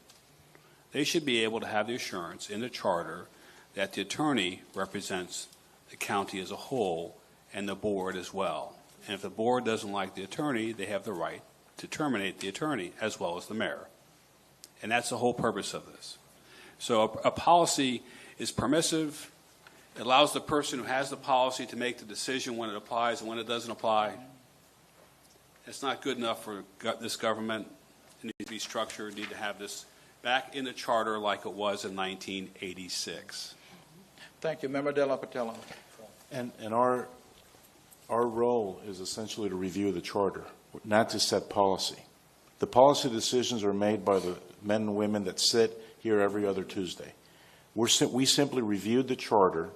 they should be able to have the assurance in the charter that the attorney represents the county as a whole and the board as well. And if the board doesn't like the attorney, they have the right to terminate the attorney as well as the mayor. And that's the whole purpose of this. So a policy is permissive. It allows the person who has the policy to make the decision when it applies and when it doesn't apply. It's not good enough for this government. It needs to be structured. We need to have this back in the charter like it was in 1986. Thank you. Member Della Patella. And our role is essentially to review the charter, not to set policy. The policy decisions are made by the men and women that sit here every other Tuesday. We simply reviewed the charter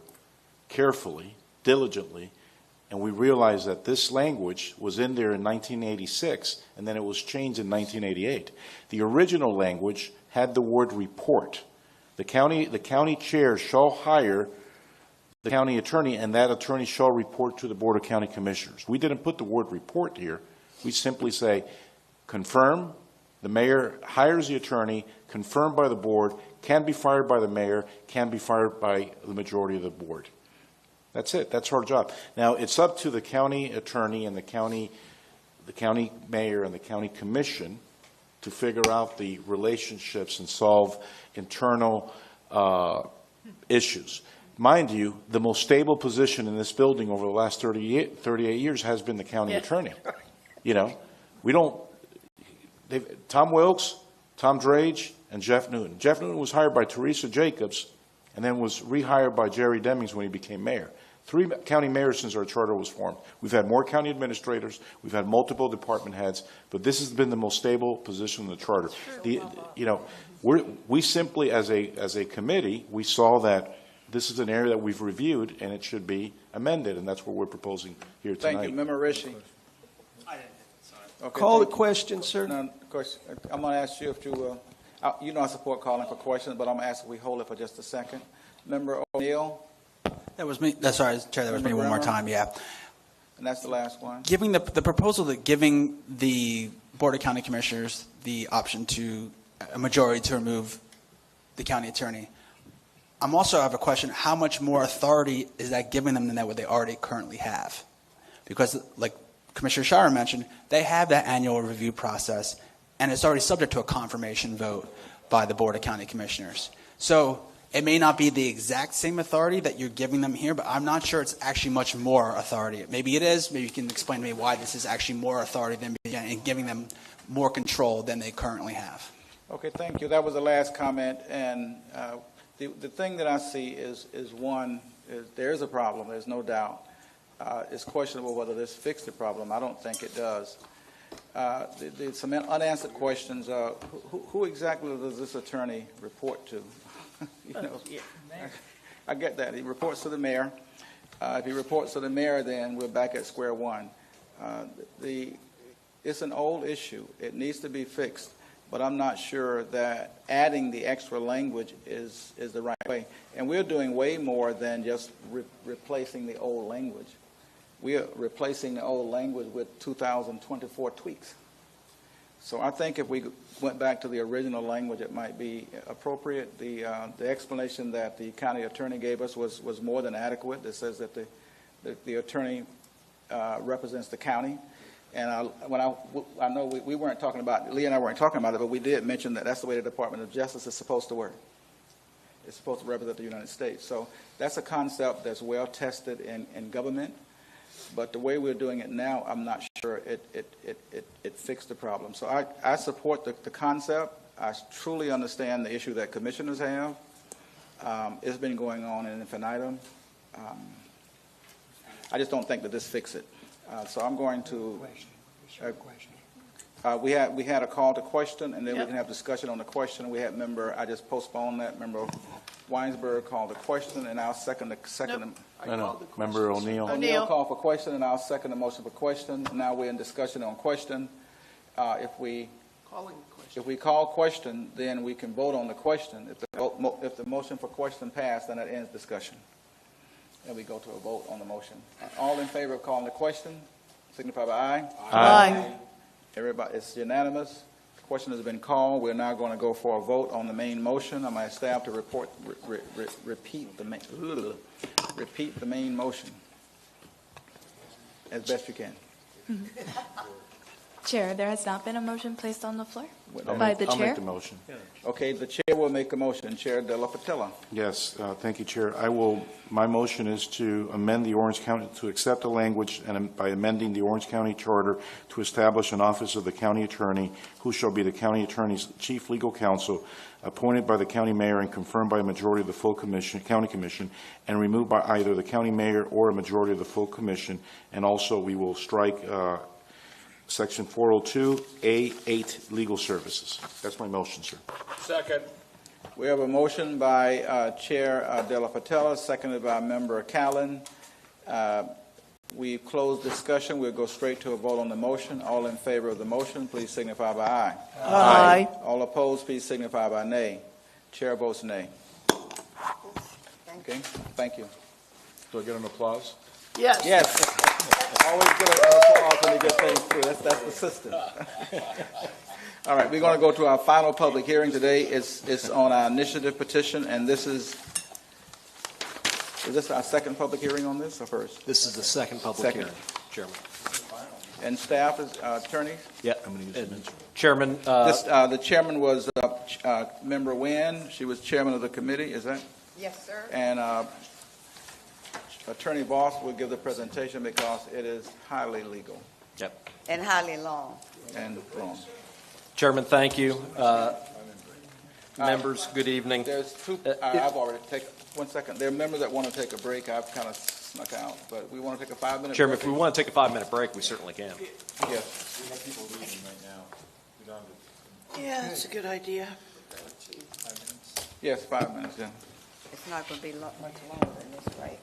carefully, diligently, and we realized that this language was in there in 1986, and then it was changed in 1988. The original language had the word report. The county chair shall hire the county attorney, and that attorney shall report to the Board of County Commissioners. We didn't put the word report here. We simply say, confirm, the mayor hires the attorney, confirmed by the board, can be fired by the mayor, can be fired by the majority of the board. That's it. That's our job. Now, it's up to the county attorney and the county mayor and the county commission to figure out the relationships and solve internal issues. Mind you, the most stable position in this building over the last 38 years has been the county attorney. You know, we don't, Tom Wilkes, Tom Drage, and Jeff Newton. Jeff Newton was hired by Teresa Jacobs and then was rehired by Jerry Demings when he became mayor. 3 county mayors since our charter was formed. We've had more county administrators, we've had multiple department heads, but this has been the most stable position in the charter. We simply, as a committee, we saw that this is an area that we've reviewed and it should be amended, and that's what we're proposing here tonight. Thank you. Member Rishi. Okay, Call the question, sir. No, question. I'm going to ask you if you, you know I support calling for questions, but I'm going to ask if we hold it for just a second. Member O'Neill? That was me. That's sorry, Chair. That was me one more time. Yeah. And that's the last one. Giving the proposal that giving the Board of County Commissioners the option to a majority to remove the county attorney. I'm also have a question. How much more authority is that giving them than what they already currently have? Because, like Commissioner Shire mentioned, they have that annual review process, and it's already subject to a confirmation vote by the Board of County Commissioners. So it may not be the exact same authority that you're giving them here, but I'm not sure it's actually much more authority. Maybe it is. Maybe you can explain to me why this is actually more authority than and giving them more control than they currently have. Okay, thank you. That was the last comment, and the thing that I see is there is a problem. There's no doubt. It's questionable whether this fixed the problem. I don't think it does. Some unanswered questions. Who exactly does this attorney report to? I get that. He reports to the mayor. If he reports to the mayor, then we're back at square one. It's an old issue. It needs to be fixed, but I'm not sure that adding the extra language is the right way. And we're doing way more than just replacing the old language. We are replacing the old language with 2024 tweaks. So I think if we went back to the original language, it might be appropriate. The explanation that the county attorney gave us was more than adequate. It says that the attorney represents the county. And I know we weren't talking about, Lee and I weren't talking about it, but we did mention that that's the way the Department of Justice is supposed to work. It's supposed to represent the United States. So that's a concept that's well tested in government. But the way we're doing it now, I'm not sure it fixed the problem. So I support the concept. I truly understand the issue that commissioners have. It's been going on in infinitum. I just don't think that this fixes it. So I'm going to. We had a call to question, and then we can have discussion on the question. We had I just postponed that. Member Weinsberg called the question, and I'll second the second. No. Member O'Neill. O'Neill called for question, and I'll second the motion for question. Now we're in discussion on question. If we call question, then we can vote on the question. If the motion for question passed, then that ends discussion. And we go to a vote on the motion. All in favor of calling the question, signify by aye. Aye. Everybody, it's unanimous. The question has been called. We're now going to go for a vote on the main motion. I'm going to staff to repeat the main motion as best you can. Chair, there has not been a motion placed on the floor I'll by the make chair. the motion. Okay, the chair will make a motion. Chair Della Patella. Yes, thank you, Chair. My motion is to amend the Orange County, to accept the language and by amending the Orange County Charter to establish an office of the county attorney, who shall be the county attorney's chief legal counsel, appointed by the county mayor and confirmed by a majority of the full county commission, and removed by either the county mayor or a majority of the full commission. And also, we will strike Section 402A8, legal services. That's my motion, sir. Second. We have a motion by Chair Della Patella, seconded by Member Callen. We've closed discussion. We'll go straight to a vote on the motion. All in favor of the motion, please signify by aye. Aye. All opposed, please signify by nay. Chair votes nay. Okay, thank you. Do I get an applause? Yes. Yes. Always get an applause when you get things through. That's the system. All right, we're going to go to our final public hearing today. It's on our initiative petition, and this is this our second public hearing on this or first? This is the second public hearing, Chairman. And staff is attorneys? Yeah. Chairman. The chairman was Member Nguyen. She was chairman of the committee. Is that? Yes, sir. And Attorney Voss will give the presentation because it is highly legal. Yep. And highly long. And long. Chairman, thank you. Members, good evening. There's two. I've already taken. 1 second. There are members that want to take a break. I've kind of snuck out, but we want to take a 5-minute Chairman, break. if we want to take a 5-minute break, we certainly can. Yes. We have people leaving right now. Yeah, that's a good idea. Yes, 5 minutes. Yeah. It's not going to be much longer than this, right?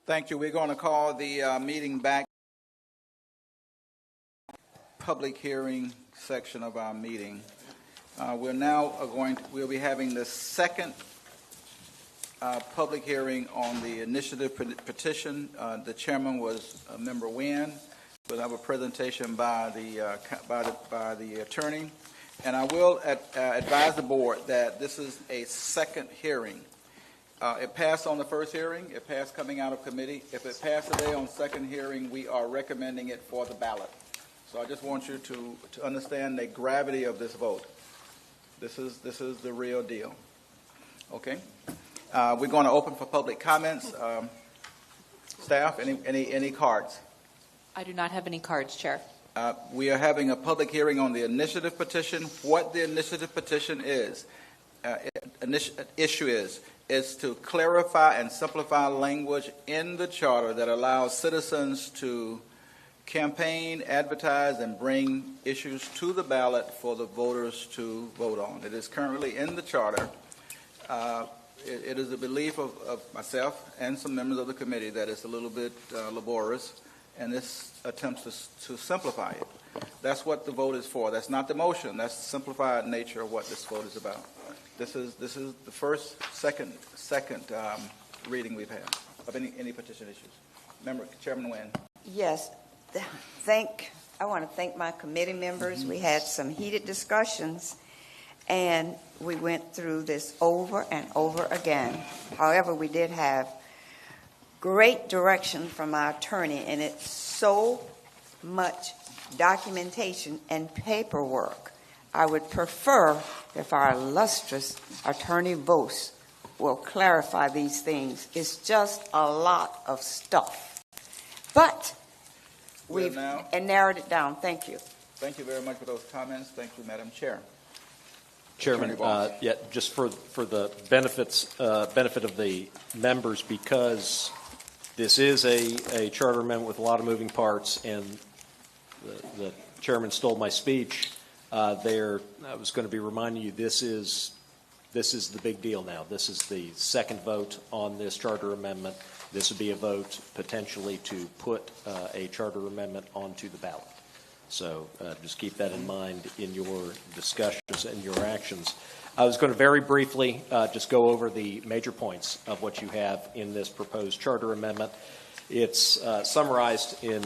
Thank you. We're going to call the meeting back. Public hearing section of our meeting. We'll be having the second public hearing on the initiative petition. The chairman was Member Nguyen. We'll have a presentation by the attorney. And I will advise the board that this is a second hearing. It passed on the first hearing. It passed coming out of committee. If it passed today on second hearing, we are recommending it for the ballot. So I just want you to understand the gravity of this vote. This is the real deal. Okay? We're going to open for public comments. Staff, any cards? I do not have any cards, Chair. We are having a public hearing on the initiative petition. What the initiative petition is, issue is to clarify and simplify language in the charter that allows citizens to campaign, advertise, and bring issues to the ballot for the voters to vote on. It is currently in the charter. It is the belief of myself and some members of the committee that it's a little bit laborious, and this attempts to simplify it. That's what the vote is for. That's not the motion. That's the simplified nature of what this vote is about. This is the second reading we've had of any petition issues. Member Chairman Nguyen. Yes. I want to thank my committee members. We had some heated discussions, and we went through this over and over again. However, we did have great direction from our attorney, and it's so much documentation and paperwork. I would prefer if our illustrious attorney Vos will clarify these things. It's just a lot of stuff. But we've narrowed it down. Thank you. Thank you very much for those comments. Thank you, Madam Chair. Chairman, just for the benefit of the members, because this is a charter amendment with a lot of moving parts, and the chairman stole my speech. I was going to be reminding you this is the big deal now. This is the second vote on this charter amendment. This would be a vote potentially to put a charter amendment onto the ballot. So just keep that in mind in your discussions and your actions. I was going to very briefly just go over the major points of what you have in this proposed charter amendment. It's summarized in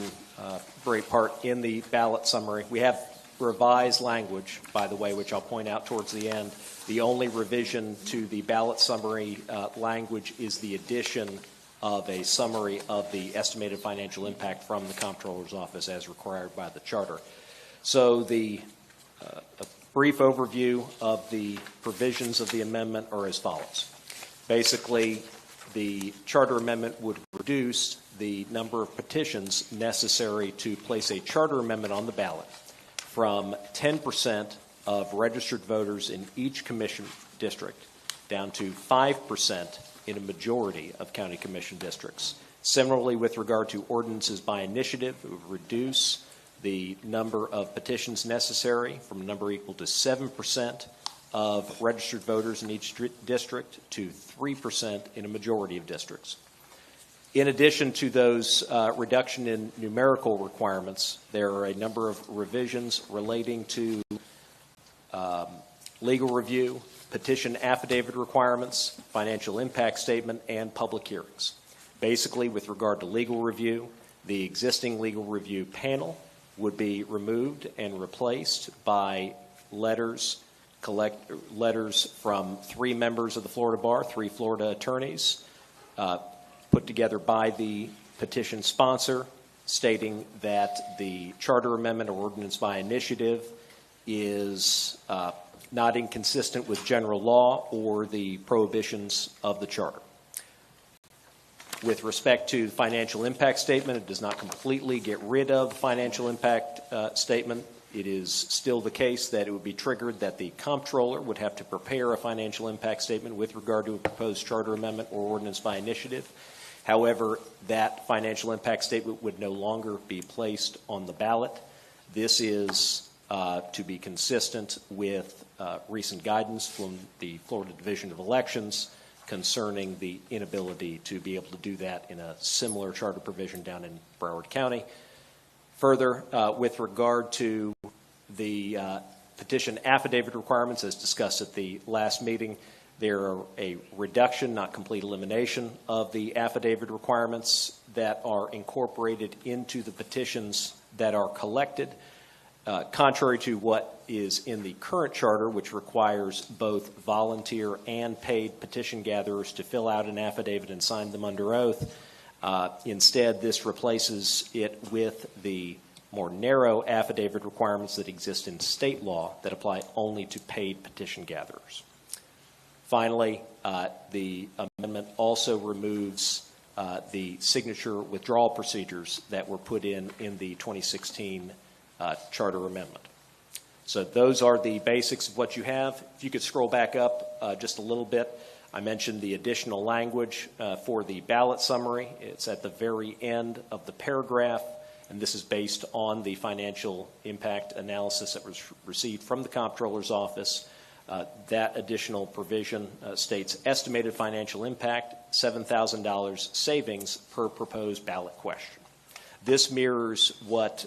great part in the ballot summary. We have revised language, by the way, which I'll point out towards the end. The only revision to the ballot summary language is the addition of a summary of the estimated financial impact from the Comptroller's Office as required by the Charter. So a brief overview of the provisions of the amendment are as follows. Basically, the Charter amendment would reduce the number of petitions necessary to place a Charter amendment on the ballot from 10% of registered voters in each commission district down to 5% in a majority of county commission districts. Similarly, with regard to ordinances by initiative, it would reduce the number of petitions necessary from a number equal to 7% of registered voters in each district to 3% in a majority of districts. In addition to those reduction in numerical requirements, there are a number of revisions relating to legal review, petition affidavit requirements, financial impact statement, and public hearings. Basically, with regard to legal review, the existing legal review panel would be removed and replaced by letters from 3 members of the Florida Bar, 3 Florida attorneys, put together by the petition sponsor, stating that the charter amendment or ordinance by initiative is not inconsistent with general law or the prohibitions of the charter. With respect to the financial impact statement, it does not completely get rid of the financial impact statement. It is still the case that it would be triggered that the comptroller would have to prepare a financial impact statement with regard to a proposed charter amendment or ordinance by initiative. However, that financial impact statement would no longer be placed on the ballot. This is to be consistent with recent guidance from the Florida Division of Elections concerning the inability to be able to do that in a similar charter provision down in Broward County. Further, with regard to the petition affidavit requirements, as discussed at the last meeting, there are a reduction, not complete elimination, of the affidavit requirements that are incorporated into the petitions that are collected, contrary to what is in the current charter, which requires both volunteer and paid petition gatherers to fill out an affidavit and sign them under oath. Instead, this replaces it with the more narrow affidavit requirements that exist in state law that apply only to paid petition gatherers. Finally, the amendment also removes the signature withdrawal procedures that were put in the 2016 charter amendment. So those are the basics of what you have. If you could scroll back up just a little bit, I mentioned the additional language for the ballot summary. It's at the very end of the paragraph, and this is based on the financial impact analysis that was received from the Comptroller's Office. That additional provision states estimated financial impact, $7,000 savings per proposed ballot question. This mirrors what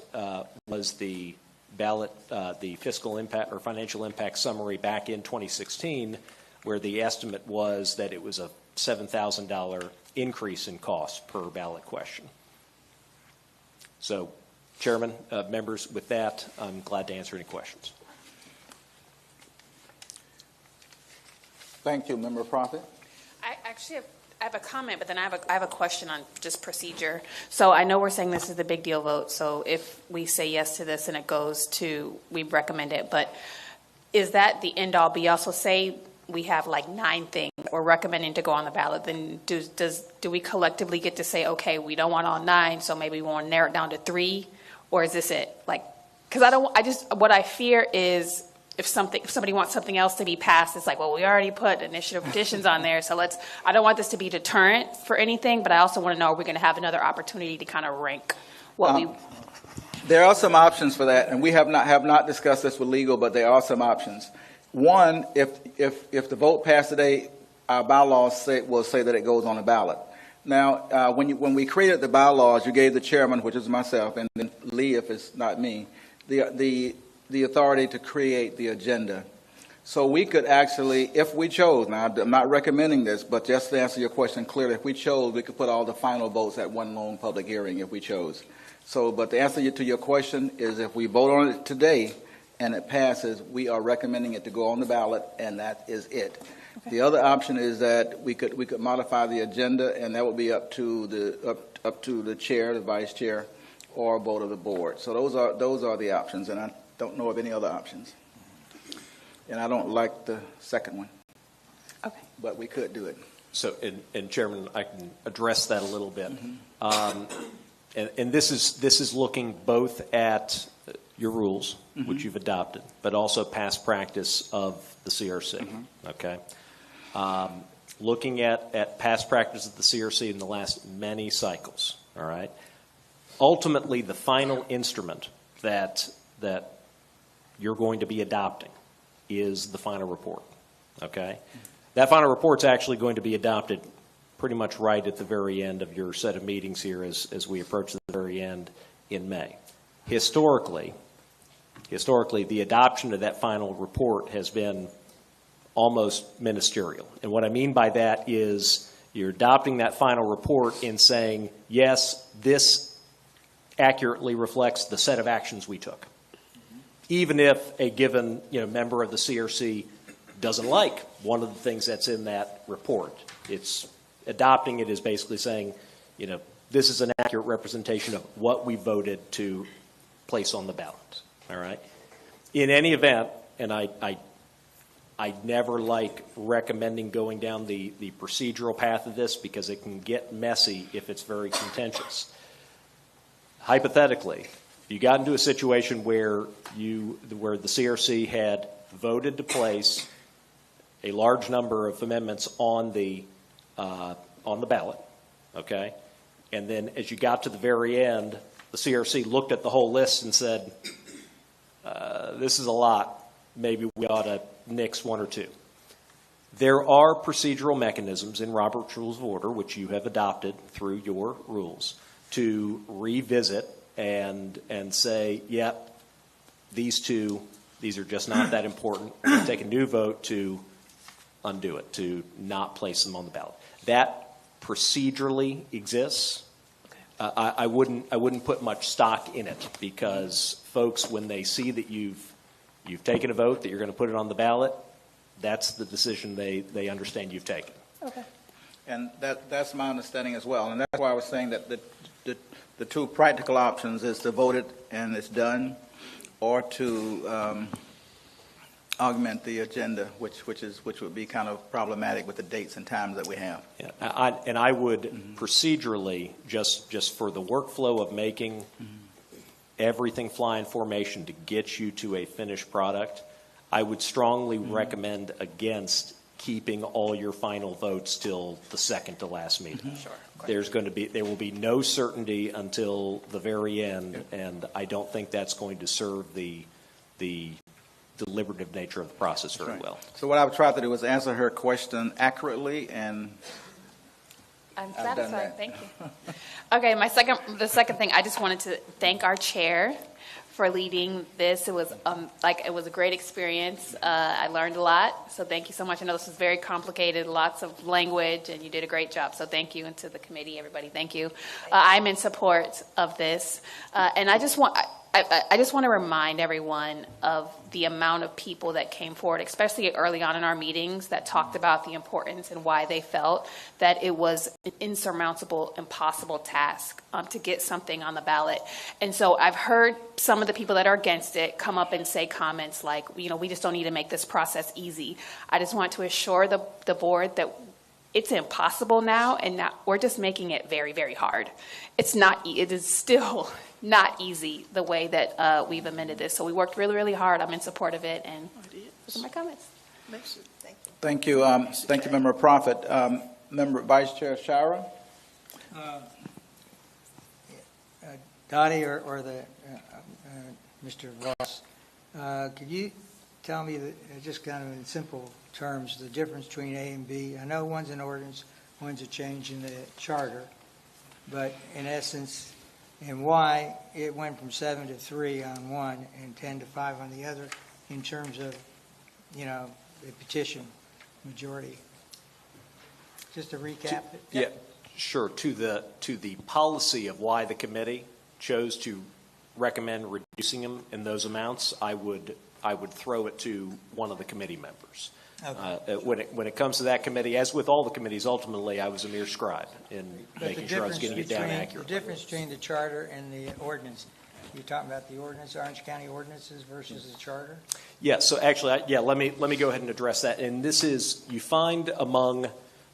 was the ballot, the fiscal impact or financial impact summary back in 2016, where the estimate was that it was a $7,000 increase in cost per ballot question. So, Chairman, members, with that, I'm glad to answer any questions. Thank you, Member Profit. I actually have a comment, but then I have a question on just procedure. So I know we're saying this is the big deal vote. So if we say yes to this and it goes to, we recommend it, but is that the end all be all? So say we have like 9 things we're recommending to go on the ballot, then do we collectively get to say, okay, we don't want all 9, so maybe we want to narrow it down to 3, or is this it? Like, because what I fear is if somebody wants something else to be passed, it's like, well, we already put initiative petitions on there, so I don't want this to be deterrent for anything, but I also want to know, are we going to have another opportunity to kind of rank what we... There are some options for that, and we have not discussed this with legal, but there are some options. One, if the vote passed today, our bylaws will say that it goes on the ballot. Now, when we created the bylaws, you gave the chairman, which is myself, and then Lee, if it's not me, the authority to create the agenda. So we could actually, if we chose, now I'm not recommending this, but just to answer your question clearly, if we chose, we could put all the final votes at one long public hearing if we chose. So, but the answer to your question is if we vote on it today and it passes, we are recommending it to go on the ballot, and that is it. Okay. The other option is that we could modify the agenda, and that would be up to the chair, the vice chair, or a vote of the board. So those are the options, and I don't know of any other options. And I don't like the second one. Okay. But we could do it. So, and Chairman, I can address that a little bit. And this is looking both at your rules, which you've adopted, but also past practice of the CRC. Okay. Looking at past practice of the CRC in the last many cycles. All right. Ultimately, the final instrument that you're going to be adopting is the final report, okay? That final report's actually going to be adopted pretty much right at the very end of your set of meetings here as we approach the very end in May. Historically, the adoption of that final report has been almost ministerial. And what I mean by that is you're adopting that final report in saying, yes, this accurately reflects the set of actions we took. Even if a given member of the CRC doesn't like one of the things that's in that report. It's adopting it as basically saying, this is an accurate representation of what we voted to place on the ballot. All right. In any event, and I never like recommending going down the procedural path of this because it can get messy if it's very contentious. Hypothetically, you got into a situation where the CRC had voted to place a large number of amendments on the ballot, okay? And then as you got to the very end, the CRC looked at the whole list and said, this is a lot. Maybe we ought to nix 1 or 2. There are procedural mechanisms in Robert's Rules of Order, which you have adopted through your rules, to revisit and say, yep, these are just not that important. We're going to take a new vote to undo it, to not place them on the ballot. That procedurally exists. I wouldn't put much stock in it, because folks, when they see that you've taken a vote, that you're going to put it on the ballot, that's the decision they understand you've taken. Okay. And that's my understanding as well. And that's why I was saying that the two practical options is to vote it and it's done, or to augment the agenda, which would be kind of problematic with the dates and times that we have. Yeah, I would procedurally, just for the workflow of making everything fly in formation to get you to a finished product, I would strongly recommend against keeping all your final votes till the second to last meeting. Sure. There will be no certainty until the very end, and I don't think that's going to serve the deliberative nature of the process very well. So what I would try to do is answer her question accurately, and I'm I've done satisfied. that. Thank you. Okay, the second thing, I just wanted to thank our chair for leading this. It was it was a great experience. I learned a lot, so thank you so much. I know this was very complicated, lots of language, and you did a great job. So thank you, and to the committee, everybody, thank you. I'm in support of this, and I just want to remind everyone of the amount of people that came forward, especially early on in our meetings, that talked about the importance and why they felt that it was an insurmountable, impossible task to get something on the ballot. And so I've heard some of the people that are against it come up and say comments like, we just don't need to make this process easy. I just want to assure the board that it's impossible now, and we're just making it very, very hard. It is still not easy the way that we've amended this. So we worked really, really hard. I'm in support of it, and those are my comments. Thank you. Thank you, Member Prophet. Member Vice Chair Shira? Dottie or Mr. Ross, could you tell me, just kind of in simple terms, the difference between A and B? I know one's an ordinance, one's a change in the charter, but in essence, and why it went from 7 to 3 on one and 10 to 5 on the other in terms of, the petition majority. Just to recap it. Yeah, sure. To the policy of why the committee chose to recommend reducing them in those amounts, I would throw it to one of the committee members. Okay. When it comes to that committee, as with all the committees, ultimately I was a mere scribe in making sure I was getting it down accurately. The difference between the charter and the ordinance, you're talking about the ordinance, Orange County ordinances versus the charter? Yeah, so actually, let me go ahead and address that. And this is, you find among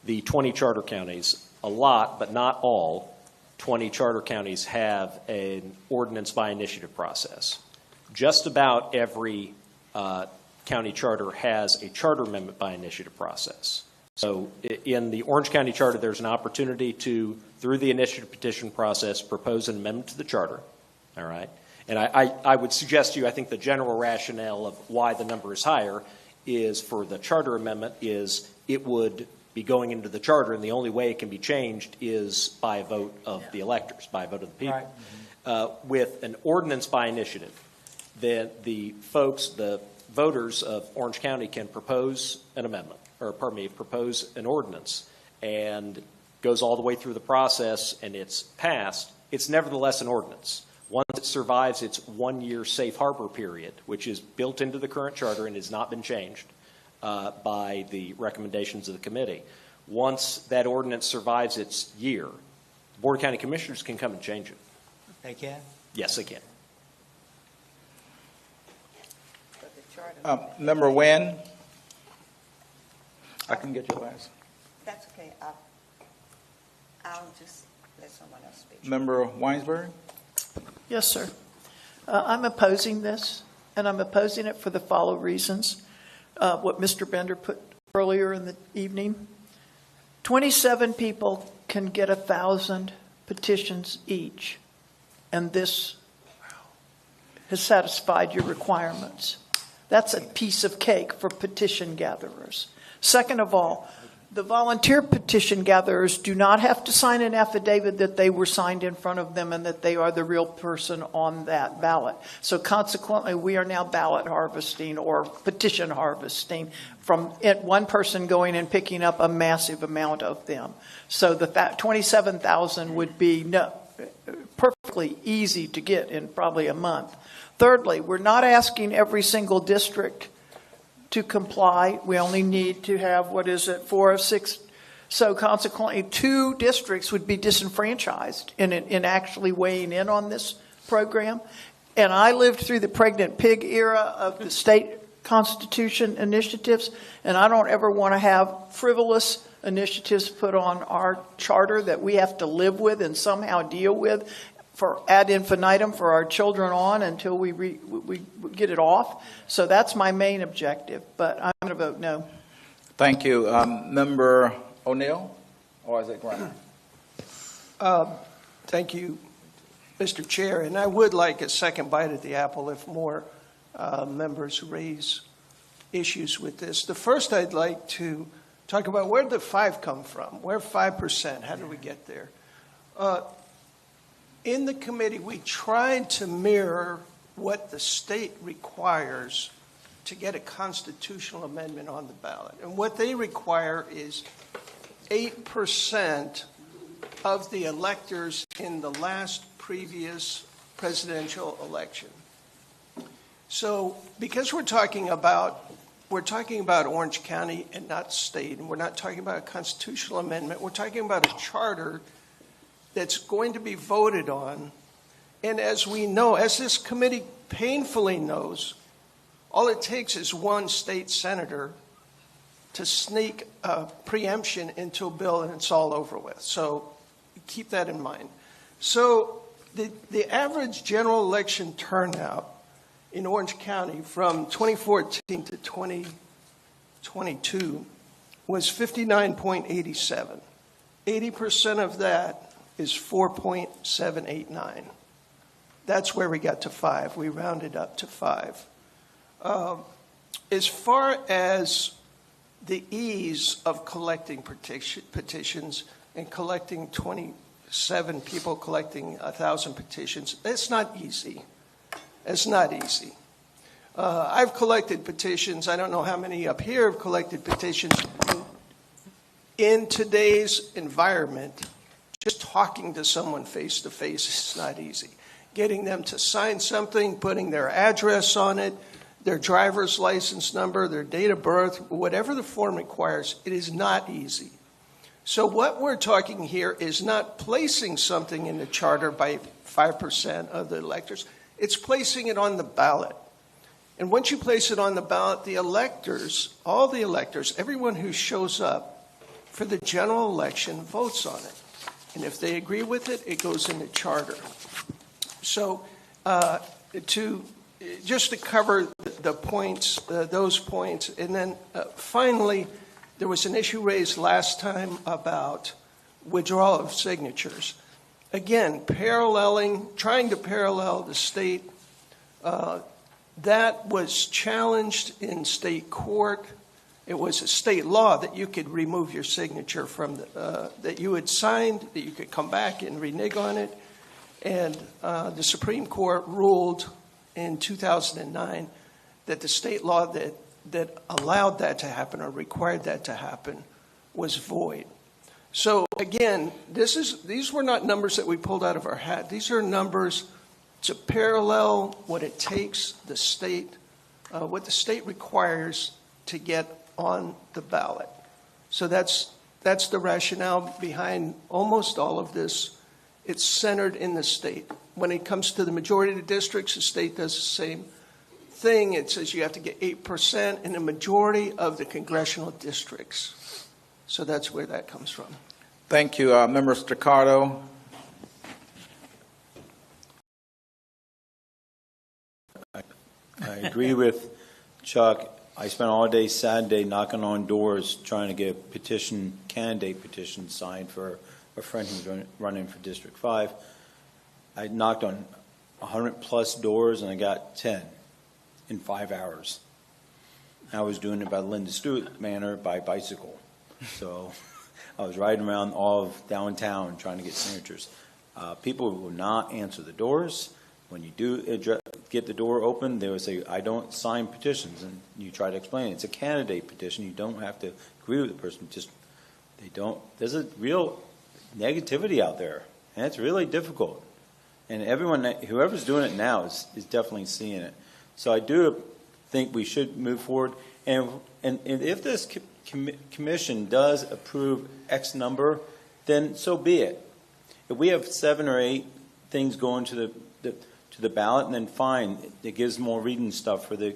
the 20 charter counties, a lot, but not all, 20 charter counties have an ordinance by initiative process. Just about every county charter has a charter amendment by initiative process. So in the Orange County Charter, there's an opportunity to, through the initiative petition process, propose an amendment to the charter. All right. And I would suggest to you, I think the general rationale of why the number is higher is for the charter amendment is it would be going into the charter, and the only way it can be changed is by a vote of the electors, by a vote of the people. Right. With an ordinance by initiative, then the voters of Orange County can propose an amendment, propose an ordinance, and goes all the way through the process and it's passed. It's nevertheless an ordinance. Once it survives its 1-year safe harbor period, which is built into the current charter and has not been changed by the recommendations of the committee, once that ordinance survives its year, the Board of County Commissioners can come and change it. They can? Yes, they can. Member Nguyen? I can get your last. That's okay. I'll just let someone else speak. Member Weinsberg? Yes, sir. I'm opposing this, and I'm opposing it for the following reasons. What Mr. Bender put earlier in the evening. 27 people can get 1,000 petitions each, and this has satisfied your requirements. That's a piece of cake for petition gatherers. Second of all, the volunteer petition gatherers do not have to sign an affidavit that they were signed in front of them and that they are the real person on that ballot. So consequently, we are now ballot harvesting or petition harvesting from one person going and picking up a massive amount of them. So that 27,000 would be perfectly easy to get in probably a month. Thirdly, we're not asking every single district to comply. We only need to have, 4 of 6. So consequently, 2 districts would be disenfranchised in actually weighing in on this program. And I lived through the pregnant pig era of the state constitution initiatives, and I don't ever want to have frivolous initiatives put on our charter that we have to live with and somehow deal with for ad infinitum for our children on until we get it off. So that's my main objective, but I'm going to vote no. Thank you. Member O'Neill, or is it Griner? Thank you, Mr. Chair, and I would like a second bite at the apple if more members raise issues with this. The first, I'd like to talk about where did the 5 come from? Where 5%? How did we get there? In the committee, we tried to mirror what the state requires to get a constitutional amendment on the ballot. And what they require is 8% of the electors in the last previous presidential election. So because we're talking about Orange County and not state, and we're not talking about a constitutional amendment, we're talking about a charter that's going to be voted on. And as we know, as this committee painfully knows, all it takes is one state senator to sneak a preemption into a bill and it's all over with. So keep that in mind. So the average general election turnout in Orange County from 2014 to 2022 was 59.87. 80% of that is 4.789. That's where we got to 5. We rounded up to 5. As far as the ease of collecting petitions and collecting 27 people collecting 1,000 petitions, it's not easy. It's not easy. I've collected petitions. I don't know how many up here have collected petitions. In today's environment, just talking to someone face to face is not easy. Getting them to sign something, putting their address on it, their driver's license number, their date of birth, whatever the form requires, it is not easy. So what we're talking here is not placing something in the charter by 5% of the electors. It's placing it on the ballot. And once you place it on the ballot, the electors, all the electors, everyone who shows up for the general election votes on it. And if they agree with it, it goes in the charter. So just to cover the points, those points, and then finally, there was an issue raised last time about withdrawal of signatures. Again, trying to parallel the state, that was challenged in state court. It was a state law that you could remove your signature from that you had signed, that you could come back and renege on it. And the Supreme Court ruled in 2009 that the state law that allowed that to happen or required that to happen was void. So again, these were not numbers that we pulled out of our hat. These are numbers to parallel what it takes the state, what the state requires to get on the ballot. So that's the rationale behind almost all of this. It's centered in the state. When it comes to the majority of the districts, the state does the same thing. It says you have to get 8% in the majority of the congressional districts. So that's where that comes from. Thank you. Member Staccato. I agree with Chuck. I spent all day Saturday knocking on doors trying to get a candidate petition signed for a friend who's running for District 5. I knocked on 100 plus doors and I got 10 in 5 hours. I was doing it by Linda Stewart Manor by bicycle. So I was riding around all of downtown trying to get signatures. People will not answer the doors. When you do get the door open, they will say, I don't sign petitions. And you try to explain it. It's a candidate petition. You don't have to agree with the person. They don't. There's a real negativity out there, and it's really difficult. And whoever's doing it now is definitely seeing it. So I do think we should move forward. And if this commission does approve X number, then so be it. If we have 7 or 8 things going to the ballot, and then fine, it gives more reading stuff for the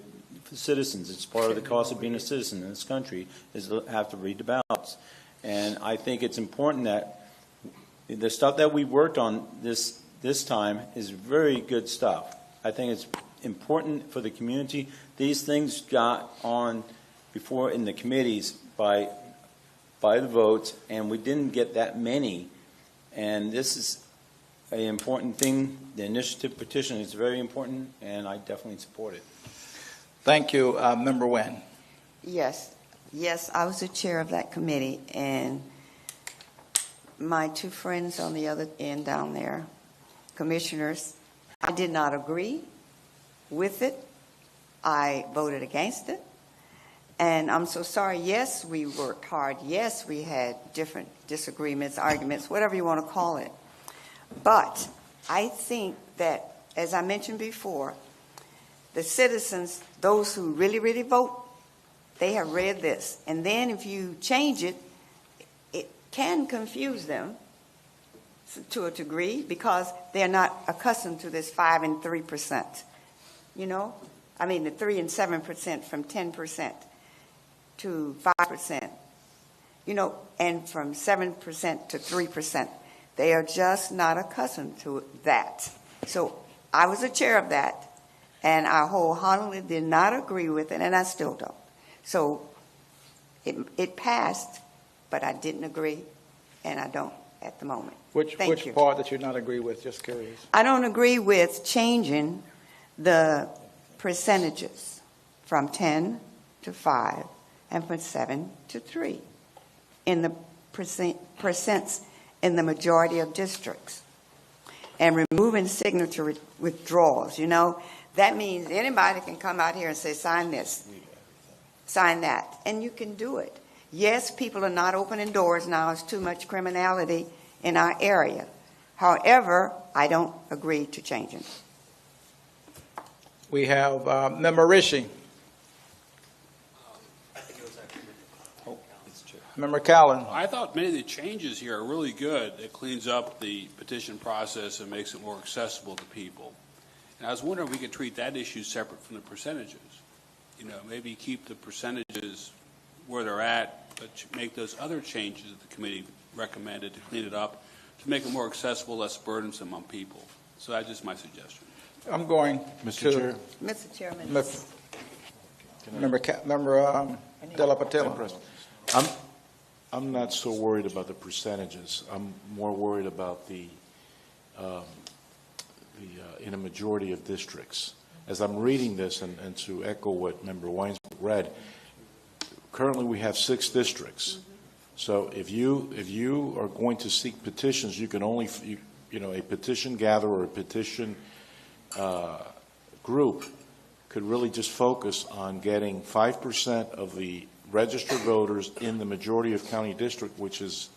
citizens. It's part of the cost of being a citizen in this country is to have to read the ballots. And I think it's important that the stuff that we worked on this time is very good stuff. I think it's important for the community. These things got on before in the committees by the votes, and we didn't get that many. And this is an important thing. The initiative petition is very important, and I definitely support it. Thank you. Member Nguyen. Yes, I was the chair of that committee, and my 2 friends on the other end down there, commissioners, I did not agree with it. I voted against it, and I'm so sorry. Yes, we worked hard. Yes, we had different disagreements, arguments, whatever you want to call it. But I think that, as I mentioned before, the citizens, those who really, really vote, they have read this. And then if you change it, it can confuse them to a degree because they're not accustomed to this 5% and 3%. You know? I mean, the 3% and 7% from 10% to 5%. You know, and from 7% to 3%. They are just not accustomed to that. So I was the chair of that, and I wholeheartedly did not agree with it, and I still don't. So it passed, but I didn't agree, and I don't at the moment. Which part that you not agree with? Just curious. I don't agree with changing the percentages from 10 to 5 and from 7 to 3 in the percents in the majority of districts, and removing signature withdrawals. You know, that means anybody can come out here and say, sign this, sign that, and you can do it. Yes, people are not opening doors now. It's too much criminality in our area. However, I don't agree to changing it. We have Member Rishi. Member Callen. I thought many of the changes here are really good. It cleans up the petition process and makes it more accessible to people. And I was wondering if we could treat that issue separate from the percentages. You know, maybe keep the percentages where they're at, but make those other changes that the committee recommended to clean it up, to make it more accessible, less burdensome on people. So that's just my suggestion. I'm going Mr. Chair. Mr. Chairman. Member De La Patilla. I'm not so worried about the percentages. I'm more worried about in a majority of districts. As I'm reading this, and to echo what Member Weinsberg read, currently we have 6 districts. Mm-hmm. So if you are going to seek petitions, you can only, a petition gatherer or a petition group could really just focus on getting 5% of the registered voters in the majority of county district, which is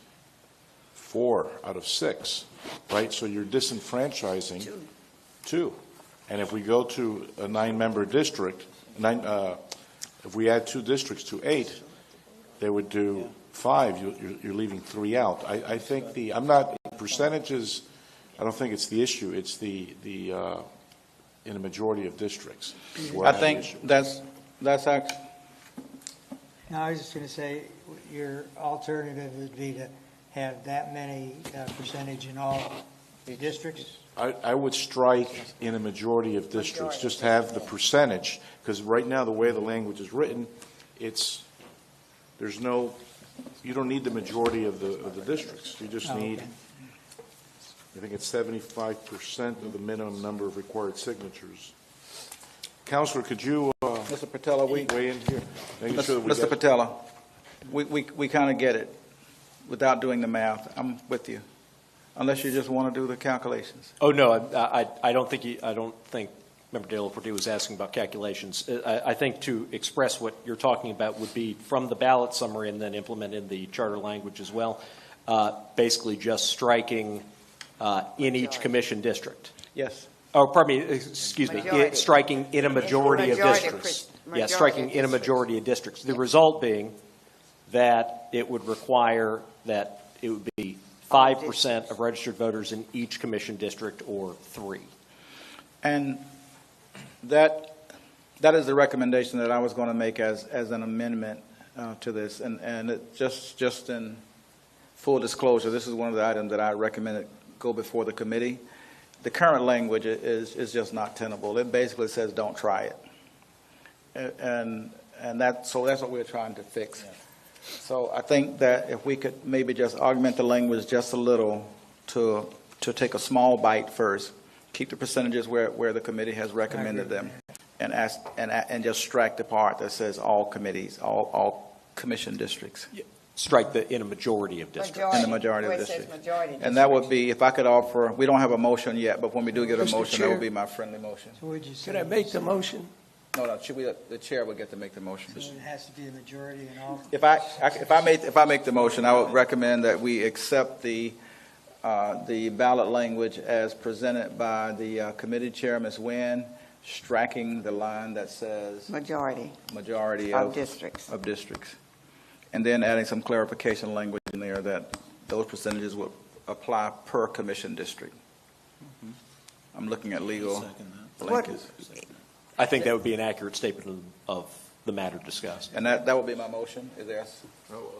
4 out of 6, right? So you're disenfranchising 2. And if we go to a 9-member district, if we add 2 districts to 8, they would do 5. You're leaving 3 out. I think I'm not percentages. I don't think it's the issue. It's the in a majority of districts. I think that's actually. No, I was just going to say, your alternative would be to have that many percentage in all the districts? I would strike in a majority of districts, just have the percentage, because right now, the way the language is written, you don't need the majority of the districts. You just need, I think it's 75% of the minimum number of required signatures. Councilor, could you Mr. Patella, we, Way in here, making sure that we Mr. get- Patella, we kind of get it without doing the math. I'm with you, unless you just want to do the calculations. Oh, no, I don't think Member De La Portilla was asking about calculations. I think to express what you're talking about would be from the ballot summary and then implement in the charter language as well, basically just striking in each commission district. Yes. Oh, pardon me, excuse me, striking in a majority of districts. Yeah, striking in a majority of districts. The result being that it would require that it would be 5% of registered voters in each commission district or 3. And that is the recommendation that I was going to make as an amendment to this. And it just in full disclosure, this is one of the items that I recommended go before the committee. The current language is just not tenable. It basically says don't try it. And that's what we're trying to fix. So I think that if we could maybe just augment the language just a little to take a small bite first, keep the percentages where the committee has recommended them, and just strike the part that says all committees, all commission districts. Strike the in a majority of districts. In the majority of Where it says districts. majority And that would be, if I could offer, we don't have a motion yet, but when we do get a Mr. motion, that Chair. would be my friendly motion. So would you say? Could I make the motion? No, the chair would get to make the motion. So it has to be a majority in all? If I make the motion, I would recommend that we accept the ballot language as presented by the committee chair, Ms. Nguyen, striking the line that says Majority of districts. of districts. And then adding some clarification language in there that those percentages would apply per commission district. I'm looking at legal. blankets. I think that would be an accurate statement of the matter discussed. And that would be my motion. Is there?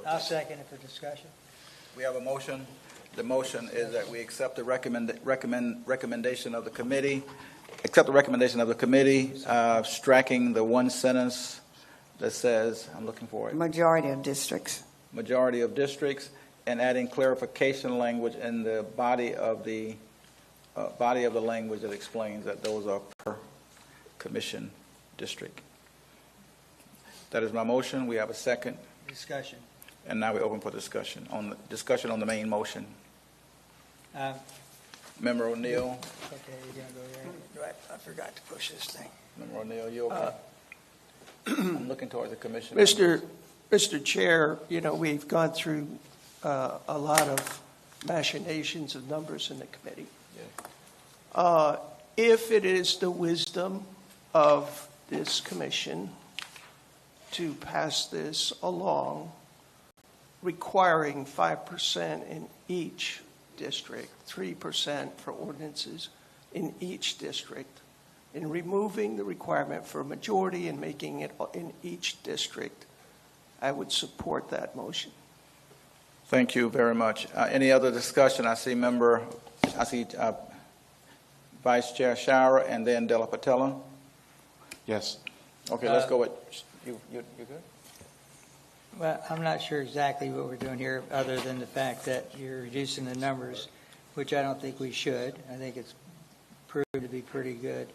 I'll second it for discussion. We have a motion. The motion is that we accept the recommendation of the committee, striking the one sentence that says, I'm looking for it, Majority of districts. majority of districts, and adding clarification language in the body of the language that explains that those are per commission district. That is my motion. We have a second, Discussion. and now we open for discussion on the main motion. Member O'Neill. Okay, you're going to go there. Right, I forgot to push this thing. Member O'Neill, you okay? I'm looking toward the commission. Mr. Chair, we've gone through a lot of machinations of numbers in the committee. If it is the wisdom of this commission to pass this along, requiring 5% in each district, 3% for ordinances in each district, in removing the requirement for a majority and making it in each district, I would support that motion. Thank you very much. Any other discussion? I see Vice Chair Shara and then De La Portilla. Yes. Okay, let's go with, you good? Well, I'm not sure exactly what we're doing here, other than the fact that you're reducing the numbers, which I don't think we should. I think it's proven to be pretty good,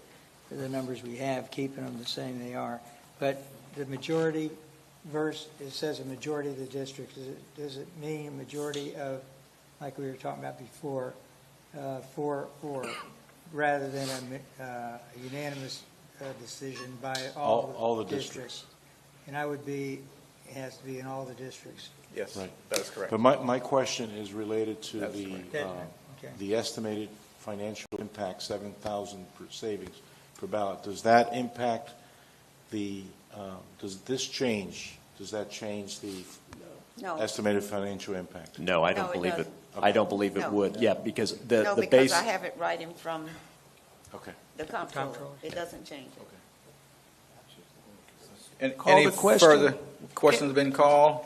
the numbers we have, keeping them the same they are. But the majority verse, it says a majority of the districts. Does it mean a majority of, like we were talking about before, for rather than a unanimous decision by all the districts? And I would be, it has to be in all the districts. Yes, Right. that is correct. But my question is related to That's the, correct. the estimated financial impact, 7,000 per savings per ballot. Does that impact does this change, does that change the No. estimated financial impact? No, I No, don't it believe it. doesn't. I don't believe it No. would. Yeah, because No, the because base. I have it writing from Okay. the comptroller. It doesn't change. Call Any the question. further questions been called?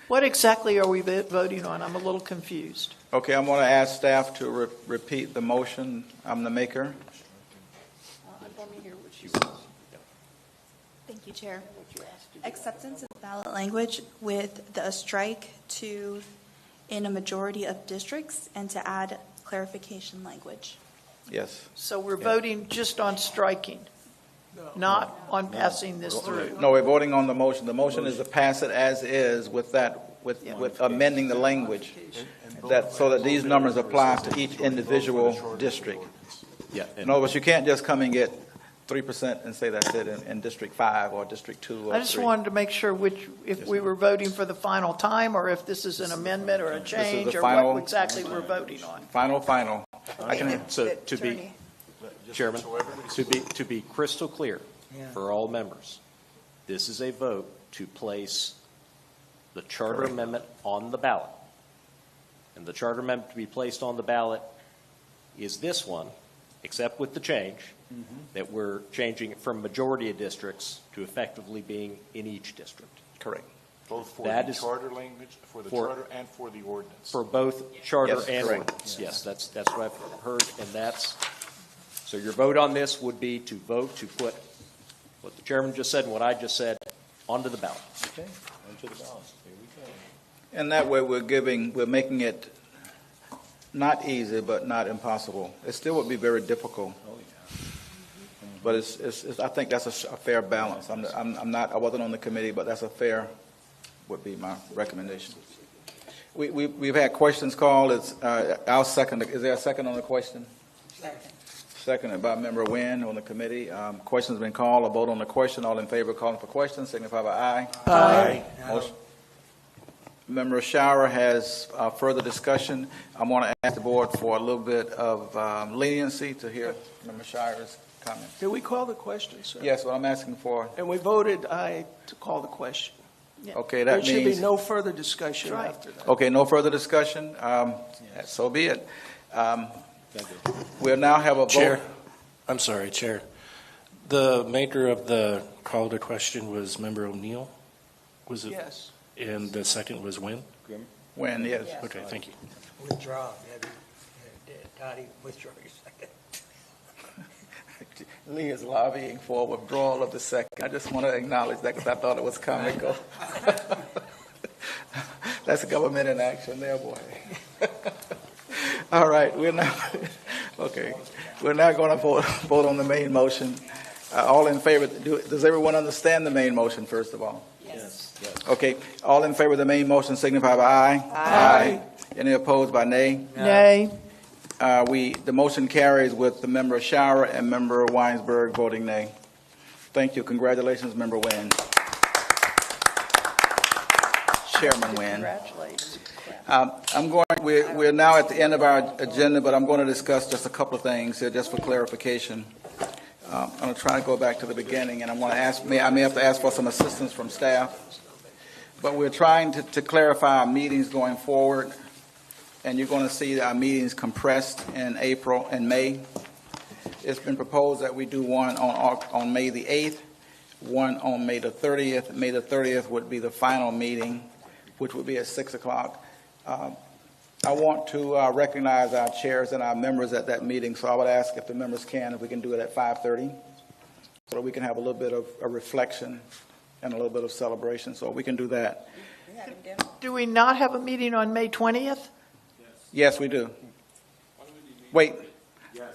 What exactly are we voting on? I'm a little confused. Okay, I'm going to ask staff to repeat the motion. I'm the maker. Thank you, Chair. Acceptance of ballot language with the strike to in a majority of districts and to add clarification language. Yes. So we're voting just on striking. not on passing this through. No, we're voting on the motion. The motion is to pass it as is with that, with amending the language, that, so that these numbers apply to each individual district. Yeah. In other words, you can't just come and get 3% and say that's it in District 5 or District 2 or 3. I just wanted to make sure if we were voting for the final time, or if this is an amendment or a change, or final- what exactly we're voting on. Final. I can, So to be, Chairman, to be crystal clear for all members, this is a vote to place the charter amendment on the ballot. And the charter amendment to be placed on the ballot is this one, except with the change, that we're changing it from majority of districts to effectively being in each district. Correct. Both for That the is- charter language, for the for- charter and for the ordinance. For both charter Yes, and correct. ordinance. Yes, that's what I've heard, and that's, so your vote on this would be to vote to put what the chairman just said and what I just said onto the ballot. Okay, onto the ballot. Here we go. and that way we're making it not easy, but not impossible. It still would be very difficult. But I think that's a fair balance. I wasn't on the committee, but that's would be my recommendation. We've had questions called. I'll second. Is there a second on the question? Seconded by Member Nguyen on the committee. Question's been called. A vote on the question. All in favor of calling for questions, signify by aye. Aye. Motion. Member Shower has further discussion. I want to ask the board for a little bit of leniency to hear Member Shower's comment. Did we call the question, sir? Yes, what I'm asking for. And we voted aye to call the question. Okay, that There should be means. no further discussion after that. Okay, no further discussion. So be it. We'll now have a vote. Chair, I'm sorry, Chair. The maker of the call to question was Member O'Neill? Was it? Yes. And the second was Nguyen? Nguyen, yes. Okay, thank you. Withdraw, Debbie. Dottie, withdraw your second. Lee is lobbying for withdrawal of the second. I just want to acknowledge that because I thought it was comical. That's government in action there, boy. All right, we're now going to vote on the main motion. All in favor, does everyone understand the main motion, first of all? Yes. Okay, all in favor of the main motion signify by aye. Aye. Any opposed by nay? Nay. The motion carries with the Member Shower and Member Weinsberg voting nay. Thank you. Congratulations, Member Nguyen. Chairman Nguyen. Congratulations. We're now at the end of our agenda, but I'm going to discuss just a couple of things here just for clarification. I'm going to try to go back to the beginning, and I may have to ask for some assistance from staff. But we're trying to clarify our meetings going forward, and you're going to see our meetings compressed in April and May. It's been proposed that we do one on May the 8th, one on May the 30th. May the 30th would be the final meeting, which would be at 6 o'clock. I want to recognize our chairs and our members at that meeting, so I would ask if the members if we can do it at 5:30, so that we can have a little bit of a reflection and a little bit of celebration, so we can do that. Do we not have a meeting on May 20th? Yes, we do. Wait,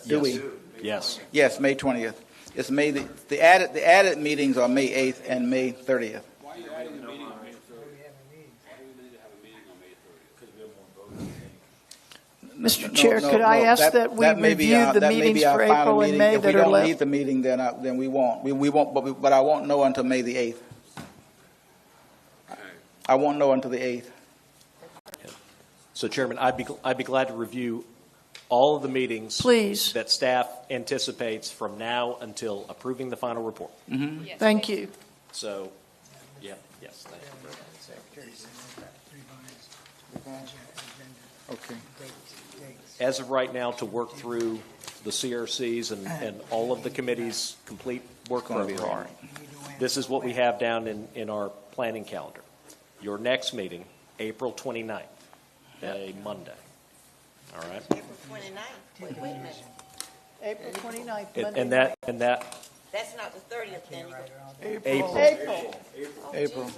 do we? Yes. Yes, May 20th. It's May, the added meetings are May 8th and May 30th. Why are you adding the meeting on May 30th? Why do we need to have a meeting on May 30th? Mr. Chair, could I ask that we review the meetings for April and May that are If we don't left? need the meeting, then we won't. We won't, but I won't know until May the 8th. I won't know until the 8th. So Chairman, I'd be glad to review all of the meetings. Please. That staff anticipates from now until approving the final report. Mm-hmm. Thank you. So, yes, thank you. Okay. As of right now, to work through the CRCs and all of the committee's complete work Gonna be program, this is what we have down in our planning calendar. Your next meeting, April 29th, a Monday. All right? April 29th. Wait a minute. April 29th, And that, That's not the 30th then. April.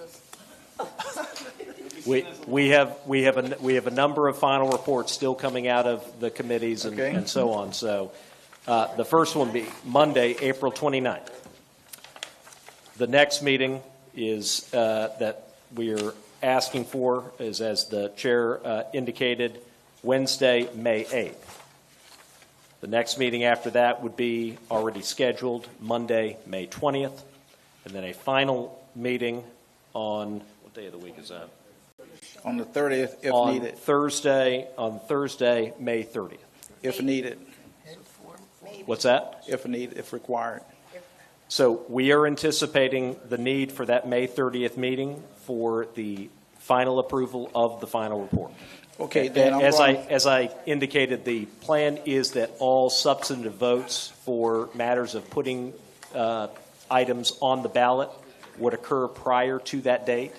We have a number of final reports still coming out of the committees and so on. So the first one be Monday, April 29th. The next meeting is, that we are asking for is, as the chair indicated, Wednesday, May 8th. The next meeting after that would be already scheduled, Monday, May 20th, and then a final meeting on, what day of the week is that? On the 30th, if On needed. On Thursday, May 30th. If needed. What's that? If needed, if required. So we are anticipating the need for that May 30th meeting for the final approval of the final report. Okay, Dan, As I indicated, the plan is that all substantive votes for matters of putting items on the ballot would occur prior to that date,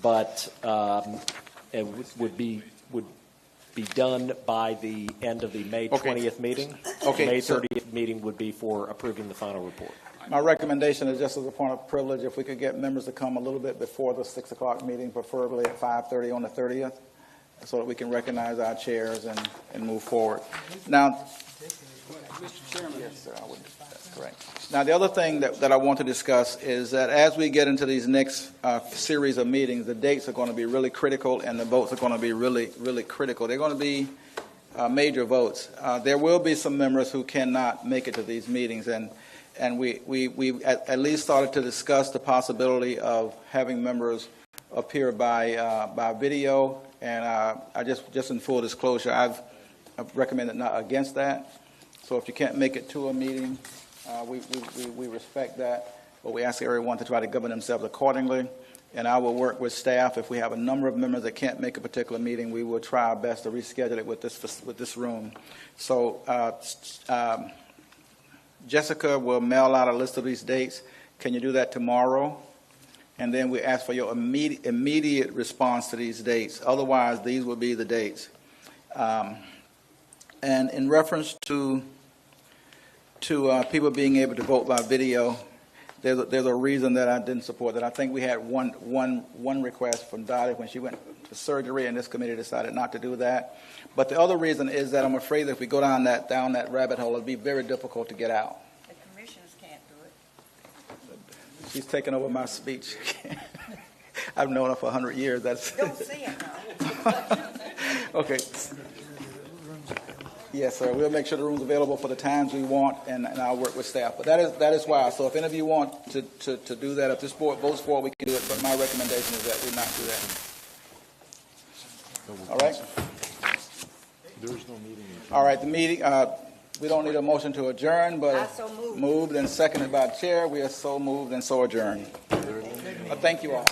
but it would be done by the end of the May 20th meeting. Okay, May so- 30th meeting would be for approving the final report. My recommendation is just as a point of privilege, if we could get members to come a little bit before the 6 o'clock meeting, preferably at 5:30 on the 30th, so that we can recognize our chairs and move forward. Now, Mr. Chairman. yes, sir, I would, that's correct. Now, the other thing that I want to discuss is that as we get into these next series of meetings, the dates are going to be really critical and the votes are going to be really, really critical. They're going to be major votes. There will be some members who cannot make it to these meetings, and we at least started to discuss the possibility of having members appear by video. And I just in full disclosure, I've recommended not against that. So if you can't make it to a meeting, we respect that, but we ask everyone to try to govern themselves accordingly. And I will work with staff. If we have a number of members that can't make a particular meeting, we will try our best to reschedule it with this room. So Jessica will mail out a list of these dates. Can you do that tomorrow? And then we ask for your immediate response to these dates. Otherwise, these will be the dates. And in reference to people being able to vote by video, there's a reason that I didn't support that. I think we had one request from Dottie when she went to surgery, and this committee decided not to do that. But the other reason is that I'm afraid that if we go down that rabbit hole, it'll be very difficult to get out. The commissioners can't do it. She's taking over my speech. I've known her for 100 years. That's Don't say it now. okay. Yes, sir. We'll make sure the room's available for the times we want, and I'll work with staff. But that is why. So if any of you want to do that, if this board votes for it, we can do it. But my recommendation is that we not do that. All right? There is no meeting. All right, the meeting, we don't need a motion to adjourn, but I so moved. moved and seconded by the chair. We are so moved and so adjourned. Thank you all.